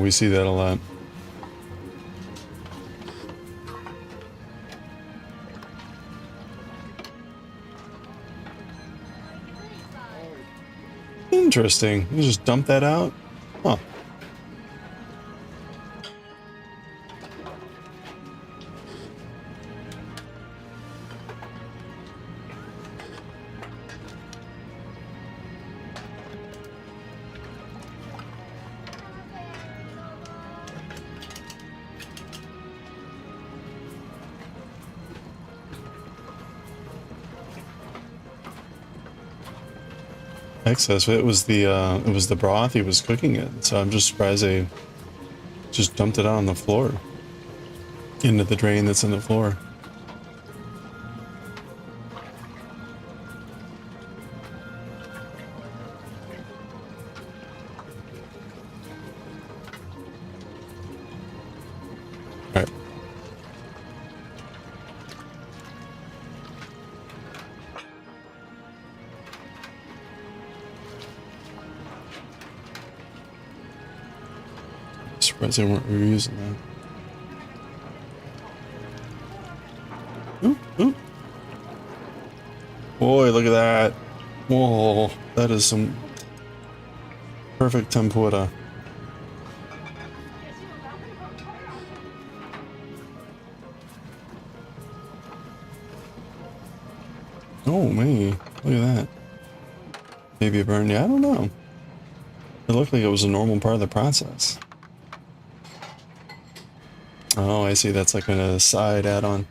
Speaker 1: We see that a lot. Interesting. You just dump that out? Huh. Excess. It was the broth he was cooking it, so I'm just surprised they just dumped it out on the floor into the drain that's in the floor. All right. Surprised they weren't reusing that. Ooh, ooh. Boy, look at that. Whoa, that is some perfect tempura. Oh, me. Look at that. Maybe a burn. Yeah, I don't know. It looked like it was a normal part of the process. Oh, I see. That's like a side add-on.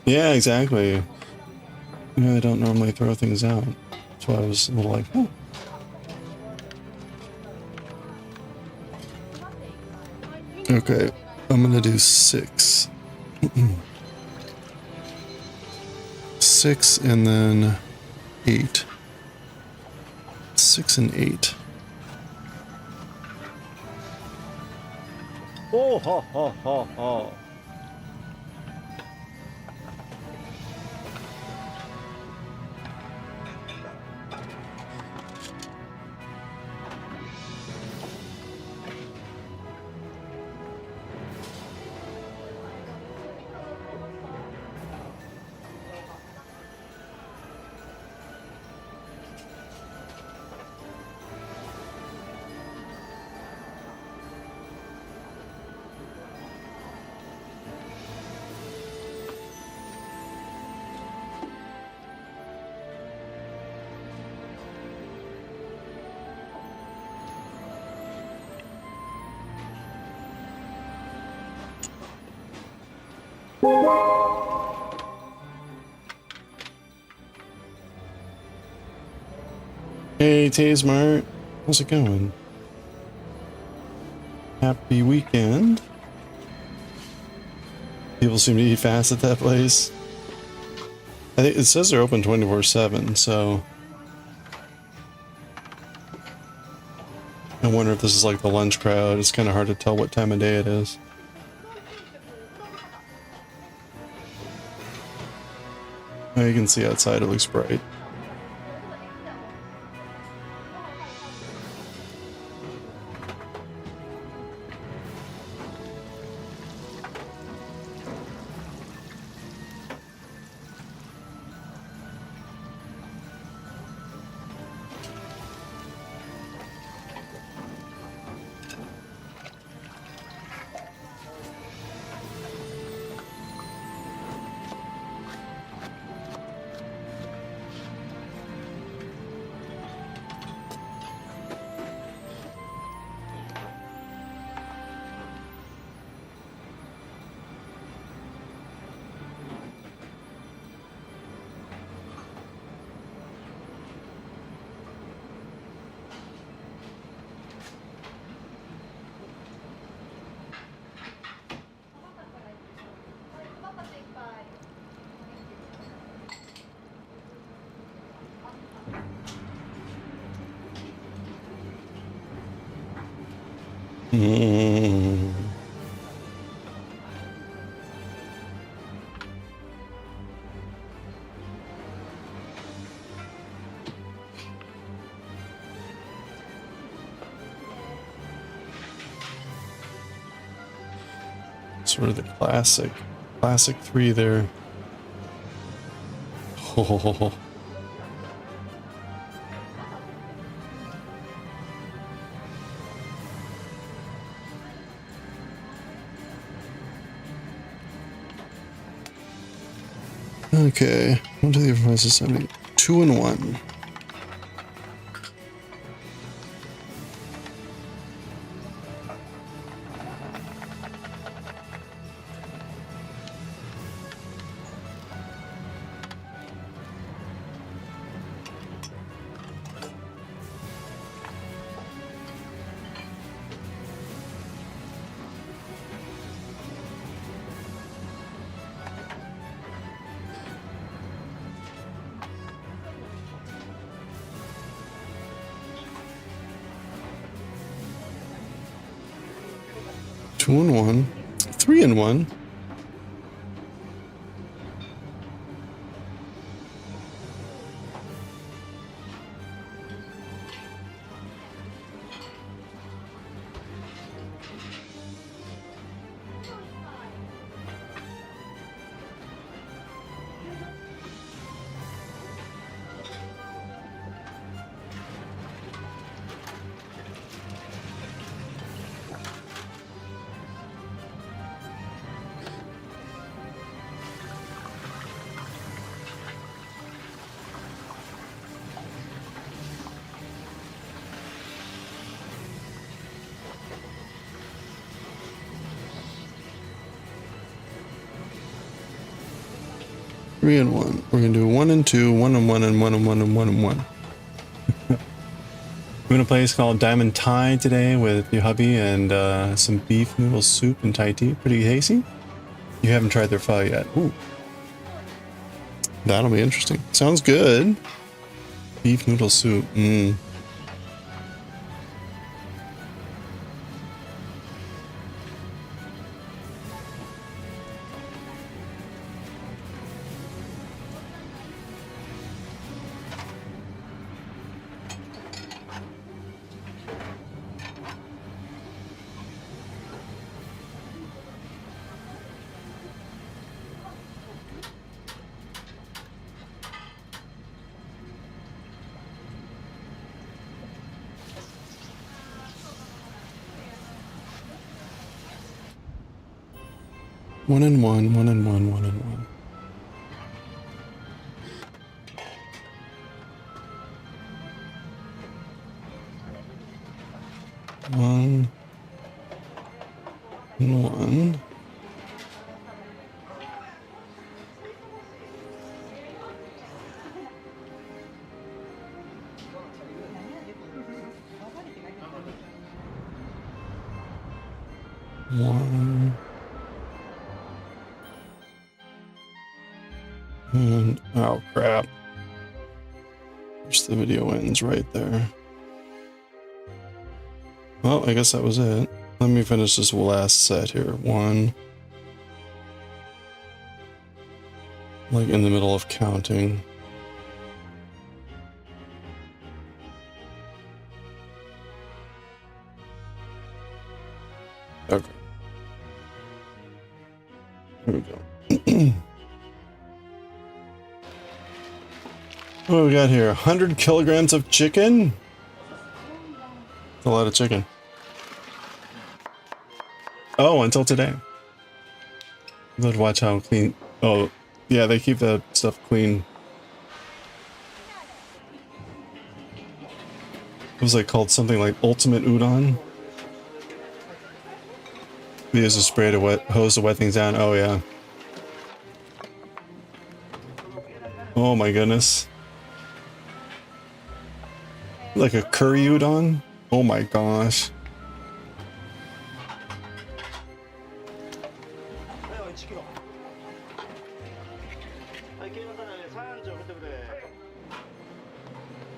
Speaker 1: Yeah, exactly. Yeah, I don't normally throw things out. That's why I was a little like, oh. Okay, I'm gonna do 6. 6 and then 8. 6 and 8.
Speaker 2: Oh, ha, ha, ha, ha.
Speaker 1: Hey, Taysmart. How's it going? Happy weekend. People seem to eat fast at that place. I think it says they're open 24/7, so I wonder if this is like the lunch crowd. It's kind of hard to tell what time of day it is. Oh, you can see outside, it looks bright. Mm. Sort of the classic 3 there. Oh. Okay, 1, 2, 3, 4, 5, 6, 7, 8. 2 and 1. Two and 1. 3 and 1. Three and 1. We're gonna do 1 and 2, 1 and 1, and 1 and 1 and 1 and 1. I'm in a place called Diamond Thai today with your hubby and some beef noodle soup and Thai tea. Pretty tasty. You haven't tried their pho yet. Ooh. That'll be interesting. Sounds good. Beef noodle soup. Mmm. One and 1, 1 and 1, 1 and 1. One and 1. One. And, oh crap. Wish the video ends right there. Well, I guess that was it. Let me finish this last set here. 1. Like in the middle of counting. Okay. Here we go. What do we got here? 100 kilograms of chicken? That's a lot of chicken. Oh, until today. Let's watch how clean. Oh, yeah, they keep the stuff clean. It was like called something like Ultimate Udon. They use a spray to hose to wet things down. Oh, yeah. Oh, my goodness. Like a curry udon? Oh my gosh.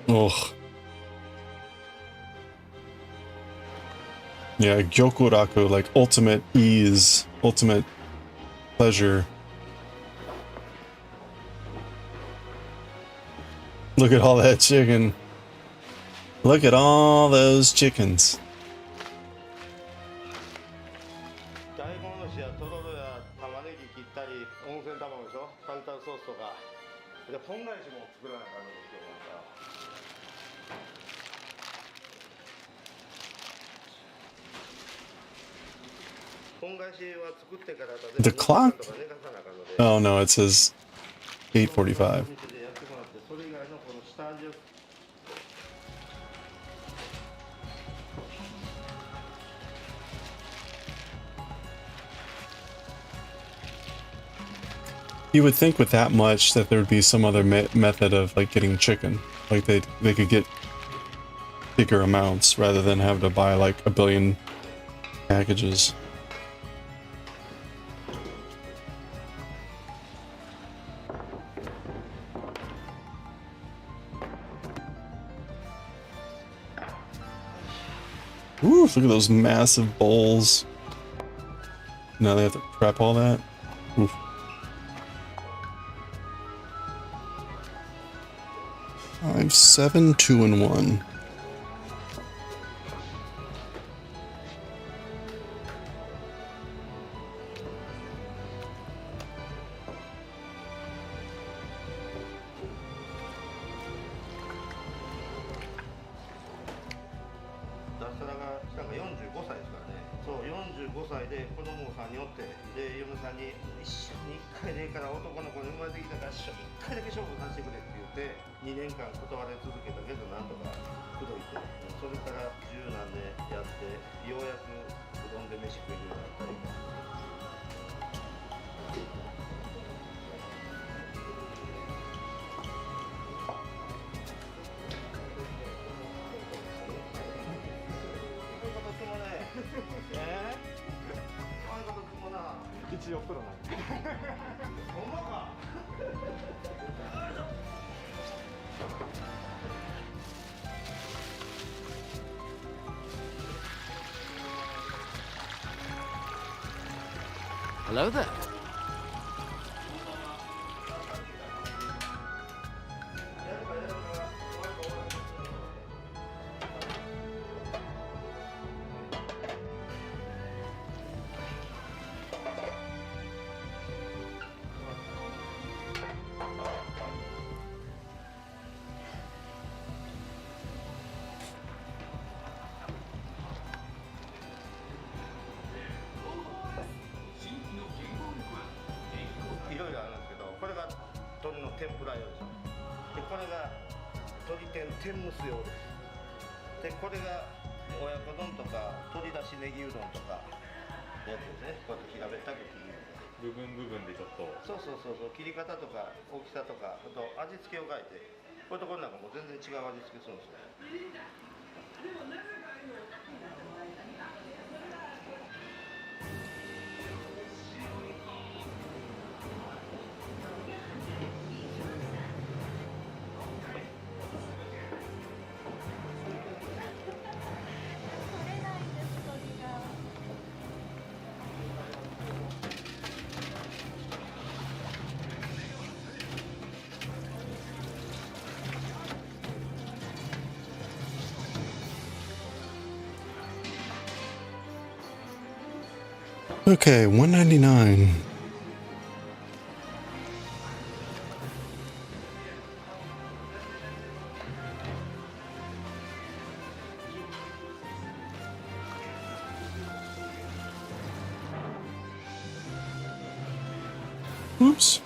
Speaker 1: Ugh. Yeah, gyokuraku, like ultimate ease, ultimate pleasure. Look at all that chicken. Look at all those chickens.
Speaker 2: 大根おろしやとろろや玉ねぎ切ったり、温泉卵でしょ、タルタルソースとか。で、ポン返しも作らなあかんのですよ、また。ポン返しは作ってからだと
Speaker 1: The clock?
Speaker 2: とか寝かさなあかんので。
Speaker 1: Oh no, it says 8:45.
Speaker 2: それ以外のこの下味を
Speaker 1: You would think with that much that there would be some other method of like getting chicken, like they could get bigger amounts rather than have to buy like a billion packages. Ooh, look at those massive bowls. Now they have to prep all that. Oof. Five, 7, 2, and 1.
Speaker 3: Hello there.
Speaker 1: Okay, 199. Oops.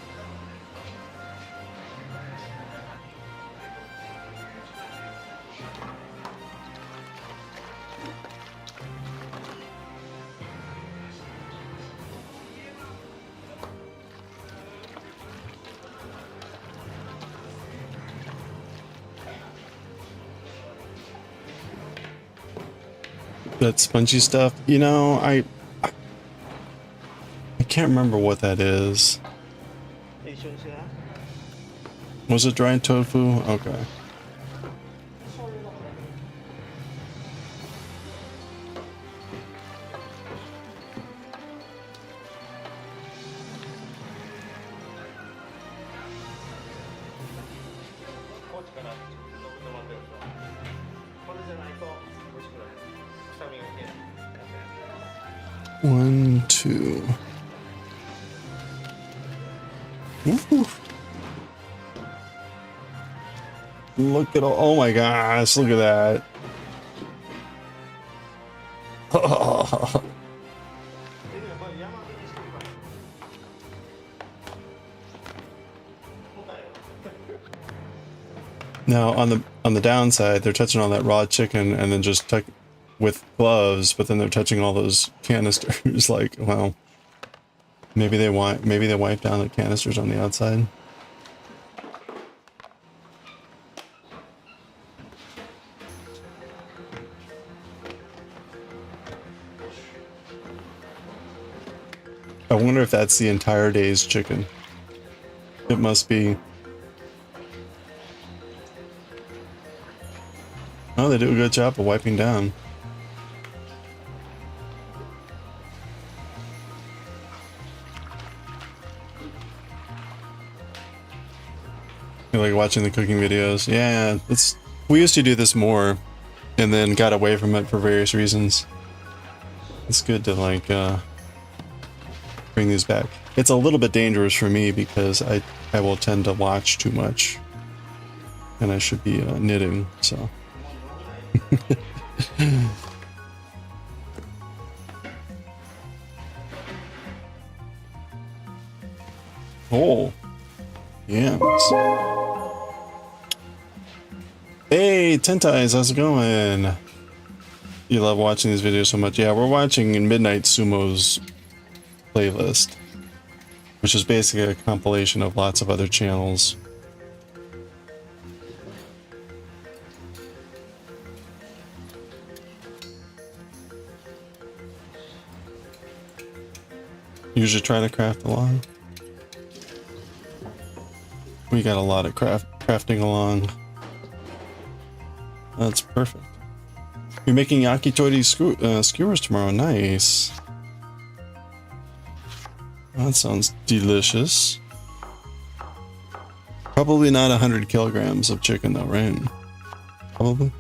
Speaker 1: That spongy stuff, you know, I can't remember what that is. Was it dried tofu? Okay.
Speaker 2: からちょっと止まってるんですよ。これじゃないと美味しくない。臭みが消えない。
Speaker 1: 1, 2. Ooh. Look at all. Oh my gosh! Look at that. Now on the downside, they're touching all that raw chicken and then just with gloves, but then they're touching all those canisters. Like, well, maybe they wipe down the canisters on the outside. I wonder if that's the entire day's chicken. It must be. Oh, they do a good job of wiping down. You like watching the cooking videos? Yeah, we used to do this more and then got away from it for various reasons. It's good to like bring these back. It's a little bit dangerous for me because I will tend to watch too much and I should be knitting, so. Oh, yams. Hey, Tentais, how's it going? You love watching these videos so much. Yeah, we're watching Midnight Sumo's playlist, which is basically a compilation of lots of other channels. Usually try to craft along. We got a lot of crafting along. That's perfect. You're making yakitori skewers tomorrow. Nice. That sounds delicious. Probably not 100 kilograms of chicken though, right? Probably.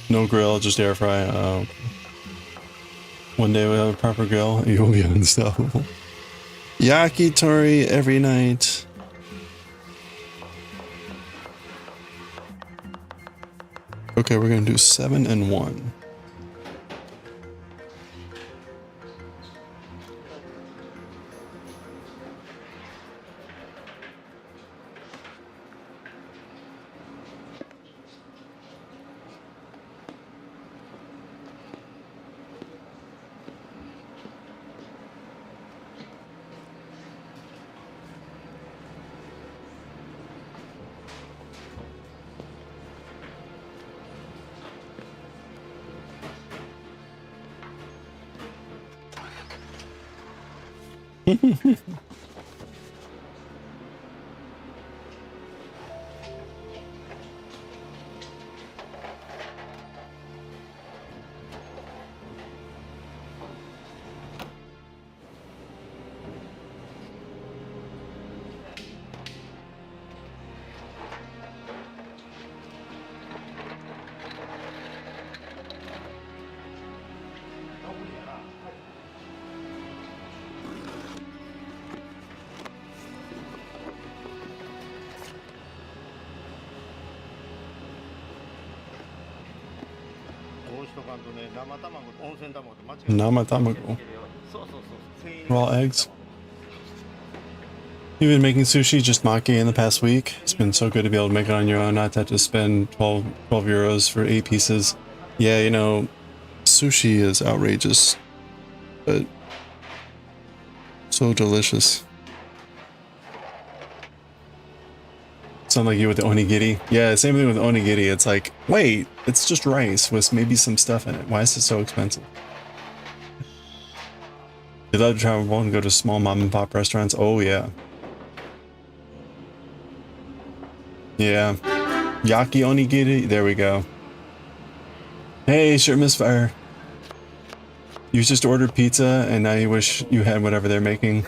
Speaker 1: No grill, just air fry. Oh. One day we'll have a proper grill, you'll be unstoppable. Yakitori every night. Okay, we're gonna do 7 and 1. Namatamago. Raw eggs. You've been making sushi, just maki, in the past week. It's been so good to be able to make it on your own, not to have to spend 12 euros for 8 pieces. Yeah, you know, sushi is outrageous, but so delicious. Sound like you with the onigiri. Yeah, same thing with onigiri. It's like, wait, it's just rice with maybe some stuff in it. Why is it so expensive? You love to travel and go to small mom and pop restaurants? Oh yeah. Yeah. Yaki onigiri? There we go. Hey, shirt misfire. You just ordered pizza and now you wish you had whatever they're making.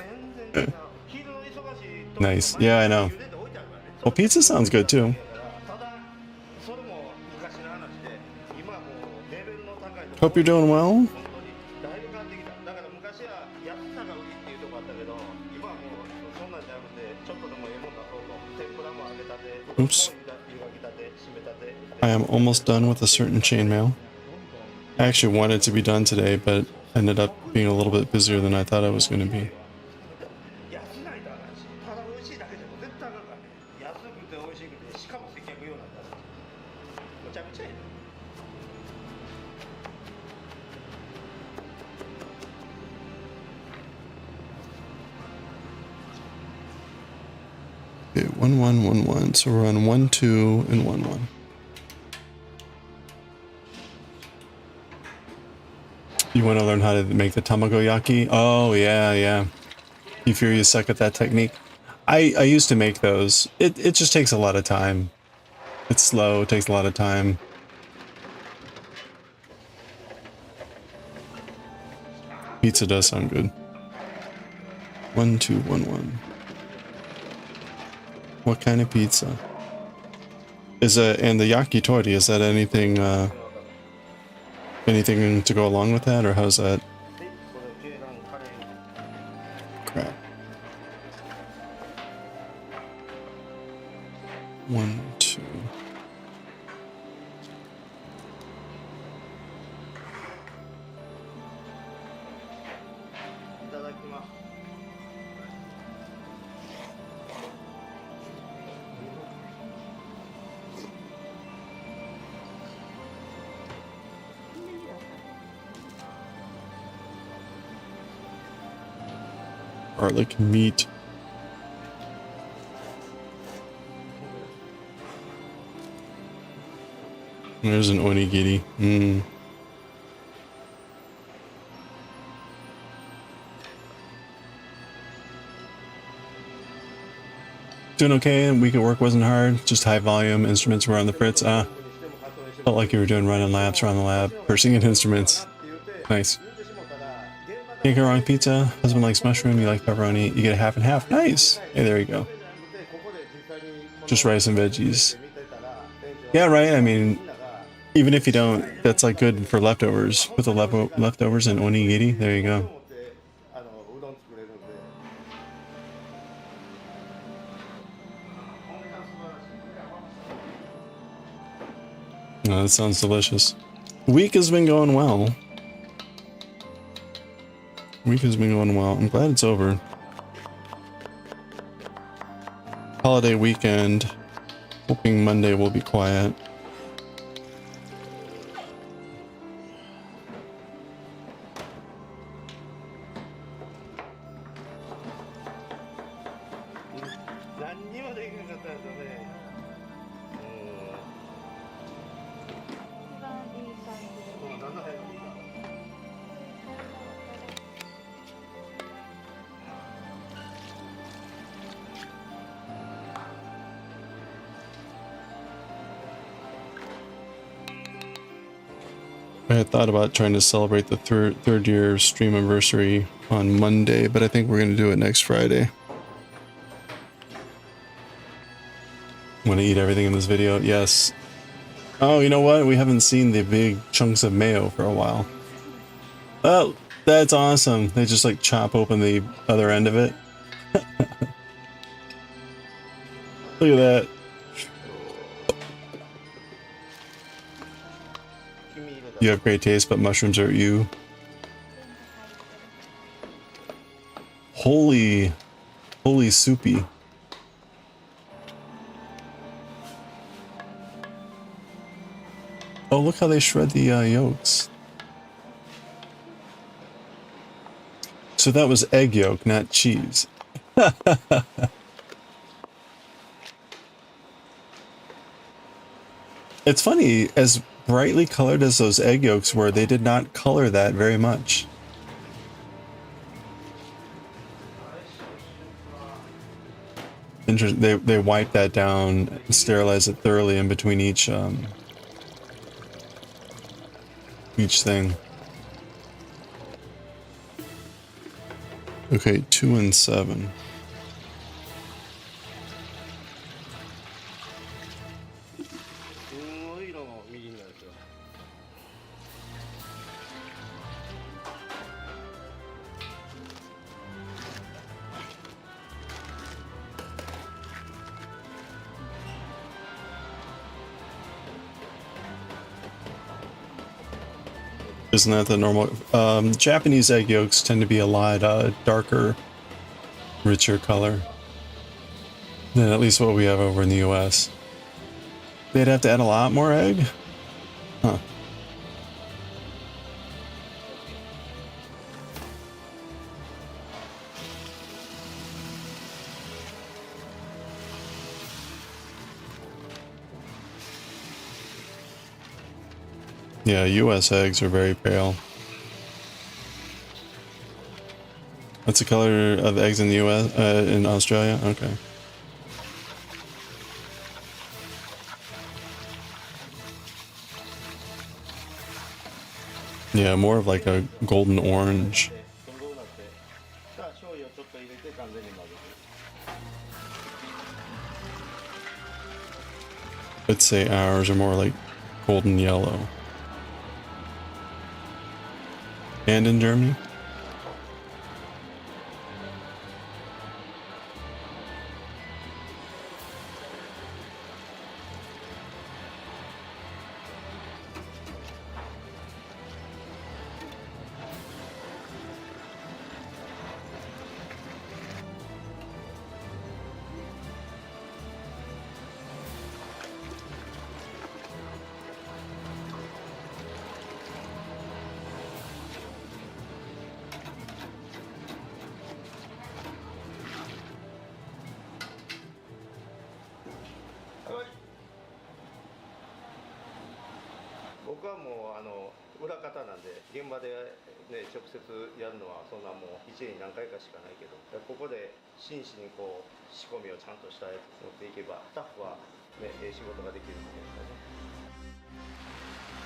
Speaker 1: Nice. Yeah, I know. Well, pizza sounds good too. Hope you're doing well. Oops. I am almost done with a certain chainmail. I actually wanted to be done today, but ended up being a little bit busier than I thought I was going to be. Okay, 1 1 1 1. So we're on 1 2 and 1 1. You want to learn how to make the tamagoyaki? Oh yeah, yeah. You fear you suck at that technique? I used to make those. It just takes a lot of time. It's slow. It takes a lot of time. Pizza does sound good. 1 2 1 1. What kind of pizza? Is it, and the yakitori, is that anything anything to go along with that, or how's that? Crap. 1 2. Garlic meat. There's an onigiri. Doing okay. Week at work wasn't hard. Just high volume. Instruments were on the fritz. Felt like you were doing running laps around the lab. Pushing in instruments. Nice. Can't go wrong pizza. Husband likes mushroom. You like pepperoni. You get a half and half. Nice. Hey, there you go. Just rice and veggies. Yeah, right. I mean, even if you don't, that's like good for leftovers. Put the leftovers in onigiri. There you go. Oh, that sounds delicious. Week has been going well. Week has been going well. I'm glad it's over. Holiday weekend. Hoping Monday will be quiet. I had thought about trying to celebrate the third year stream anniversary on Monday, but I think we're going to do it next Friday. Want to eat everything in this video? Yes. Oh, you know what? We haven't seen the big chunks of mayo for a while. Oh, that's awesome. They just like chop open the other end of it. Look at that. You have great taste, but mushrooms are you. Holy soupy. Oh, look how they shred the yolks. So that was egg yolk, not cheese. It's funny, as brightly colored as those egg yolks were, they did not color that very much. They wipe that down, sterilize it thoroughly in between each thing. Okay, 2 and 7. Isn't that the normal? Japanese egg yolks tend to be a lot darker, richer color than at least what we have over in the US. They'd have to add a lot more egg? Huh. Yeah, US eggs are very pale. That's the color of eggs in the US, in Australia? Okay. Yeah, more of like a golden orange. I'd say ours are more like golden yellow. And in Germany?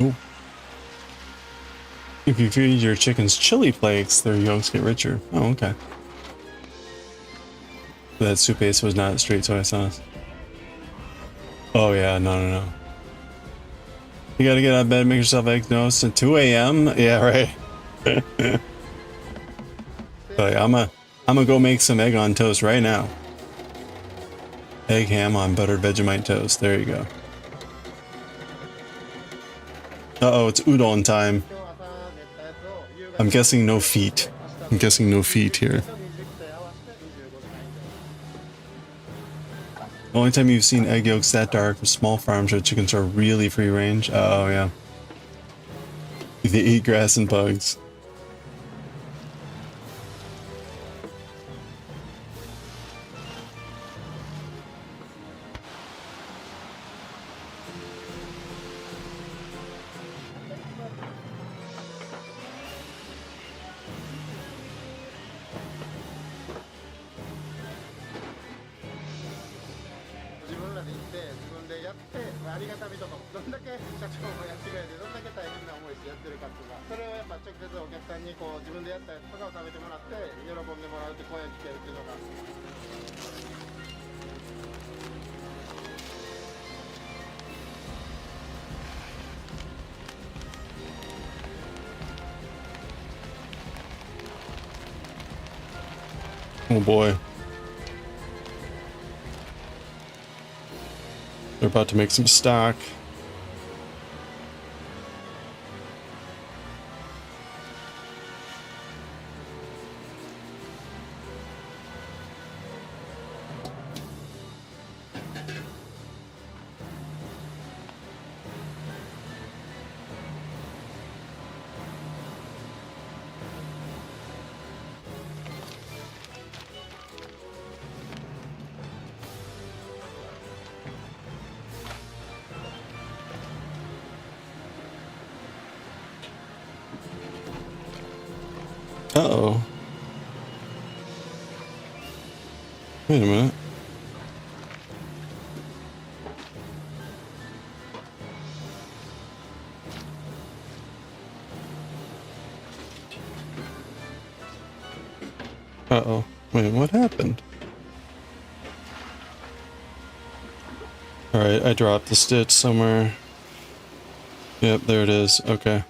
Speaker 1: Ooh. If you feed your chickens chili flakes, their yolks get richer. Oh, okay. That soup base was not straight soy sauce. Oh yeah, no. You gotta get out of bed, make yourself eggs. No, it's at 2 a.m. Yeah, right. Like, I'm gonna go make some egg on toast right now. Egg ham on buttered Vegemite toast. There you go. Uh-oh, it's udon time. I'm guessing no feet. I'm guessing no feet here. The only time you've seen egg yolks that dark with small farms where chickens are really free range. Oh, yeah. They eat grass and bugs. Oh boy. They're about to make some stock. Uh-oh. Wait a minute. Uh-oh. Wait, what happened? Alright, I dropped the stitch somewhere. Yep, there it is. Okay.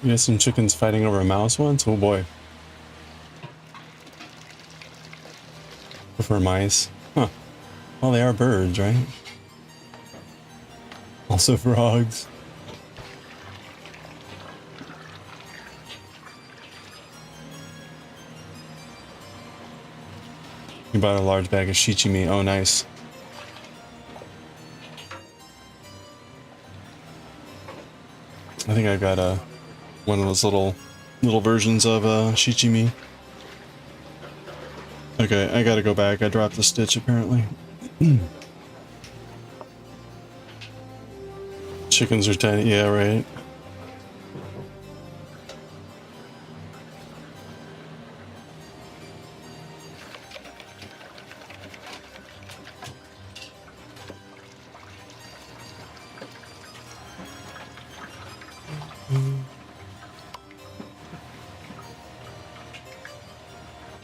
Speaker 1: You got some chickens fighting over a mouse once? Oh boy. Prefer mice. Huh. Well, they are birds, right? Also frogs. You bought a large bag of shichimi. Oh, nice. I think I got one of those little versions of shichimi. Okay, I gotta go back. I dropped the stitch apparently. Chickens are tiny. Yeah, right.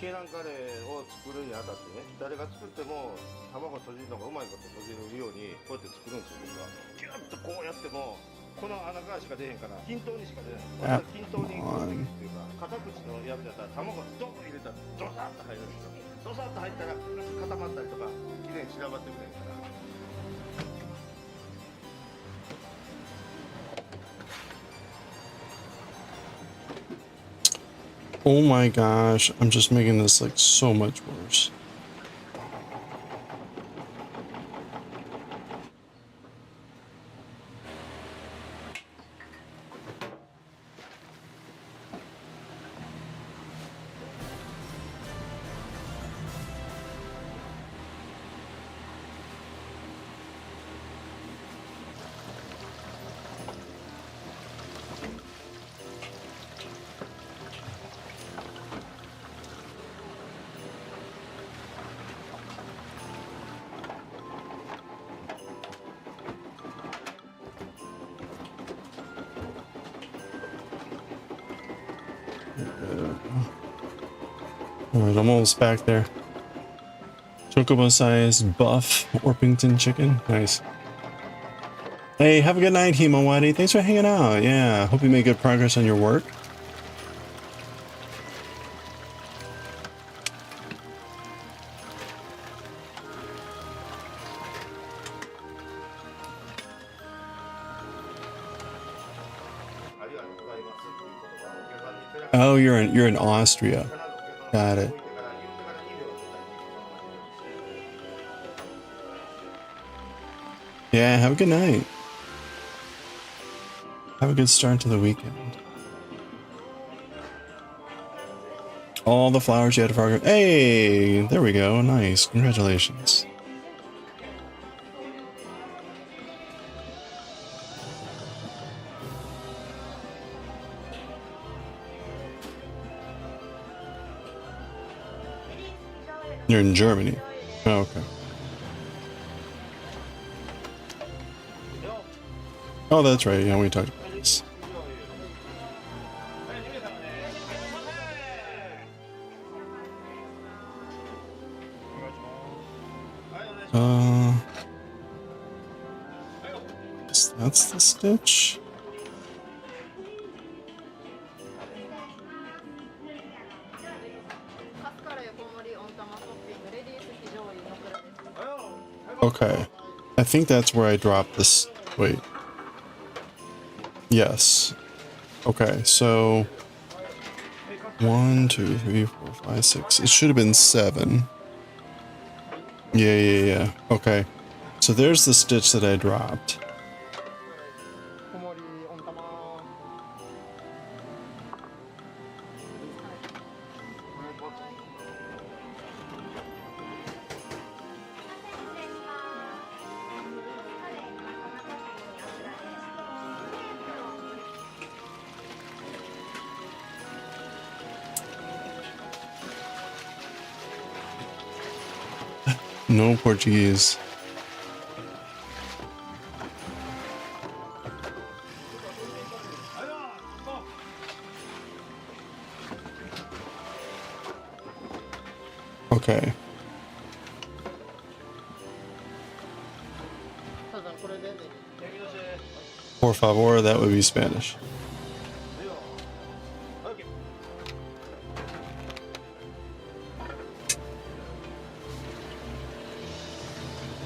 Speaker 2: 鶏卵カレーを作るにあたってね、誰が作っても卵閉じるのがうまいこと閉じるようにこうやって作るんですよ。僕はギュッとこうやってもこの穴からしか出へんから均等にしか出ない。均等にこうっていうか片口のやつだったら卵ドン入れたらドサッと入るんですよ。ドサッと入ったら固まったりとかきれいに散らばってくれるから。
Speaker 1: Oh my gosh, I'm just making this like so much worse. Alright, I'm almost back there. Chocobo size buff Orpington chicken. Nice. Hey, have a good night, Himawari. Thanks for hanging out. Yeah, hope you made good progress on your work. Oh, you're in Austria. Got it. Yeah, have a good night. Have a good start to the weekend. All the flowers you had to forget. Hey, there we go. Nice. Congratulations. You're in Germany. Oh, okay. Oh, that's right. Yeah, we talked about this. That's the stitch. Okay. I think that's where I dropped this. Wait. Yes. Okay, so 1, 2, 3, 4, 5, 6. It should have been 7. Yeah. Okay. So there's the stitch that I dropped. No Portuguese. Okay. Por favor, that would be Spanish.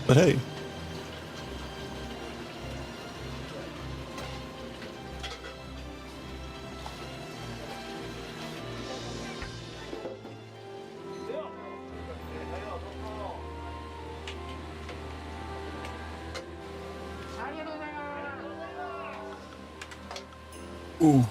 Speaker 1: But hey. Ooh.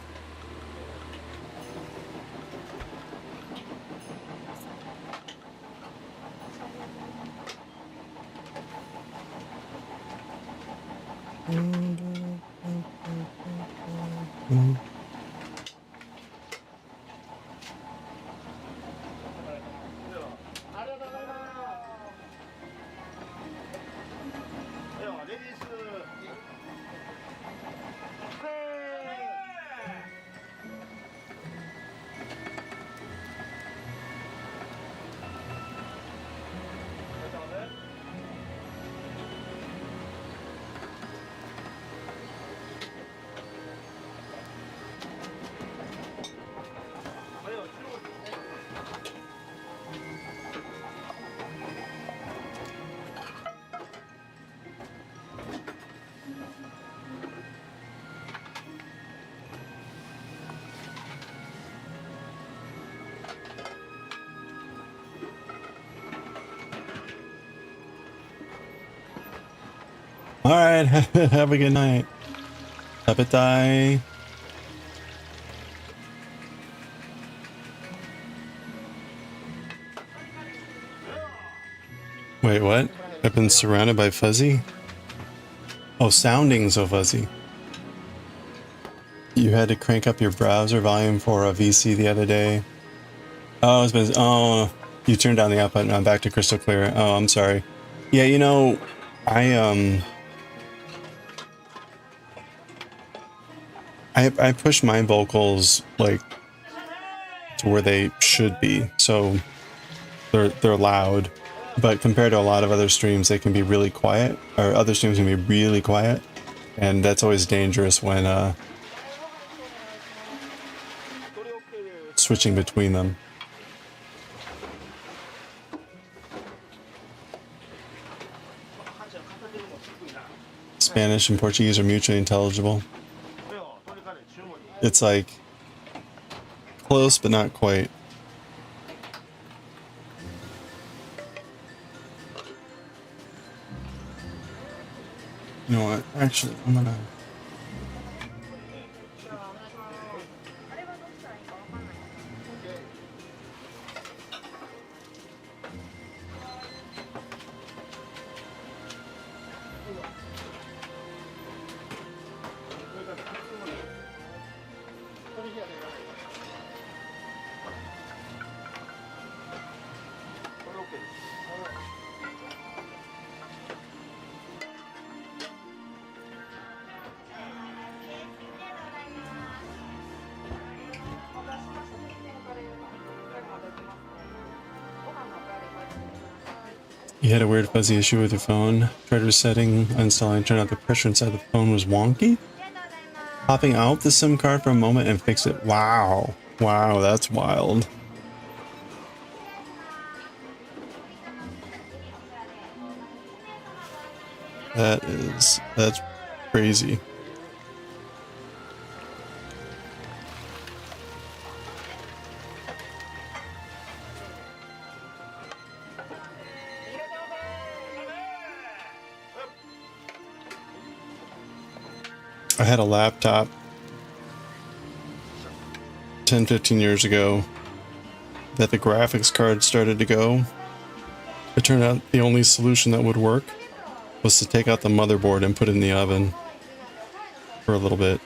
Speaker 1: All right, have a good night. Tapetai. Wait, what? I've been surrounded by fuzzy? Oh, sounding so fuzzy. You had to crank up your browser volume for a VC the other day. Oh, it's been, oh, you turned down the output and I'm back to crystal clear. Oh, I'm sorry. Yeah, you know, I push my vocals like to where they should be, so they're loud. But compared to a lot of other streams, they can be really quiet, or other streams can be really quiet, and that's always dangerous when switching between them. Spanish and Portuguese are mutually intelligible. It's like close, but not quite. You know what? Actually, I'm gonna. You had a weird fuzzy issue with your phone. Tried resetting, uninstalling, turned out the pressure inside the phone was wonky. Popping out the SIM card for a moment and fix it. Wow. Wow, that's wild. That's crazy. I had a laptop 10-15 years ago that the graphics card started to go. It turned out the only solution that would work was to take out the motherboard and put it in the oven for a little bit.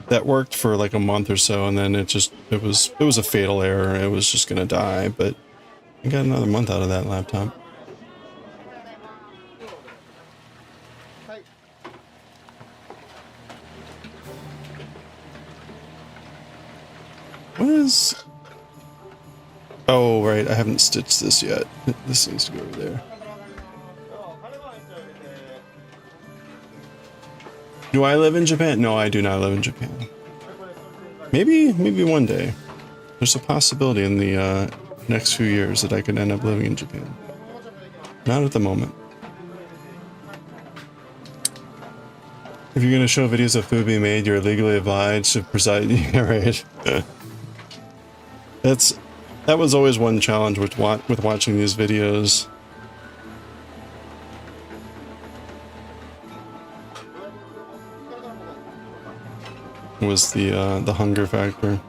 Speaker 1: That worked for like a month or so, and then it was a fatal error. It was just gonna die, but I got another month out of that laptop. What is... Oh, right. I haven't stitched this yet. This needs to go over there. Do I live in Japan? No, I do not live in Japan. Maybe one day. There's a possibility in the next few years that I could end up living in Japan. Not at the moment. If you're going to show videos of food being made, you're legally obliged to preside. Yeah, right. That was always one challenge with watching these videos. Was the hunger factor.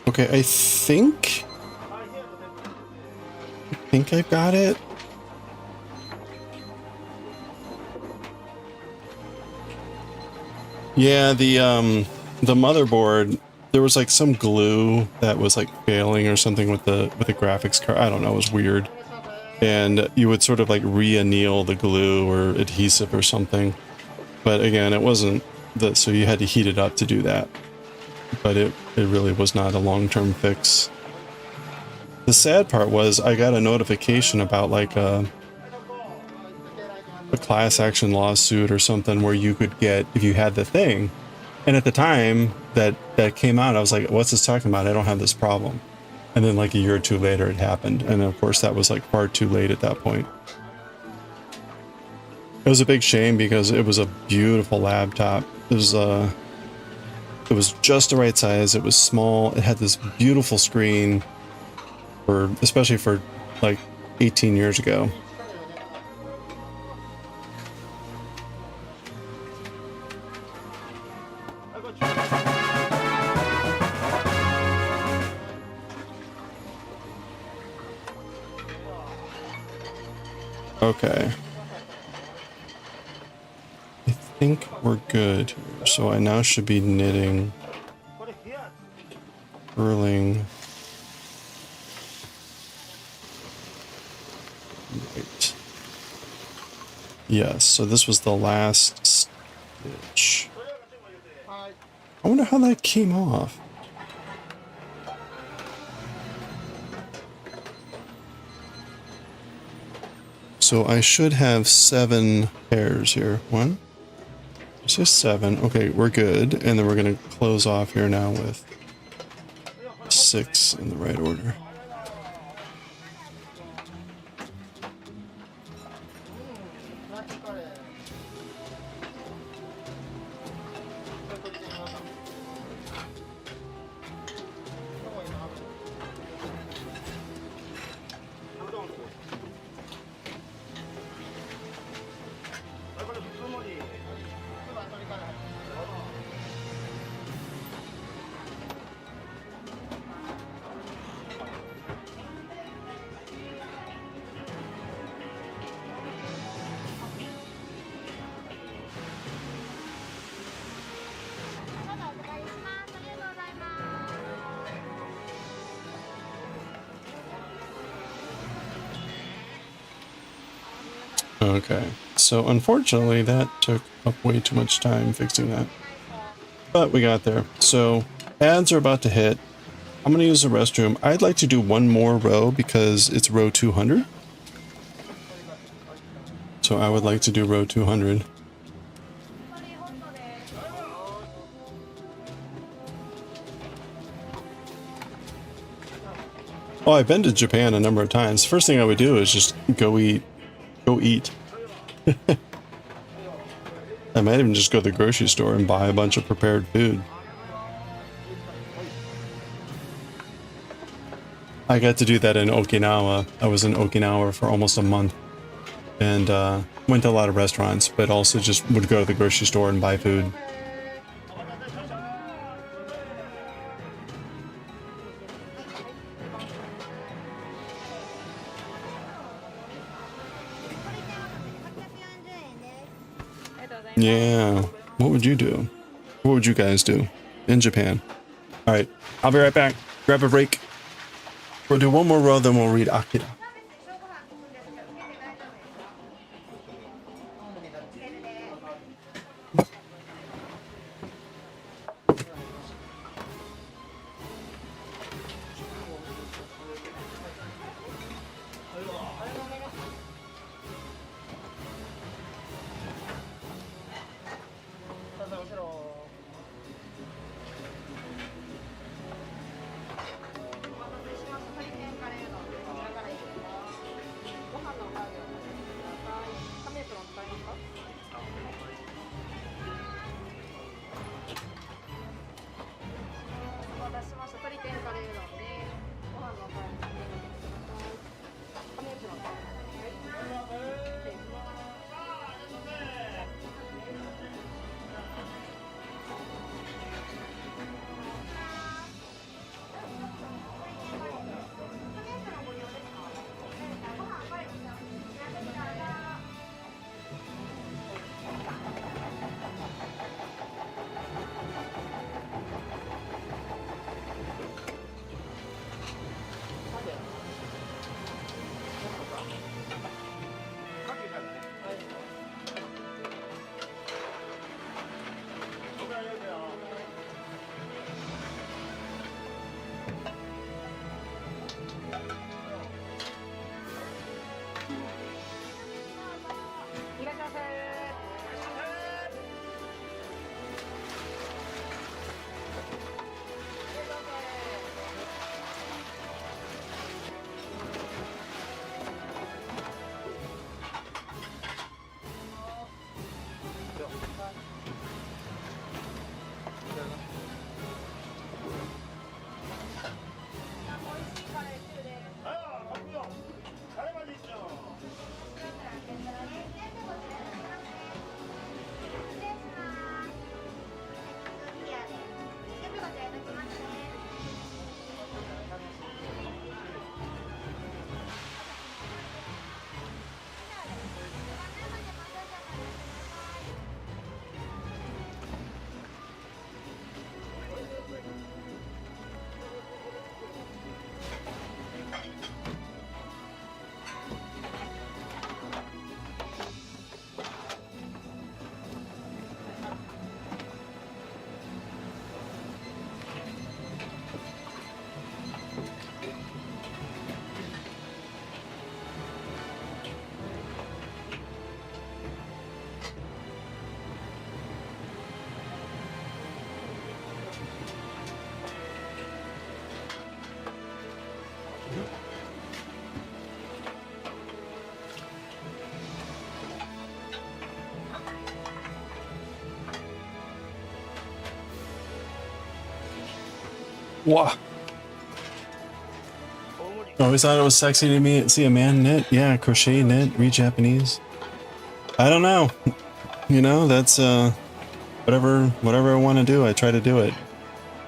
Speaker 1: Okay, I think I've got it. Yeah, the motherboard, there was like some glue that was like failing or something with the graphics card. I don't know, it was weird. And you would sort of like re-anneal the glue or adhesive or something. But again, it wasn't so you had to heat it up to do that. But it really was not a long-term fix. The sad part was I got a notification about like a class action lawsuit or something where you could get, if you had the thing. And at the time that came out, I was like, what's this talking about? I don't have this problem. And then like a year or two later it happened. And of course that was like far too late at that point. It was a big shame because it was a beautiful laptop. It was just the right size. It was small. It had this beautiful screen especially for like 18 years ago. Okay. I think we're good here. So I now should be knitting, purling. Right. Yes, so this was the last stitch. I wonder how that came off. So I should have 7 pairs here. 1, it's just 7. Okay, we're good. And then we're going to close off here now with 6 in the right order. Okay, so unfortunately that took up way too much time fixing that. But we got there. So ads are about to hit. I'm going to use the restroom. I'd like to do one more row because it's row 200. So I would like to do row 200. Oh, I've been to Japan a number of times. First thing I would do is just go eat. Go eat. I might even just go to the grocery store and buy a bunch of prepared food. I got to do that in Okinawa. I was in Okinawa for almost a month. And went to a lot of restaurants, but also just would go to the grocery store and buy food. Yeah. What would you do? What would you guys do in Japan? All right. I'll be right back. Grab a break. We'll do one more row, then we'll read Akira. Wow. I always thought it was sexy to me see a man knit. Yeah, crochet, knit, read Japanese. I don't know. You know, that's whatever I want to do, I try to do it.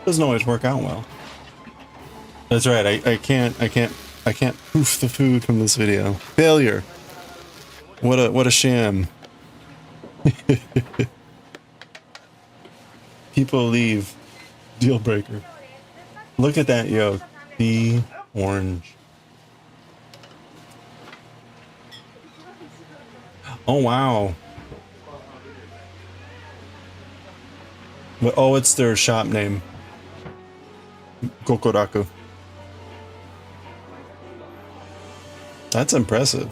Speaker 1: Doesn't always work out well. That's right. I can't poof the food from this video. Failure. What a sham. People leave. Deal breaker. Look at that yolk. The orange. Oh wow. Oh, it's their shop name. Kokoraku. That's impressive.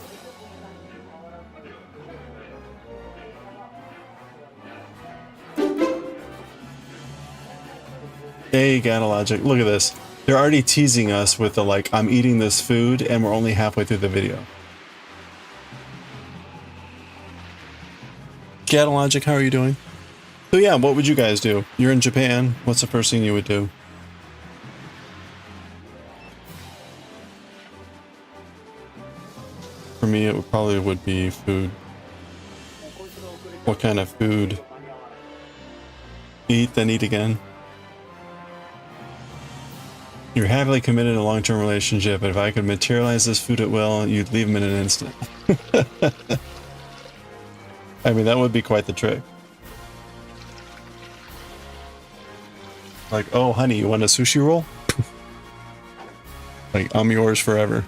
Speaker 1: Hey, Logic. Look at this. They're already teasing us with the like, I'm eating this food and we're only halfway through the video. Logic, how are you doing? So yeah, what would you guys do? You're in Japan. What's the first thing you would do? For me, it probably would be food. What kind of food? Eat, then eat again. You're happily committed in a long-term relationship, but if I could materialize this food at will, you'd leave him in an instant. I mean, that would be quite the trick. Like, oh, honey, you want a sushi roll? Like, I'm yours forever.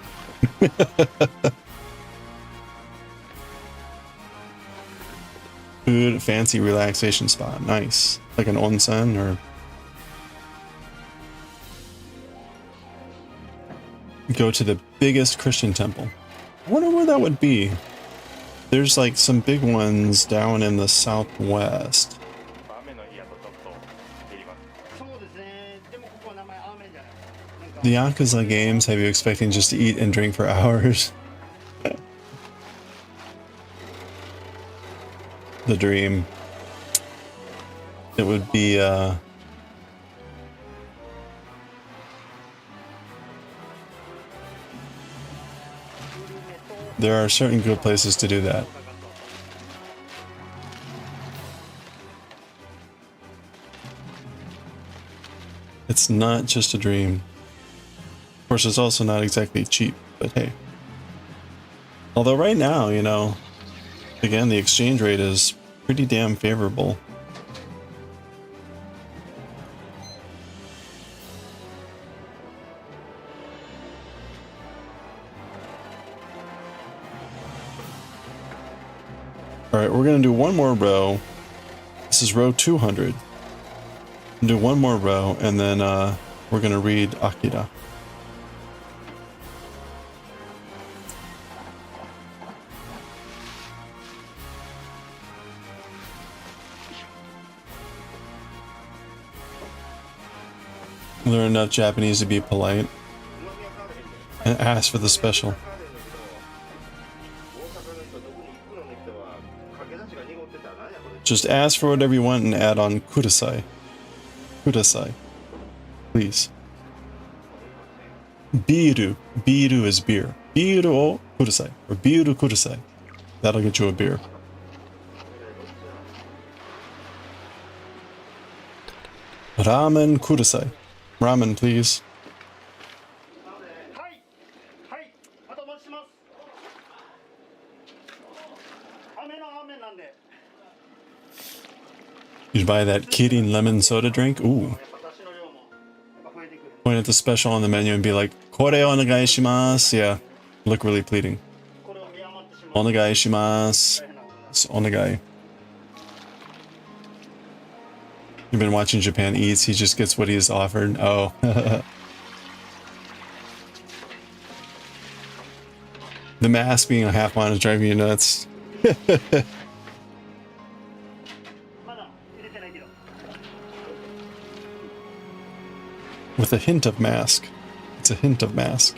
Speaker 1: Food, fancy relaxation spot. Nice. Like an onsen or... Go to the biggest Christian temple. I wonder where that would be. There's like some big ones down in the southwest. The Yakuza games have you expecting just to eat and drink for hours. The dream. It would be there are certain good places to do that. It's not just a dream. Of course, it's also not exactly cheap, but hey. Although right now, you know, again, the exchange rate is pretty damn favorable. Alright, we're going to do one more row. This is row 200. Do one more row, and then we're going to read Akira. Learn enough Japanese to be polite. And ask for the special. Just ask for whatever you want and add on kudasai. Kudasai. Please. Biru. Biru is beer. Biru o kudasai. Or biru kudasai. That'll get you a beer. Ramen kudasai. Ramen, please. You'd buy that Kirin lemon soda drink? Ooh. Point at the special on the menu and be like, Kore onegai shimasu. Yeah. Look really pleading. Onegai shimasu. It's onegai. You've been watching Japan Eats, he just gets what he is offered. Oh. The mask being a half on is driving you nuts. With a hint of mask. It's a hint of mask.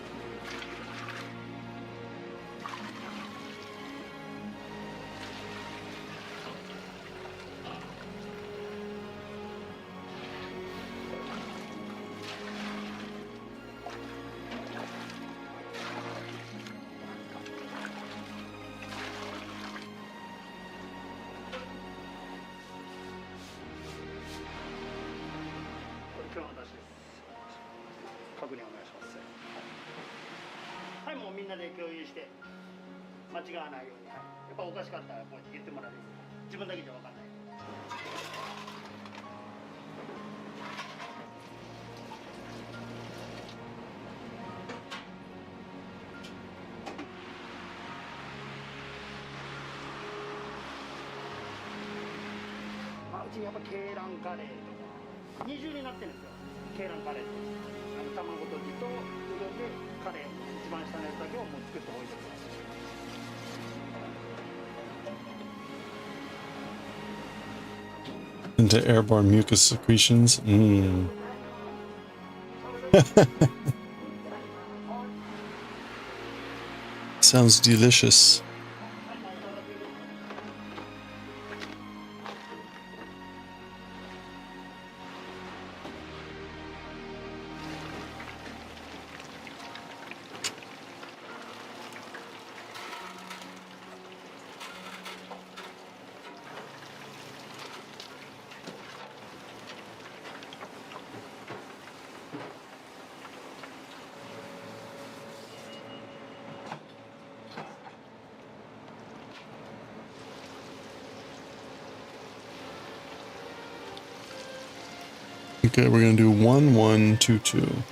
Speaker 4: なで共有して間違わないように、はい、やっぱおかしかったらこう言ってもらえる。自分だけじゃ分かんない。まあうちやっぱ鶏卵カレーとか二重になってるんですよ。鶏卵カレーと卵とじとうどんでカレー一番下のやつだけをもう作っておいてください。
Speaker 1: Into airborne mucus secretions. Sounds delicious. Okay, we're gonna do 1, 1, 2, 2.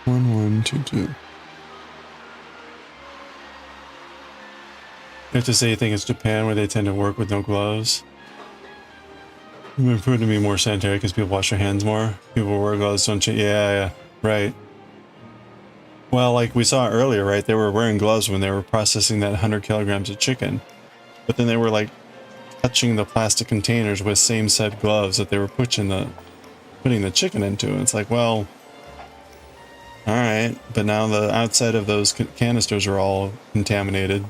Speaker 1: One, 1, 2, 2. You have to say you think it's Japan where they tend to work with no gloves. It's been proven to be more sanitary because people wash their hands more. People wear gloves, don't you? Yeah, right. Well, like we saw earlier, right? They were wearing gloves when they were processing that 100 kilograms of chicken. But then they were like touching the plastic containers with same set gloves that they were putting the chicken into. And it's like, well, all right. But now the outside of those canisters are all contaminated.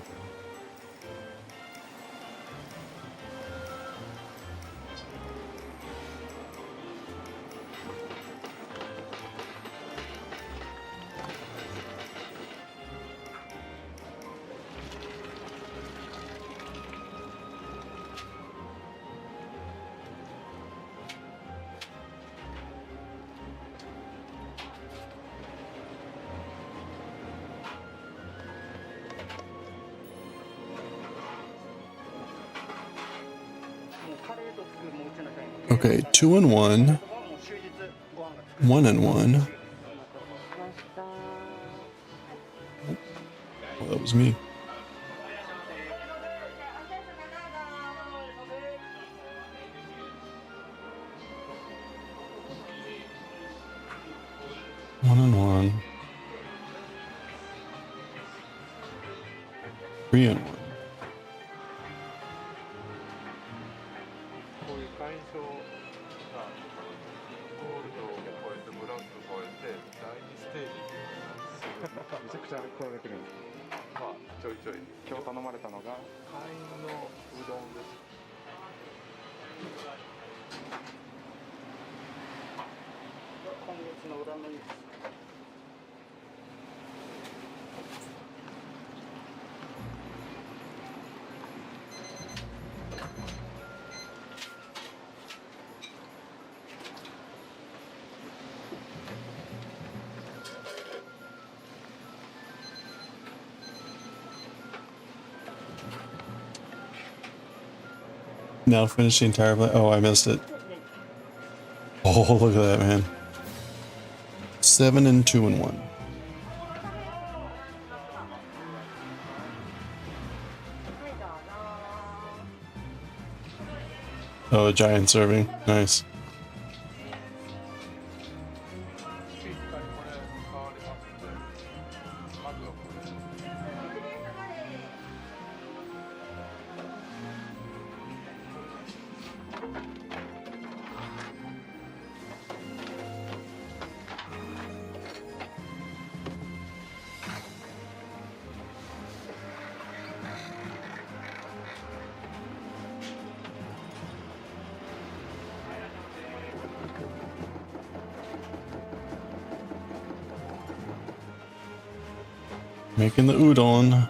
Speaker 1: Okay, 2 and 1. 1 and 1. Well, that was me. One and 1. 3 and 1.
Speaker 5: 今日頼まれたのが会員のうどんです。
Speaker 4: 今月の裏メニューです。
Speaker 1: Now finish the entire play. Oh, I missed it. Oh, look at that, man. 7 and 2 and 1. Oh, a giant serving. Nice.
Speaker 5: 一回これ変わりますんで、まずはこれ。
Speaker 1: Making the udon.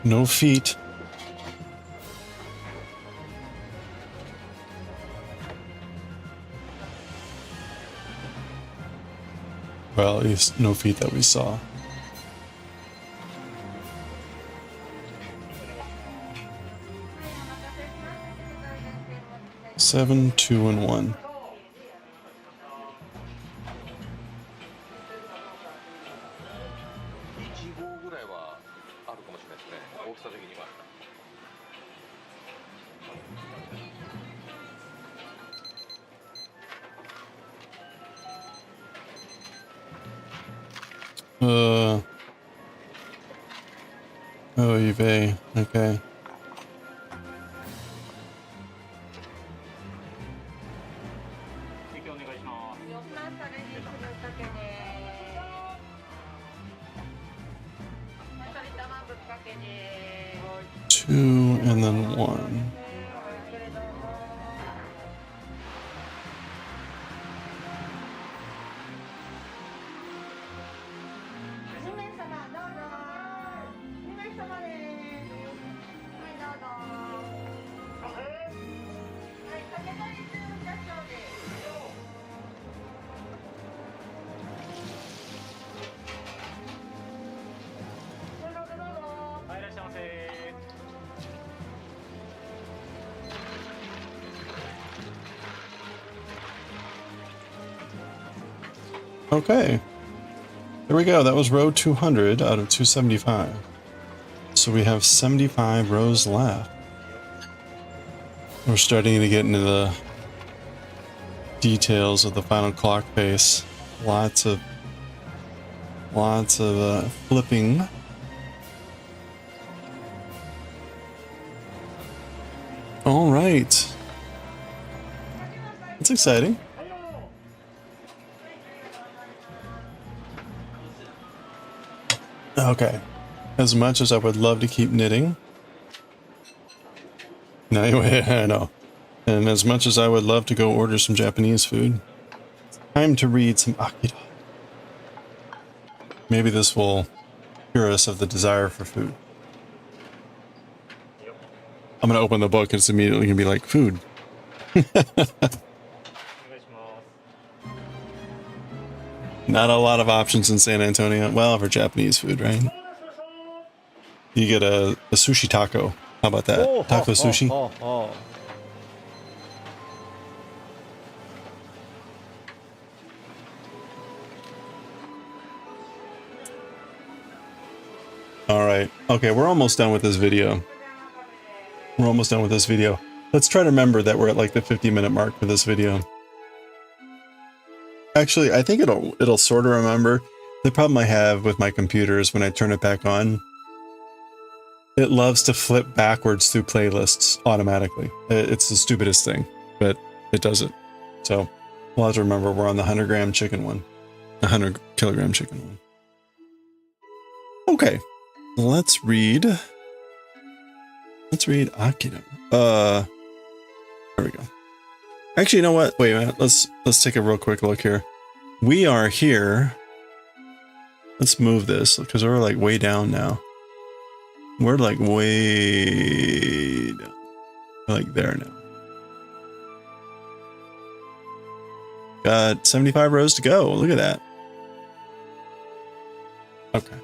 Speaker 1: No feet. Well, at least no feet that we saw. Seven, 2, and 1.
Speaker 5: 1号ぐらいはあるかもしれないですね。大きさ的には。
Speaker 1: Oh, eBay. Okay.
Speaker 4: お願いします。
Speaker 1: Two and then 1. Okay. There we go. That was row 200 out of 275. So we have 75 rows left. We're starting to get into the details of the final clock face. Lots of flipping. All right. That's exciting. Okay. As much as I would love to keep knitting. No, anyway, I know. And as much as I would love to go order some Japanese food, time to read some Akira. Maybe this will cure us of the desire for food. I'm gonna open the book and it's immediately gonna be like, food. Not a lot of options in San Antonio. Well, for Japanese food, right? You get a sushi taco. How about that? Taco sushi. Alright. Okay, we're almost done with this video. We're almost done with this video. Let's try to remember that we're at like the 50-minute mark for this video. Actually, I think it'll sort of remember. The problem I have with my computer is when I turn it back on, it loves to flip backwards through playlists automatically. It's the stupidest thing, but it does it. So we'll have to remember we're on the 100-gram chicken one. 100-kilogram chicken one. Okay. Let's read Akira. There we go. Actually, you know what? Wait a minute. Let's take a real quick look here. We are here. Let's move this because we're like way down now. We're like way down. We're like there now. Got 75 rows to go. Look at that. Okay.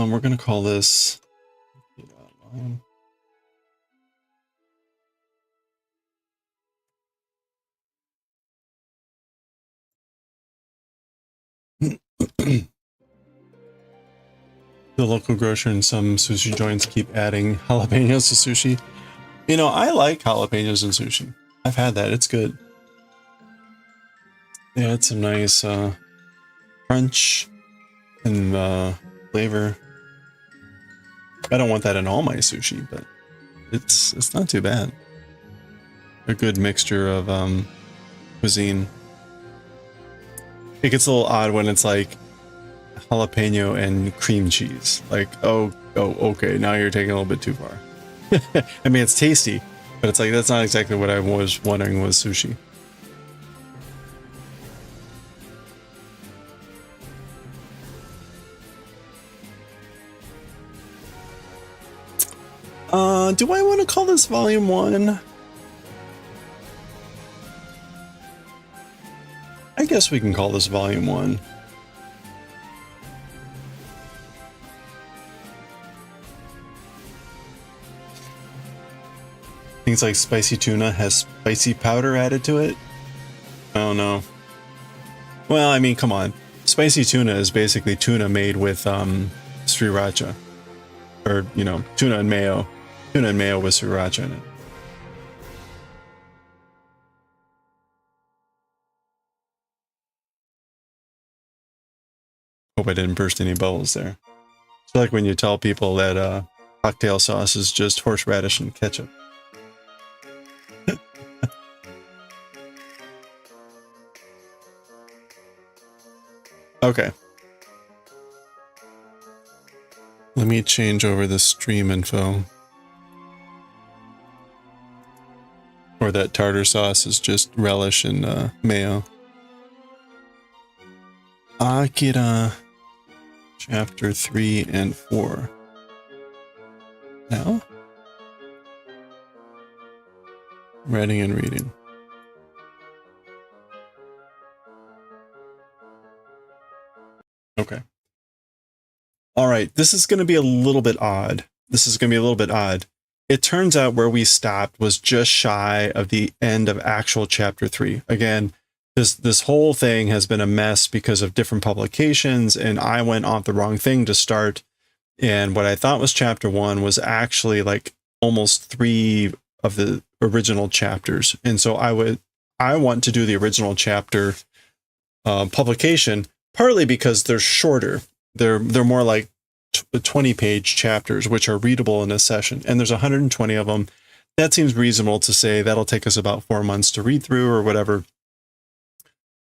Speaker 1: We're gonna call this The local grocer and some sushi joints keep adding jalapenos to sushi. You know, I like jalapenos in sushi. I've had that. It's good. They had some nice crunch and flavor. I don't want that in all my sushi, but it's not too bad. A good mixture of cuisine. It gets a little odd when it's like jalapeno and cream cheese. Like, oh, okay, now you're taking a little bit too far. I mean, it's tasty, but it's like, that's not exactly what I was wondering was sushi. Do I want to call this volume 1? I guess we can call this volume 1. Things like spicy tuna has spicy powder added to it. I don't know. Well, I mean, come on. Spicy tuna is basically tuna made with sriracha. Or, you know, tuna and mayo. Tuna and mayo with sriracha in it. Hope I didn't burst any bubbles there. It's like when you tell people that cocktail sauce is just horseradish and ketchup. Okay. Let me change over the stream info. Or that tartar sauce is just relish and mayo. Akira chapter 3 and 4. Now? Writing and reading. Okay. All right, this is going to be a little bit odd. It turns out where we stopped was just shy of the end of actual chapter 3. Again, this whole thing has been a mess because of different publications, and I went off the wrong thing to start. And what I thought was chapter 1 was actually like almost 3 of the original chapters. And so I want to do the original chapter publication, partly because they're shorter. They're more like 20-page chapters, which are readable in a session. And there's 120 of them. That seems reasonable to say that'll take us about 4 months to read through or whatever.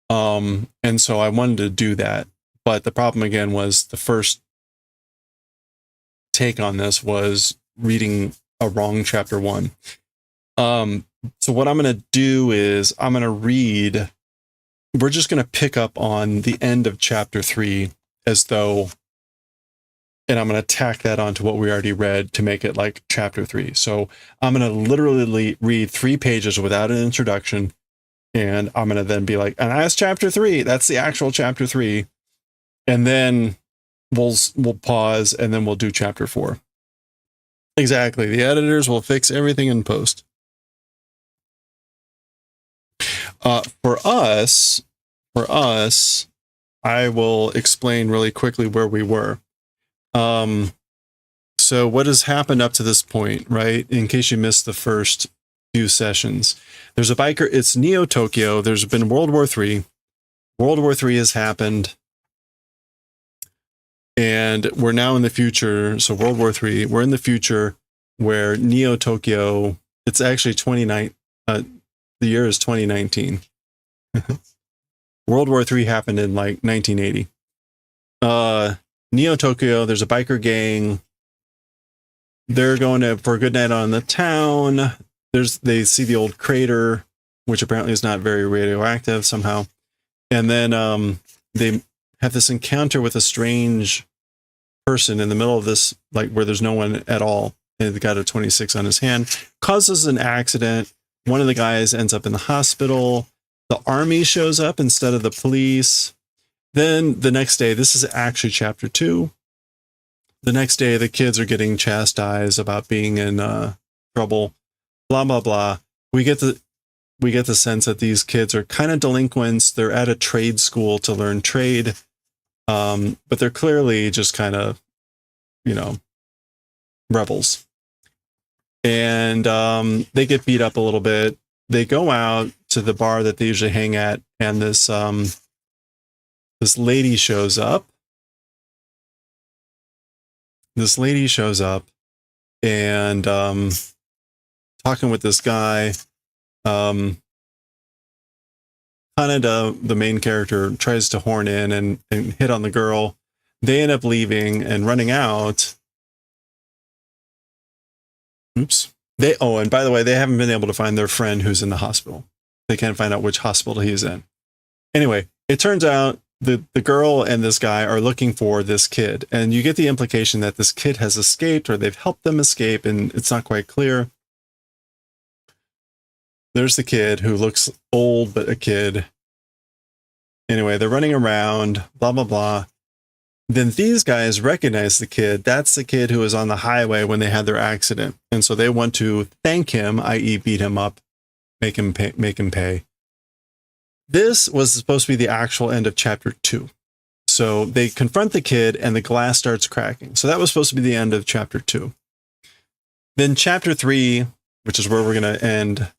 Speaker 1: And so I wanted to do that. But the problem again was the first take on this was reading a wrong chapter 1. So what I'm going to do is I'm going to read, we're just going to pick up on the end of chapter 3 as though, and I'm going to tack that onto what we already read to make it like chapter 3. So I'm going to literally read 3 pages without an introduction. And I'm going to then be like, and that's chapter 3. That's the actual chapter 3. And then we'll pause and then we'll do chapter 4. Exactly. The editors will fix everything in post. For us, I will explain really quickly where we were. So what has happened up to this point, right? In case you missed the first few sessions, there's a biker. It's Neo Tokyo. There's been World War III. World War III has happened. And we're now in the future. So World War III, we're in the future where Neo Tokyo, it's actually the year is 2019. World War III happened in like 1980. Neo Tokyo, there's a biker gang. They're going for a good night on the town. They see the old crater, which apparently is not very radioactive somehow. And then they have this encounter with a strange person in the middle of this, like where there's no one at all. And the guy got a 26 on his hand, causes an accident. One of the guys ends up in the hospital. The army shows up instead of the police. Then the next day, this is actually chapter 2. The next day, the kids are getting chastised about being in trouble. Blah blah blah. We get the sense that these kids are kind of delinquents. They're at a trade school to learn trade. But they're clearly just kind of, you know, rebels. And they get beat up a little bit. They go out to the bar that they usually hang at, and this lady shows up. This lady shows up and talking with this guy. Kaneda, the main character, tries to horn in and hit on the girl. They end up leaving and running out. Oops. And by the way, they haven't been able to find their friend who's in the hospital. They can't find out which hospital he's in. Anyway, it turns out the girl and this guy are looking for this kid. And you get the implication that this kid has escaped or they've helped them escape, and it's not quite clear. There's the kid who looks old, but a kid. Anyway, they're running around, blah, blah, blah. Then these guys recognize the kid. That's the kid who was on the highway when they had their accident. And so they want to thank him, i.e. beat him up, make him pay. This was supposed to be the actual end of chapter 2. So they confront the kid and the glass starts cracking. So that was supposed to be the end of chapter 2. Then chapter 3, which is where we're going to end,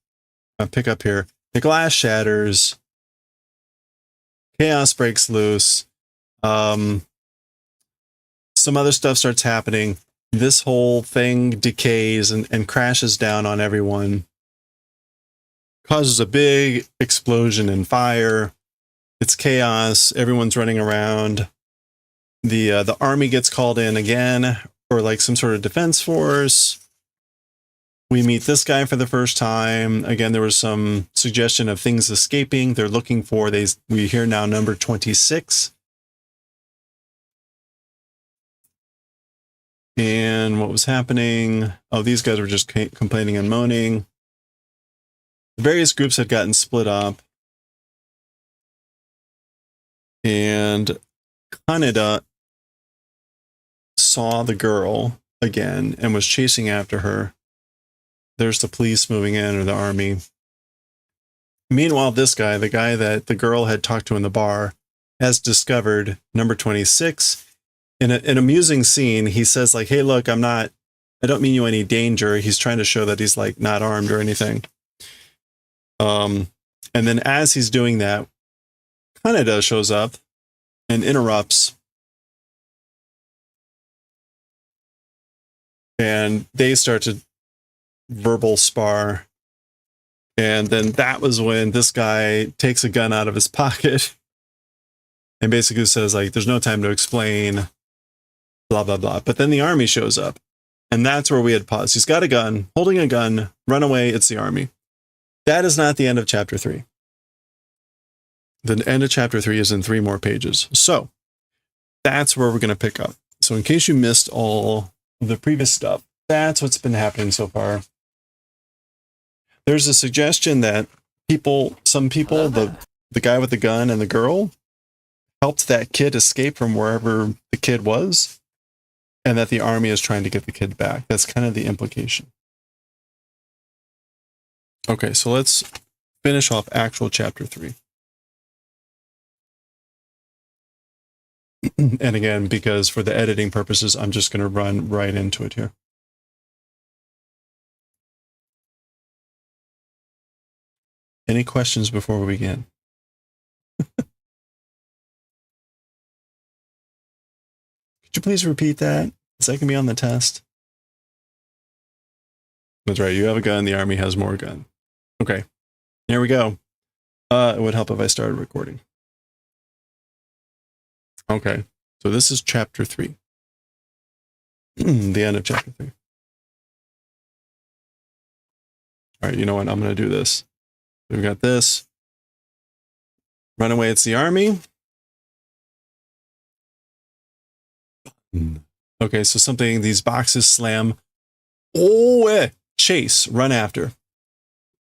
Speaker 1: pick up here. The glass shatters. Chaos breaks loose. Some other stuff starts happening. This whole thing decays and crashes down on everyone. Causes a big explosion and fire. It's chaos. Everyone's running around. The army gets called in again, or like some sort of defense force. We meet this guy for the first time. Again, there was some suggestion of things escaping. They're looking for, we hear now number 26. And what was happening? Oh, these guys were just complaining and moaning. The various groups had gotten split up. And Kaneda saw the girl again and was chasing after her. There's the police moving in, or the army. Meanwhile, this guy, the guy that the girl had talked to in the bar, has discovered number 26. In an amusing scene, he says like, hey, look, I don't mean you any danger. He's trying to show that he's like not armed or anything. And then as he's doing that, Kaneda shows up and interrupts. And they start to verbal spar. And then that was when this guy takes a gun out of his pocket and basically says like, there's no time to explain, blah, blah, blah. But then the army shows up, and that's where we had paused. He's got a gun, holding a gun, run away. It's the army. That is not the end of chapter 3. The end of chapter 3 is in 3 more pages. So that's where we're going to pick up. So in case you missed all of the previous stuff, that's what's been happening so far. There's a suggestion that some people, the guy with the gun and the girl, helped that kid escape from wherever the kid was, and that the army is trying to get the kid back. That's kind of the implication. Okay, so let's finish off actual chapter 3. And again, because for the editing purposes, I'm just going to run right into it here. Any questions before we begin? Could you please repeat that? Is that going to be on the test? That's right. You have a gun. The army has more gun. Okay. There we go. It would help if I started recording. Okay. So this is chapter 3. The end of chapter 3. All right. You know what? I'm going to do this. We've got this. Runaway, it's the army. Okay, so something, these boxes slam. Oh, chase, run after.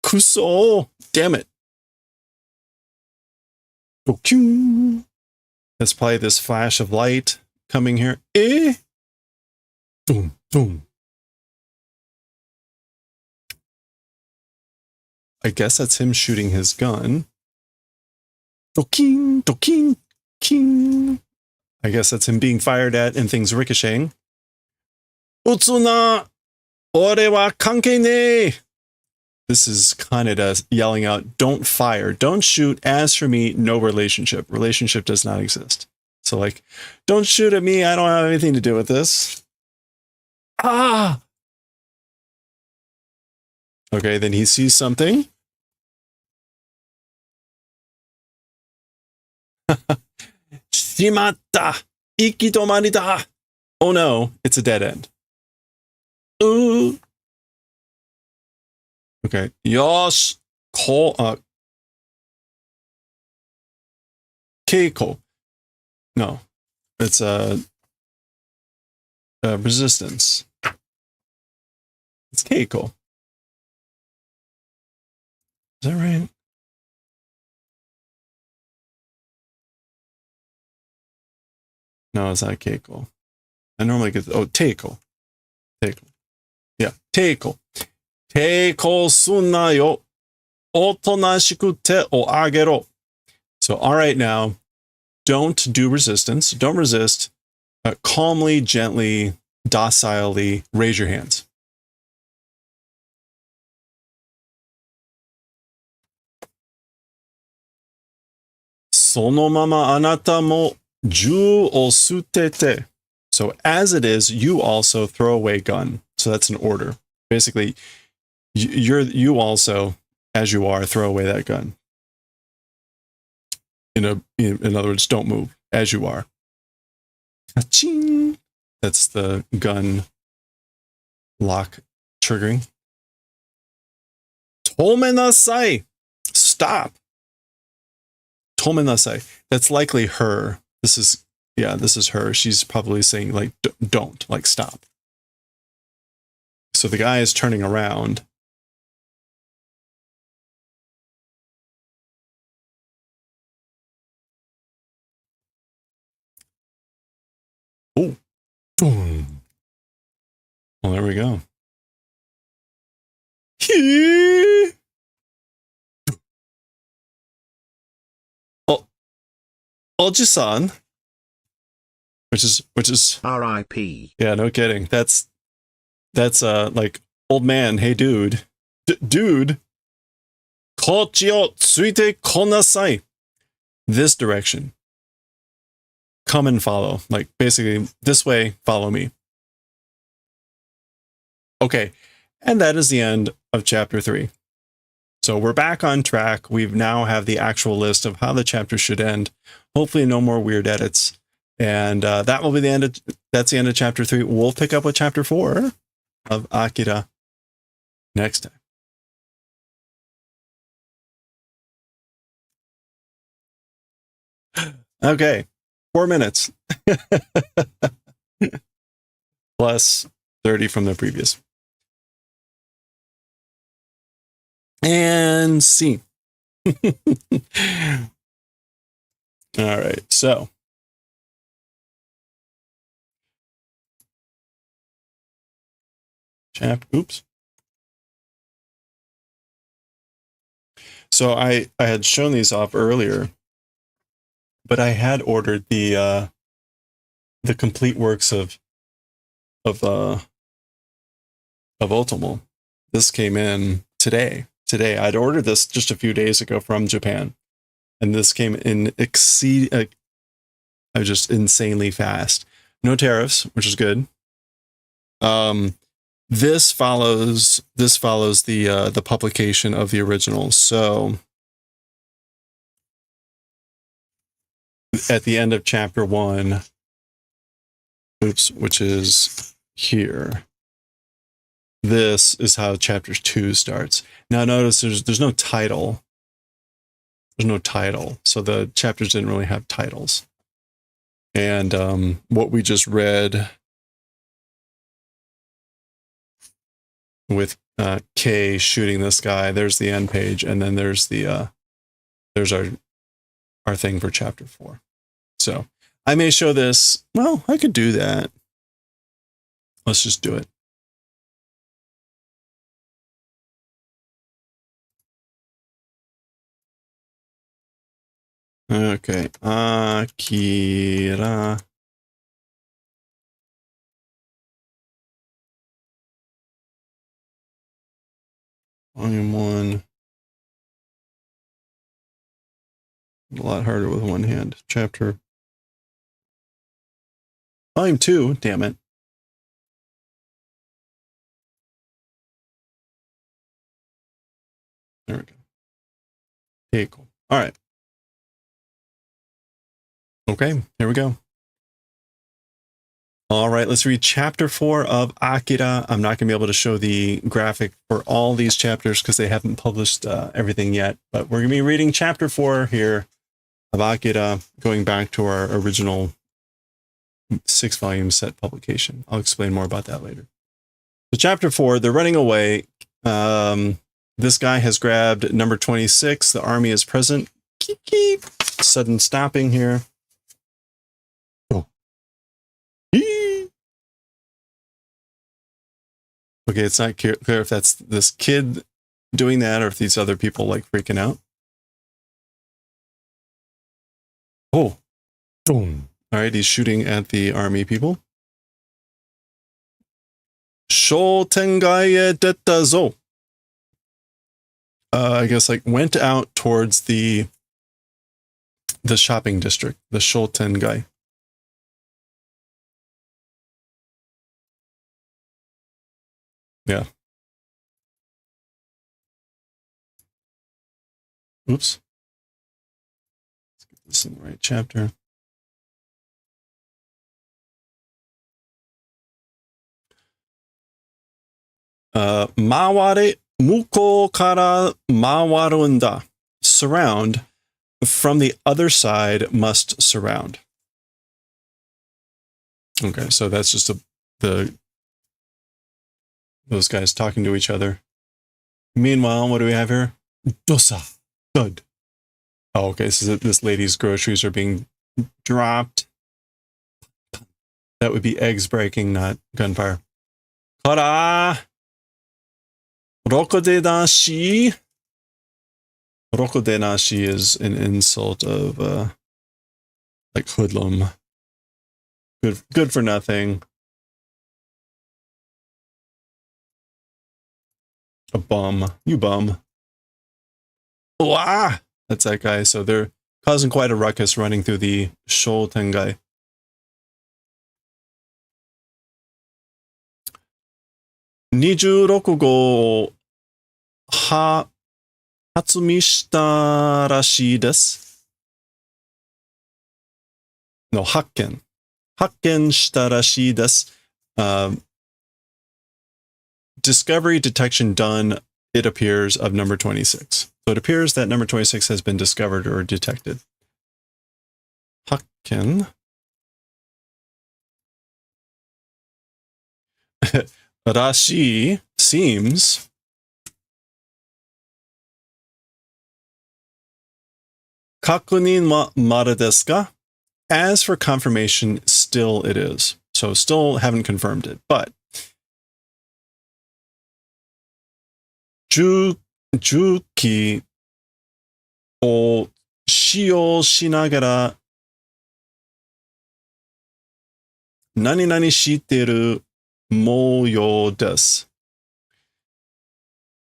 Speaker 1: Kuso, damn it. That's probably this flash of light coming here. Boom, boom. I guess that's him shooting his gun. Dokin, dokin, king. I guess that's him being fired at and things ricocheting. Utsuna! Ore wa kankei ne! This is Kaneda yelling out, don't fire, don't shoot, as for me, no relationship. Relationship does not exist. So like, don't shoot at me, I don't have anything to do with this. Ah! Okay, then he sees something. Shimatta! Ikitomari da! Oh no, it's a dead end. Ooh! Okay, yosh! Keiko. No, it's resistance. It's Keiko. Is that right? No, it's not Keiko. I normally get, oh, Teiko. Teiko. Yeah, Teiko. Teiko sunna yo. Otonashikute o agero. So, all right now, don't do resistance. Don't resist. Calmly, gently, docilely raise your hands. Sono mama anata mo ju o sutete. So as it is, you also throw away gun. So that's an order. Basically, you also, as you are, throw away that gun. In other words, don't move as you are. Ka-ching! That's the gun lock triggering. Tomenasai! Stop! Tomenasai. That's likely her. This is her. She's probably saying, like, don't, like, stop. So the guy is turning around. Oh. Well, there we go. Oh, Oji-san. Which is
Speaker 3: R.I.P.
Speaker 1: Yeah, no kidding. That's like, old man, hey dude. Dude. Kochi o tsuite konasai. This direction. Come and follow. Like, basically, this way, follow me. Okay, and that is the end of chapter 3. So we're back on track. We now have the actual list of how the chapter should end. Hopefully no more weird edits. And that will be the end of, that's the end of chapter 3. We'll pick up with chapter 4 of Akira next time. Okay, 4 minutes. Plus 30 from the previous. And scene. All right, so. Oops. So I had shown these off earlier, but I had ordered the complete works of Otomo. This came in today. I'd ordered this just a few days ago from Japan, and this came in just insanely fast. No tariffs, which is good. This follows the publication of the original. So at the end of chapter 1, which is here, this is how chapter 2 starts. Now notice there's no title. There's no title. So the chapters didn't really have titles. And what we just read with K shooting this guy, there's the end page, and then there's the there's our thing for chapter 4. So I may show this. Well, I could do that. Let's just do it. Okay, Akira Volume 1. A lot harder with one hand. Chapter. Volume 2, damn it. There we go. Okay, cool. All right. Okay, here we go. All right, let's read chapter 4 of Akira. I'm not going to be able to show the graphic for all these chapters because they haven't published everything yet, but we're going to be reading chapter 4 here of Akira, going back to our original 6-volume set publication. I'll explain more about that later. So chapter 4, they're running away. This guy has grabbed number 26. The army is present. Keep, keep. Sudden stopping here. Oh. Okay, it's not clear if that's this kid doing that or if these other people like freaking out. Oh. Boom. All right, he's shooting at the army people. Shotengai detta zo. I guess like went out towards the shopping district, the Shotengai. Yeah. Oops. Let's get this in the right chapter. Maware muko kara mawarunda. Surround. From the other side must surround. Okay, so that's just those guys talking to each other. Meanwhile, what do we have here? Dosa. Good. Oh, okay, so this lady's groceries are being dropped. That would be eggs breaking, not gunfire. Kara! Rokodenashi. Rokodenashi is an insult of like hoodlum. Good for nothing. A bum. You bum. Wah! That's that guy. So they're causing quite a ruckus running through the Shotengai. Nijurokugo ha hatsumi rashi desu. No, hakken. Hakken shita rashi desu. Discovery detection done, it appears, of number 26. So it appears that number 26 has been discovered or detected. Hakken. Rashi seems. Kakunin wa maru desu ka? As for confirmation, still it is. So still haven't confirmed it, but Juki o shiyou shinagara nani nani shiteru mouyou desu.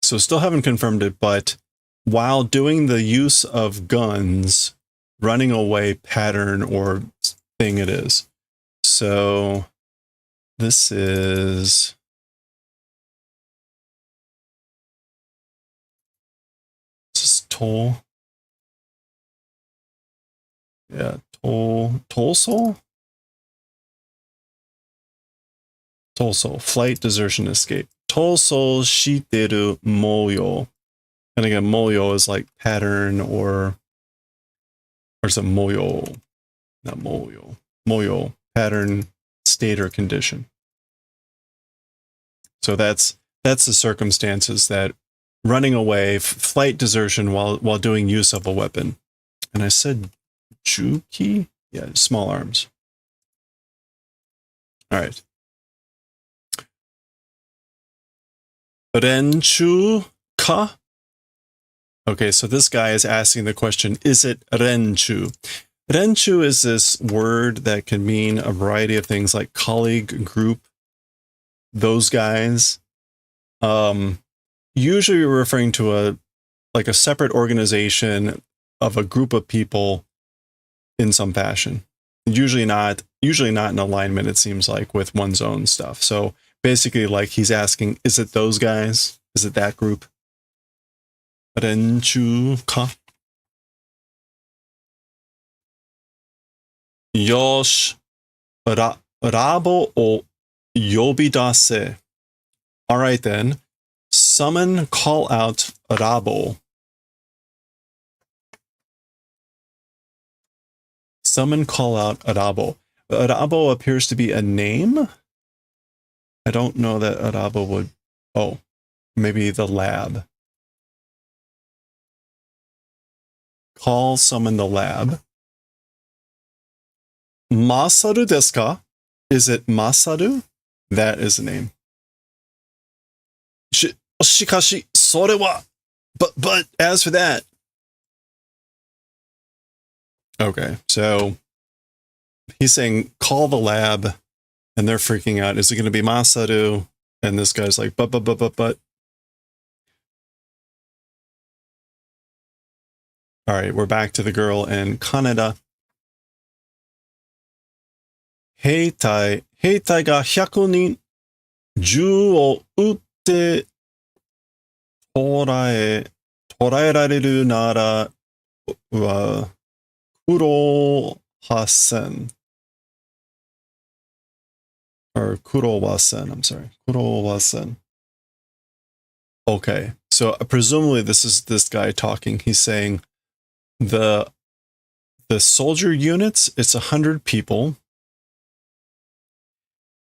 Speaker 1: So still haven't confirmed it, but while doing the use of guns, running away pattern or thing it is. So this is Toll. Yeah, Toll Soul? Toll Soul. Flight, desertion, escape. Toll Soul shiteru mouyou. And again, mouyou is like pattern or some mouyou. Not mouyou. Mouyou. Pattern, state, or condition. So that's the circumstances that running away, flight, desertion while doing use of a weapon. And I said Juki? Yeah, small arms. All right. Renchu ka? Okay, so this guy is asking the question, is it Renchu? Renchu is this word that can mean a variety of things like colleague, group, those guys. usually we're referring to a separate organization of a group of people in some fashion. Usually not in alignment, it seems like, with one's own stuff. So basically, like, he's asking, is it those guys? Is it that group? Renchu ka? Yosh, Rabo o yobidase. All right then. Summon, call out Rabo. Summon, call out Rabo. Rabo appears to be a name. I don't know that Rabo would... Oh, maybe the lab. Call, summon the lab. Masaru desu ka? Is it Masaru? That is the name. Shikashi, sore wa. But as for that. Okay, so he's saying call the lab, and they're freaking out. Is it going to be Masaru? And this guy's like, but. All right, we're back to the girl and Kaneda. Heitai ga 100人銃を撃って捕らえられるならは黒8000 or 黒8000, I'm sorry. 黒8000. Okay, so presumably this is this guy talking. He's saying the soldier units, it's 100 people.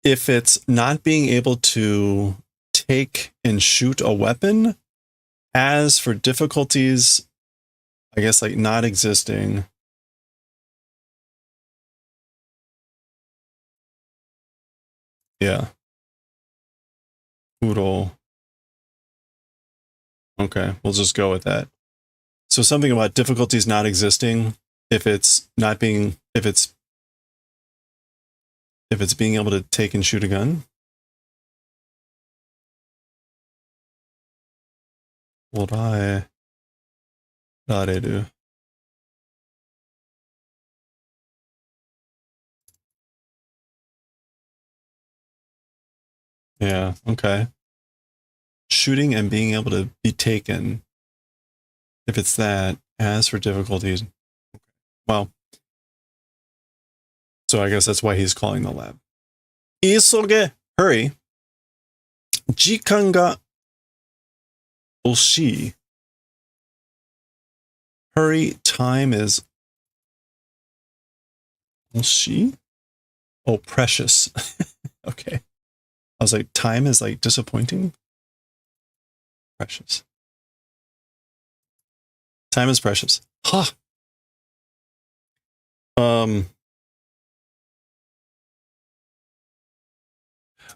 Speaker 1: If it's not being able to take and shoot a weapon, as for difficulties, I guess like not existing. Yeah. Uro. Okay, we'll just go with that. So something about difficulties not existing, if it's being able to take and shoot a gun. Orai rareru. Yeah, okay. Shooting and being able to be taken. If it's that, as for difficulties. Well, so I guess that's why he's calling the lab. Isoge, hurry. Jikan ga oshii. Hurry, time is oshii? Oh, precious. Okay. I was like, time is like disappointing? Precious. Time is precious. Ha!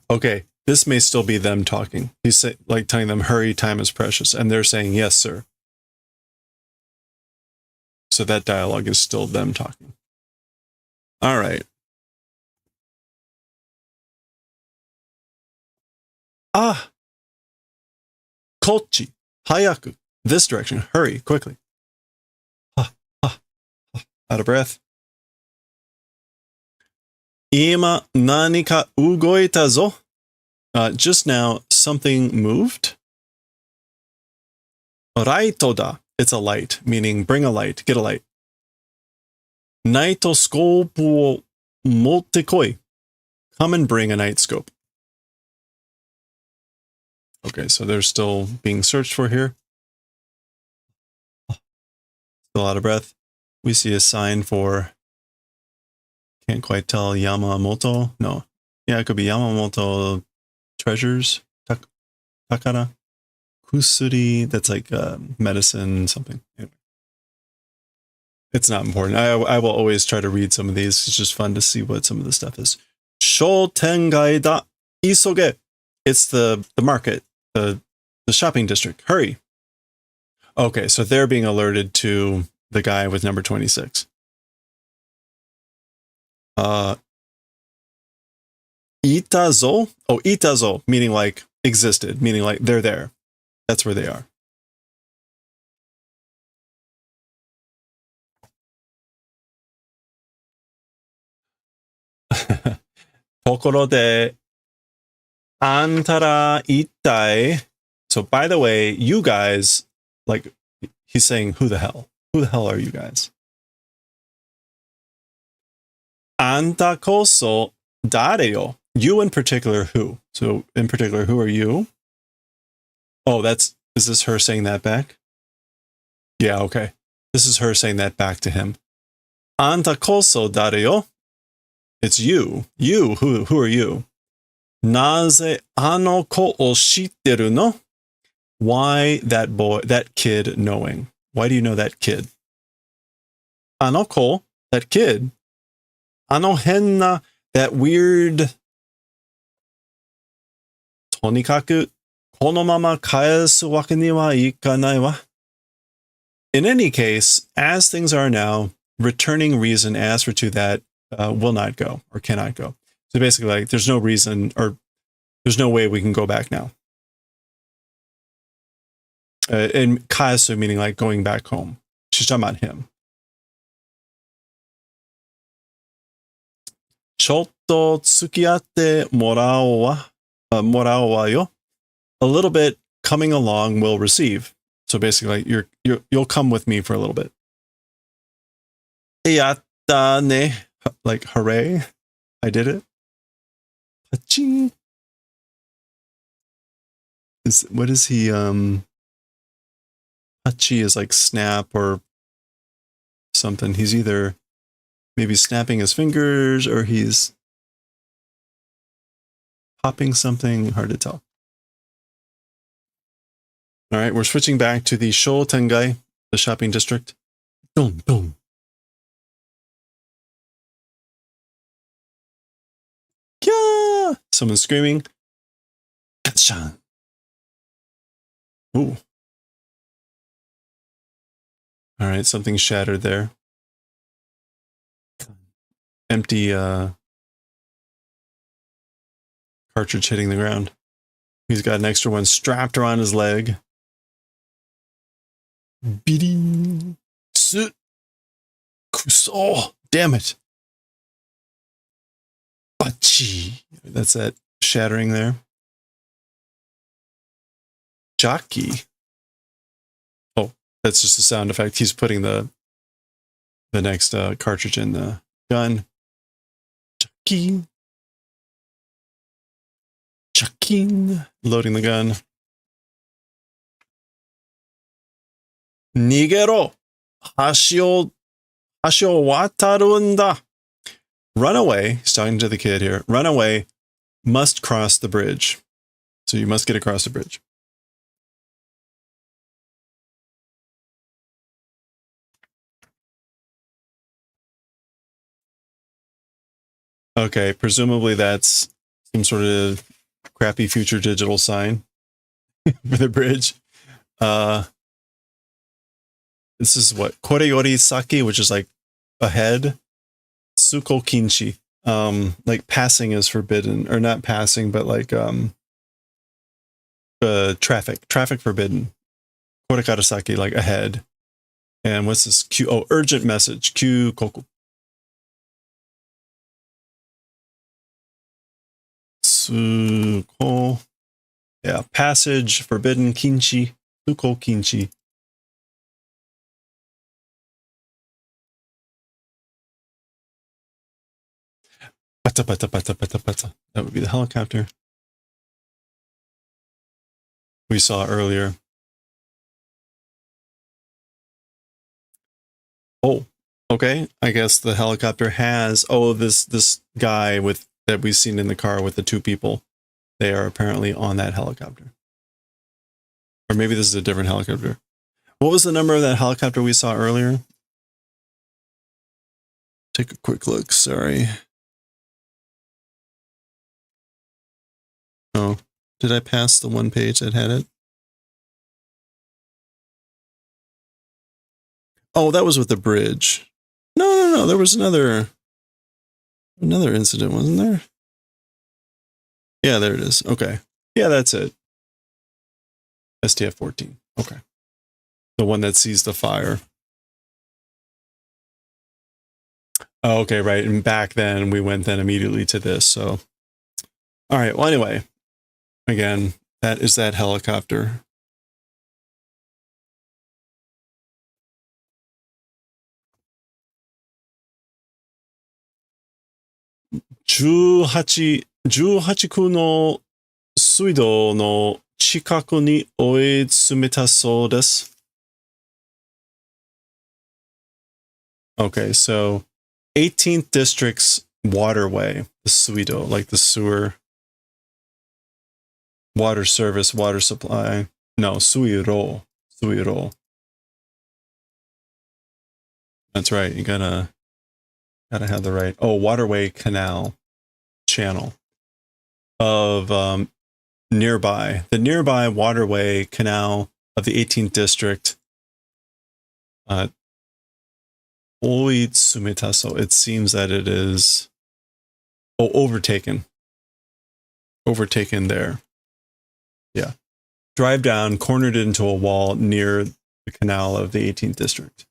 Speaker 1: Okay, this may still be them talking. He's like telling them, hurry, time is precious. And they're saying, yes, sir. So that dialogue is still them talking. All right. Ah! Kochi, hayaku. This direction. Hurry, quickly. Ha, ha, ha. Out of breath. Ima nani ka ugoita zo? Just now, something moved. Raito da. It's a light, meaning bring a light, get a light. Naito scope wo motte koi. Come and bring a night scope. Okay, so they're still being searched for here. Still out of breath. We see a sign for, can't quite tell, Yamamoto. No. Yeah, it could be Yamamoto Treasures. Takara. Kusuri. That's like medicine, something. Anyway. It's not important. I will always try to read some of these. It's just fun to see what some of the stuff is. Shotengai da isoge. It's the market, the shopping district. Hurry. Okay, so they're being alerted to the guy with number 26. Itazo? Oh, itazo, meaning like existed, meaning like they're there. That's where they are. ところで、あんたら一体 So by the way, you guys, like, he's saying, who the hell? Who the hell are you guys? あんたこそ誰よ? You in particular, who? So in particular, who are you? Oh, is this her saying that back? Yeah, okay. This is her saying that back to him. あんたこそ誰よ? It's you. You, who are you? なぜあの子を知ってるの? Why that kid knowing? Why do you know that kid? あの子? That kid? あの変な that weird とにかくこのまま返すわけにはいかないわ. In any case, as things are now, returning reason as for to that will not go or cannot go. So basically, like, there's no reason or there's no way we can go back now. And kaesu meaning like going back home. She's talking about him. ちょっと付き合ってもらおうわよ. A little bit coming along will receive. So basically, you'll come with me for a little bit. やったね. Like, hooray. I did it. Paching. What is he, Hachi is like snap or something. He's either maybe snapping his fingers or he's popping something. Hard to tell. All right, we're switching back to the Shotengai, the shopping district. Boom, boom. Yeah! Someone's screaming. Gotcha. Ooh. All right, something shattered there. Empty cartridge hitting the ground. He's got an extra one strapped around his leg. Beating. Oh, damn it. Bachi. That's that shattering there. Jockey. Oh, that's just a sound effect. He's putting the next cartridge in the gun. Jockey. Jockey. Loading the gun. Nigero. Hashio wataru nda. Run away. He's talking to the kid here. Run away. Must cross the bridge. So you must get across the bridge. Okay, presumably that's some sort of crappy future digital sign for the bridge. This is what? Kore yori saki, which is like ahead. Tsuko kinchi. Like passing is forbidden. Or not passing, but like traffic forbidden. Kore karasaki, like ahead. And what's this? Q? Oh, urgent message. Q koku. Tsuko. Yeah, passage forbidden. Kinchi. Tsuko kinchi. Pata, pata, pata, pata, pata. That would be the helicopter we saw earlier. Oh, okay. I guess the helicopter has, this guy that we've seen in the car with the two people. They are apparently on that helicopter. Or maybe this is a different helicopter. What was the number of that helicopter we saw earlier? Take a quick look, sorry. Oh, did I pass the one page that had it? Oh, that was with the bridge. No. There was another incident, wasn't there? Yeah, there it is. Okay. Yeah, that's it. STF-14. Okay. The one that sees the fire. Oh, okay, right. And back then we went then immediately to this. So, all right. Well, anyway, again, that is that helicopter. Juhachi ku no suido no chikaku ni oitsumeta sou desu. Okay, so 18th District's waterway, the Suido, like the sewer, water service, water supply. No, Suiro. Suiro. That's right. You gotta have the right. Oh, waterway canal channel of nearby. The nearby waterway canal of the 18th District. Oitsumeta, so it seems that it is overtaken. Overtaken there. Yeah. Drive down, cornered into a wall near the canal of the 18th District.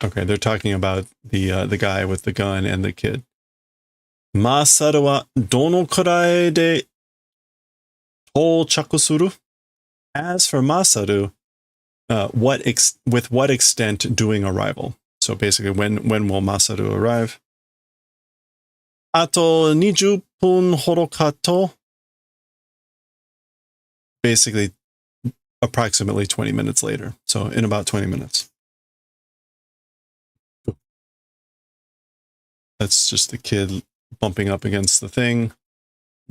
Speaker 1: Okay, they're talking about the guy with the gun and the kid. Masaru wa dono kurai de touchaku suru? As for Masaru, with what extent doing arrival? So basically, when will Masaru arrive? Ato 20 分 horo kato. Basically, approximately 20 minutes later. So in about 20 minutes. That's just the kid bumping up against the thing.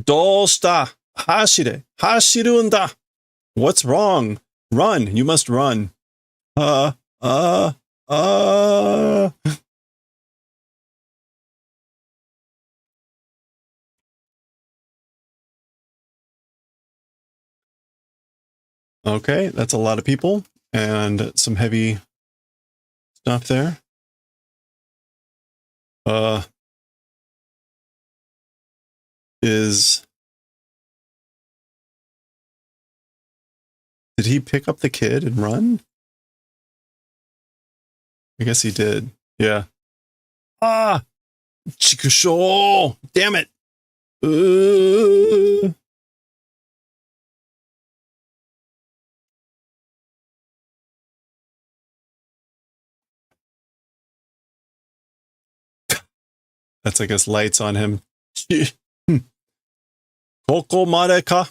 Speaker 1: Dosta hashire hashirunda. What's wrong? Run. You must run. Okay, that's a lot of people and some heavy stuff there. Did he pick up the kid and run? I guess he did. Yeah. Ah! Chikusho! Damn it! That's, I guess, lights on him. Koko mare ka?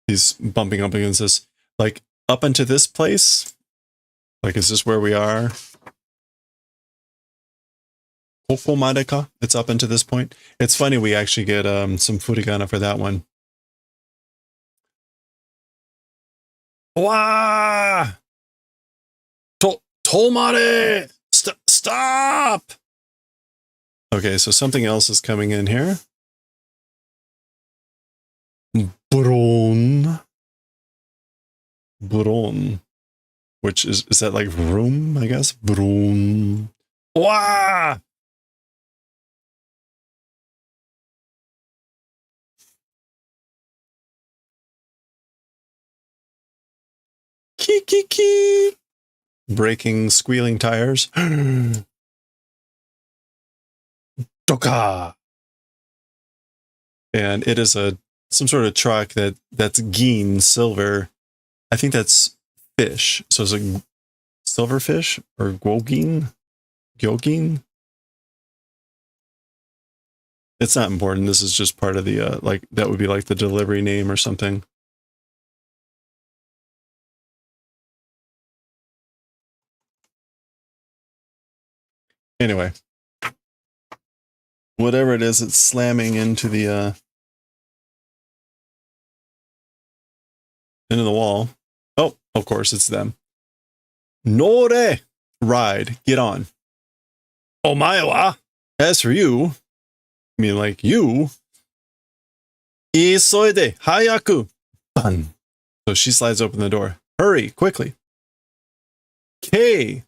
Speaker 1: He's bumping up against this. Like, up into this place? Like, is this where we are? Koko mare ka? It's up into this point. It's funny, we actually get some furigana for that one. Wah! Tomare! Stop! Okay, so something else is coming in here. Bron. Which is that like vroom, I guess? Bron. Wah! Kiki. Breaking, squealing tires. Doka. And it is some sort of truck that's gin, silver. I think that's fish. So it's a silverfish or gyogin. It's not important. This is just part of the like that would be like the delivery name or something. Anyway, whatever it is, it's slamming into the wall. Oh, of course, it's them. Nore, ride, get on. Omae wa, as for you, I mean like you. Isoide, hayaku, bun. So she slides open the door. Hurry, quickly. Kei.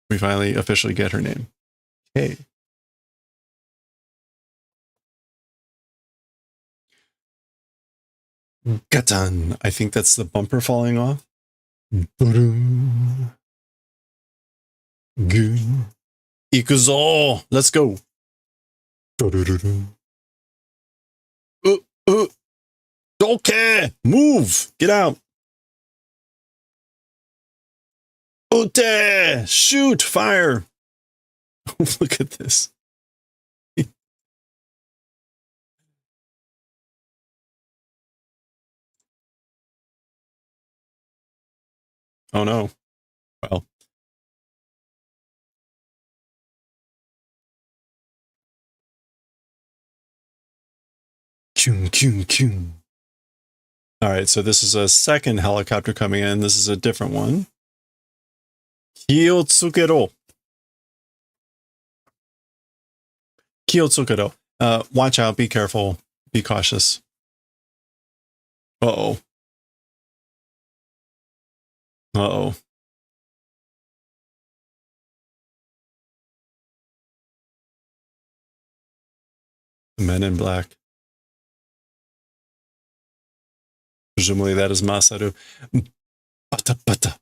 Speaker 1: We finally officially get her name. Kei. Gatan. I think that's the bumper falling off. Good. Ikuzo. Let's go. Okay. Move. Get out. Ute. Shoot. Fire. Look at this. Oh no. Well. Kyun, kyun, kyun. All right, so this is a second helicopter coming in. This is a different one. Kyotsukero. Kyotsukero. Watch out, be careful, be cautious. Uh-oh. Uh-oh. Men in black. Presumably that is Masaru. Bata bata.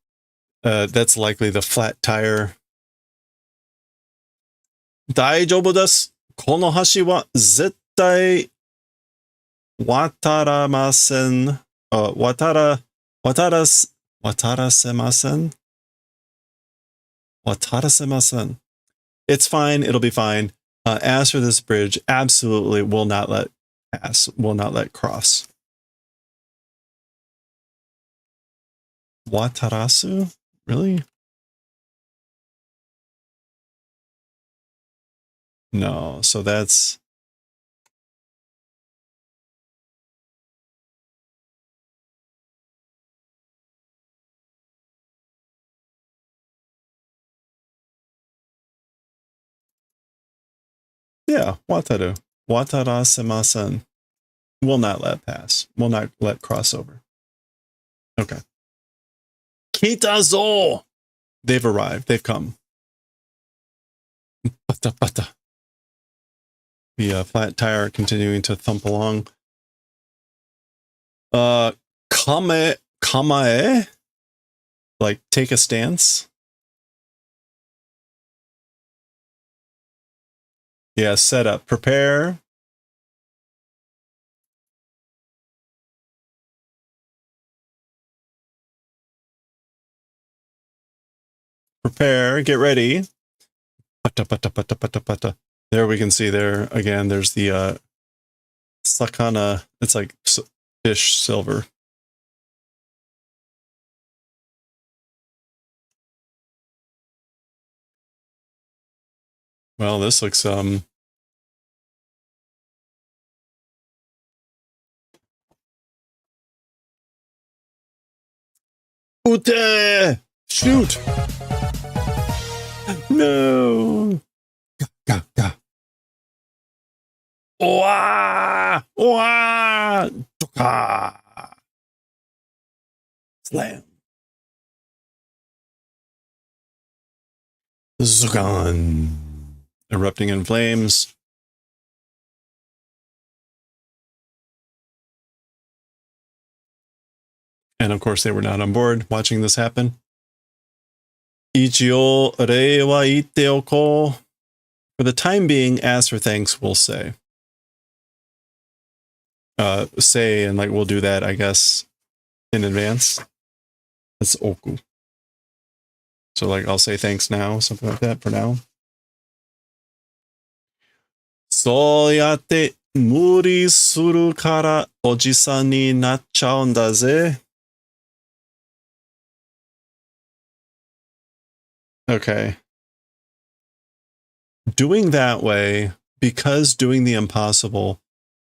Speaker 1: That's likely the flat tire. Daijoubu desu. Kono hashi wa zettai wataramasen. Watarasemasen. Watarasemasen. It's fine. It'll be fine. As for this bridge, absolutely will not let pass. Will not let cross. Watarasu? Really? No, so that's... Yeah, wataru. Watarasemasen. Will not let pass. Will not let crossover. Okay. Kitazo! They've arrived. They've come. Bata bata. The flat tire continuing to thump along. Kamae? Like, take a stance? Yeah, set up. Prepare. Prepare. Get ready. Pata, pata, pata, pata, pata. There we can see there, again, there's the sakana. It's like fish silver. Well, this looks, Ute! Shoot! No! Ga, ga. Oa! Oa! Doka! Slam. Zugan. Erupting in flames. And of course, they were not on board watching this happen. Ichio rei wa itte oko. For the time being, as for thanks, we'll say. Say, and like, we'll do that, I guess, in advance. That's oku. So, like, I'll say thanks now, something like that for now. So yatte muri suru kara oji-san ni nachchaun da ze. Okay. Doing that way, because doing the impossible,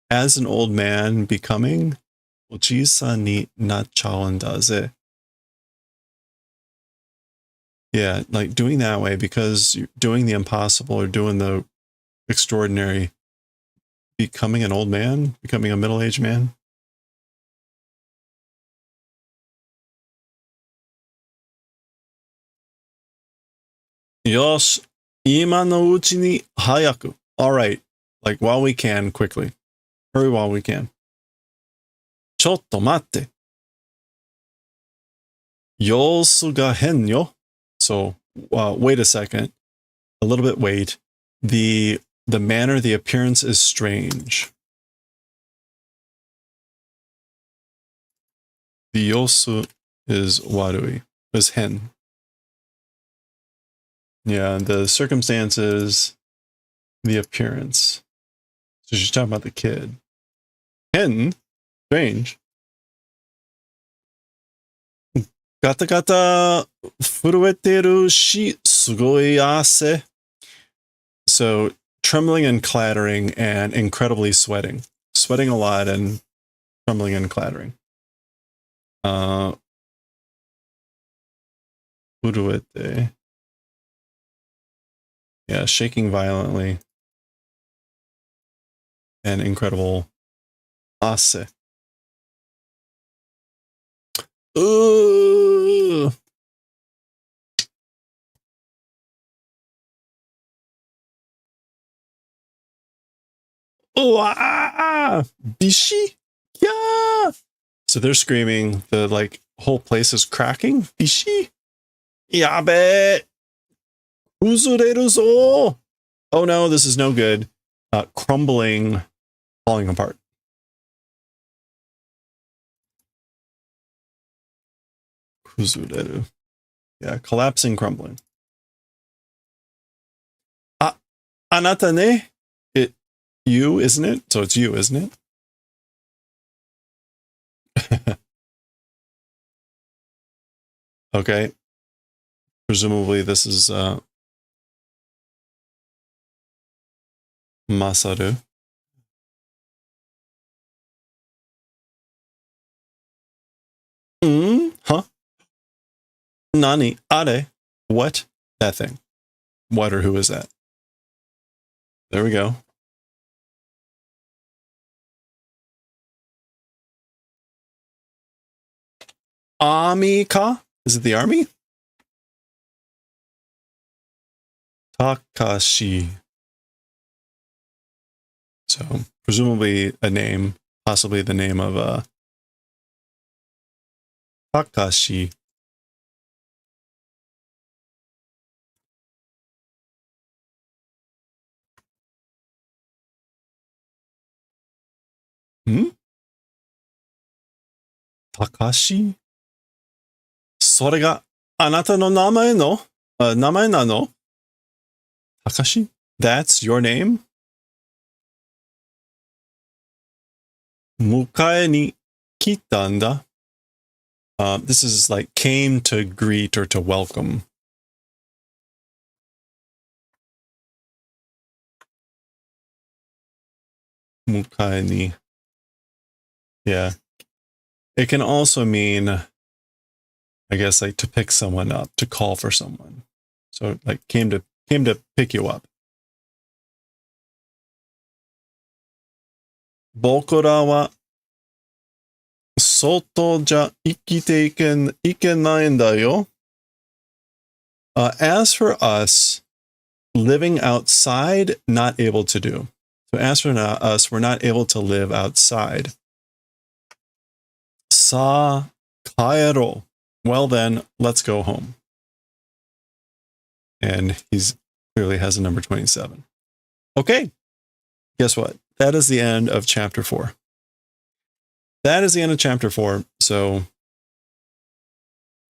Speaker 1: as an old man becoming, oji-san ni nachchaun da ze. Yeah, like doing that way, because you're doing the impossible or doing the extraordinary, becoming an old man, becoming a middle-aged man. Yosh, ima no uchi ni hayaku. All right, like while we can, quickly. Hurry while we can. ちょっと待って。様子が変よ. So, wait a second. A little bit wait. The manner, the appearance is strange. The yosu is warui, is hen. Yeah, the circumstances, the appearance. So she's talking about the kid. Hen? Strange. Gata gata furueteru shi sugoi ase. So trembling and clattering and incredibly sweating. Sweating a lot and trembling and clattering. Furuete. Yeah, shaking violently. And incredible ase. Ooh. Oh, bishi? Yeah. So they're screaming. The whole place is cracking. Bishi? Yabe. Uzureru zo. Oh no, this is no good. Crumbling, falling apart. Uzureru. Yeah, collapsing, crumbling. Anata ne? You, isn't it? So it's you, isn't it? Okay. Presumably this is Masaru. Huh? Nani? Are? What? That thing. What or who is that? There we go. Army ka? Is it the army? Takashi. So, presumably a name, possibly the name of Takashi. Takashi? それがあなたの名前の名前なの? Takashi? That's your name? 迎えに来たんだ. This is like came to greet or to welcome. Mukae ni. Yeah. It can also mean, I guess, like to pick someone up, to call for someone. So like came to pick you up. 僕らは外じゃ生きていけないんだよ. As for us, living outside, not able to do. So as for us, we're not able to live outside. Sa kaero. Well then, let's go home. And he's clearly has a number 27. Okay. Guess what? That is the end of chapter 4. That is the end of chapter 4. So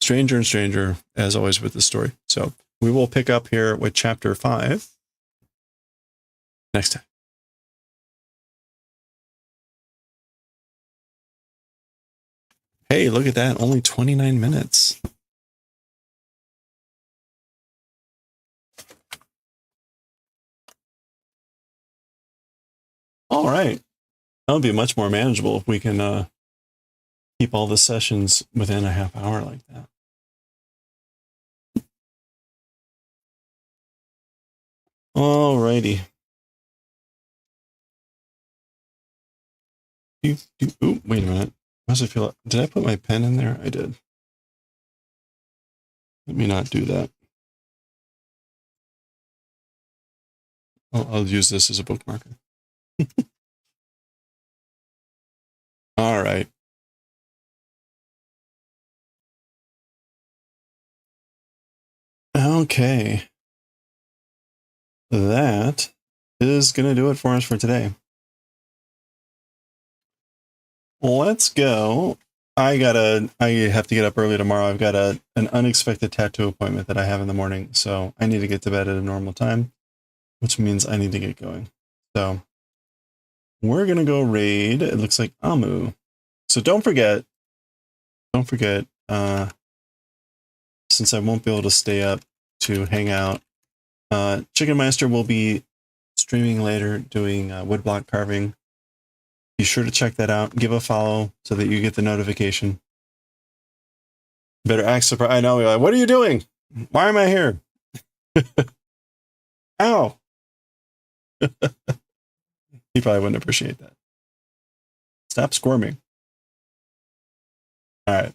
Speaker 1: stranger and stranger, as always with this story. So we will pick up here with chapter 5 next time. Hey, look at that. Only 29 minutes. All right. That would be much more manageable if we can keep all the sessions within a half hour like that. All righty. Ooh, wait a minute. Why does it feel like, did I put my pen in there? I did. Let me not do that. I'll use this as a bookmarker. All right. Okay. That is going to do it for us for today. Let's go. I have to get up early tomorrow. I've got an unexpected tattoo appointment that I have in the morning. So I need to get to bed at a normal time, which means I need to get going. So we're going to go raid. It looks like Amu. So don't forget, since I won't be able to stay up to hang out, Chicken Meister will be streaming later doing woodblock carving. Be sure to check that out. Give a follow so that you get the notification. Better act surprised. I know. You're like, what are you doing? Why am I here? Ow. He probably wouldn't appreciate that. Stop squirming. All right.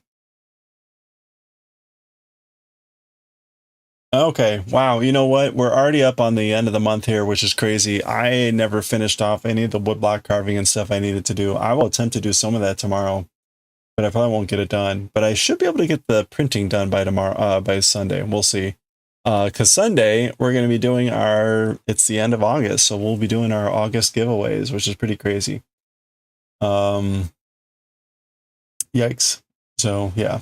Speaker 1: Okay. Wow. You know what? We're already up on the end of the month here, which is crazy. I never finished off any of the woodblock carving and stuff I needed to do. I will attempt to do some of that tomorrow, but I probably won't get it done. But I should be able to get the printing done by tomorrow, by Sunday. We'll see. Because Sunday, we're going to be doing it's the end of August, so we'll be doing our August giveaways, which is pretty crazy. Yikes. So, yeah.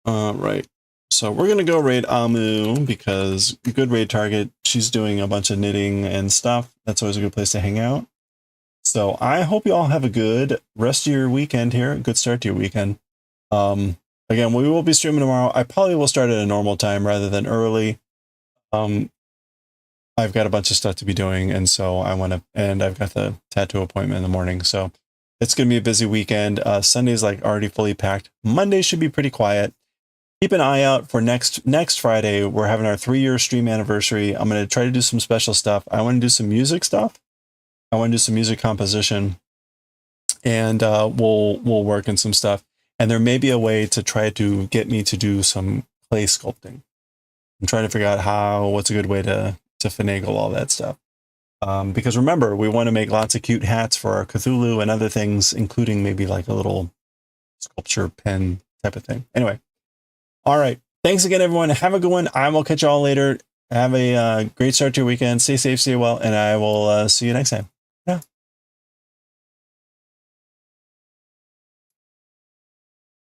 Speaker 1: Right. So we're going to go raid Amu because good raid target. She's doing a bunch of knitting and stuff. That's always a good place to hang out. So I hope you all have a good rest of your weekend here. A good start to your weekend. Again, we will be streaming tomorrow. I probably will start at a normal time rather than early. I've got a bunch of stuff to be doing, and so and I've got the tattoo appointment in the morning. So it's going to be a busy weekend. Sunday's like already fully packed. Monday should be pretty quiet. Keep an eye out for next Friday. We're having our 3-year stream anniversary. I'm going to try to do some special stuff. I want to do some music stuff. I want to do some music composition, and we'll work in some stuff. And there may be a way to try to get me to do some clay sculpting. I'm trying to figure out what's a good way to finagle all that stuff. Because remember, we want to make lots of cute hats for our Cthulhu and other things, including maybe like a little sculpture pen type of thing. Anyway. All right. Thanks again, everyone. Have a good one. I will catch you all later. Have a great start to your weekend. Stay safe, stay well, and I will see you next time.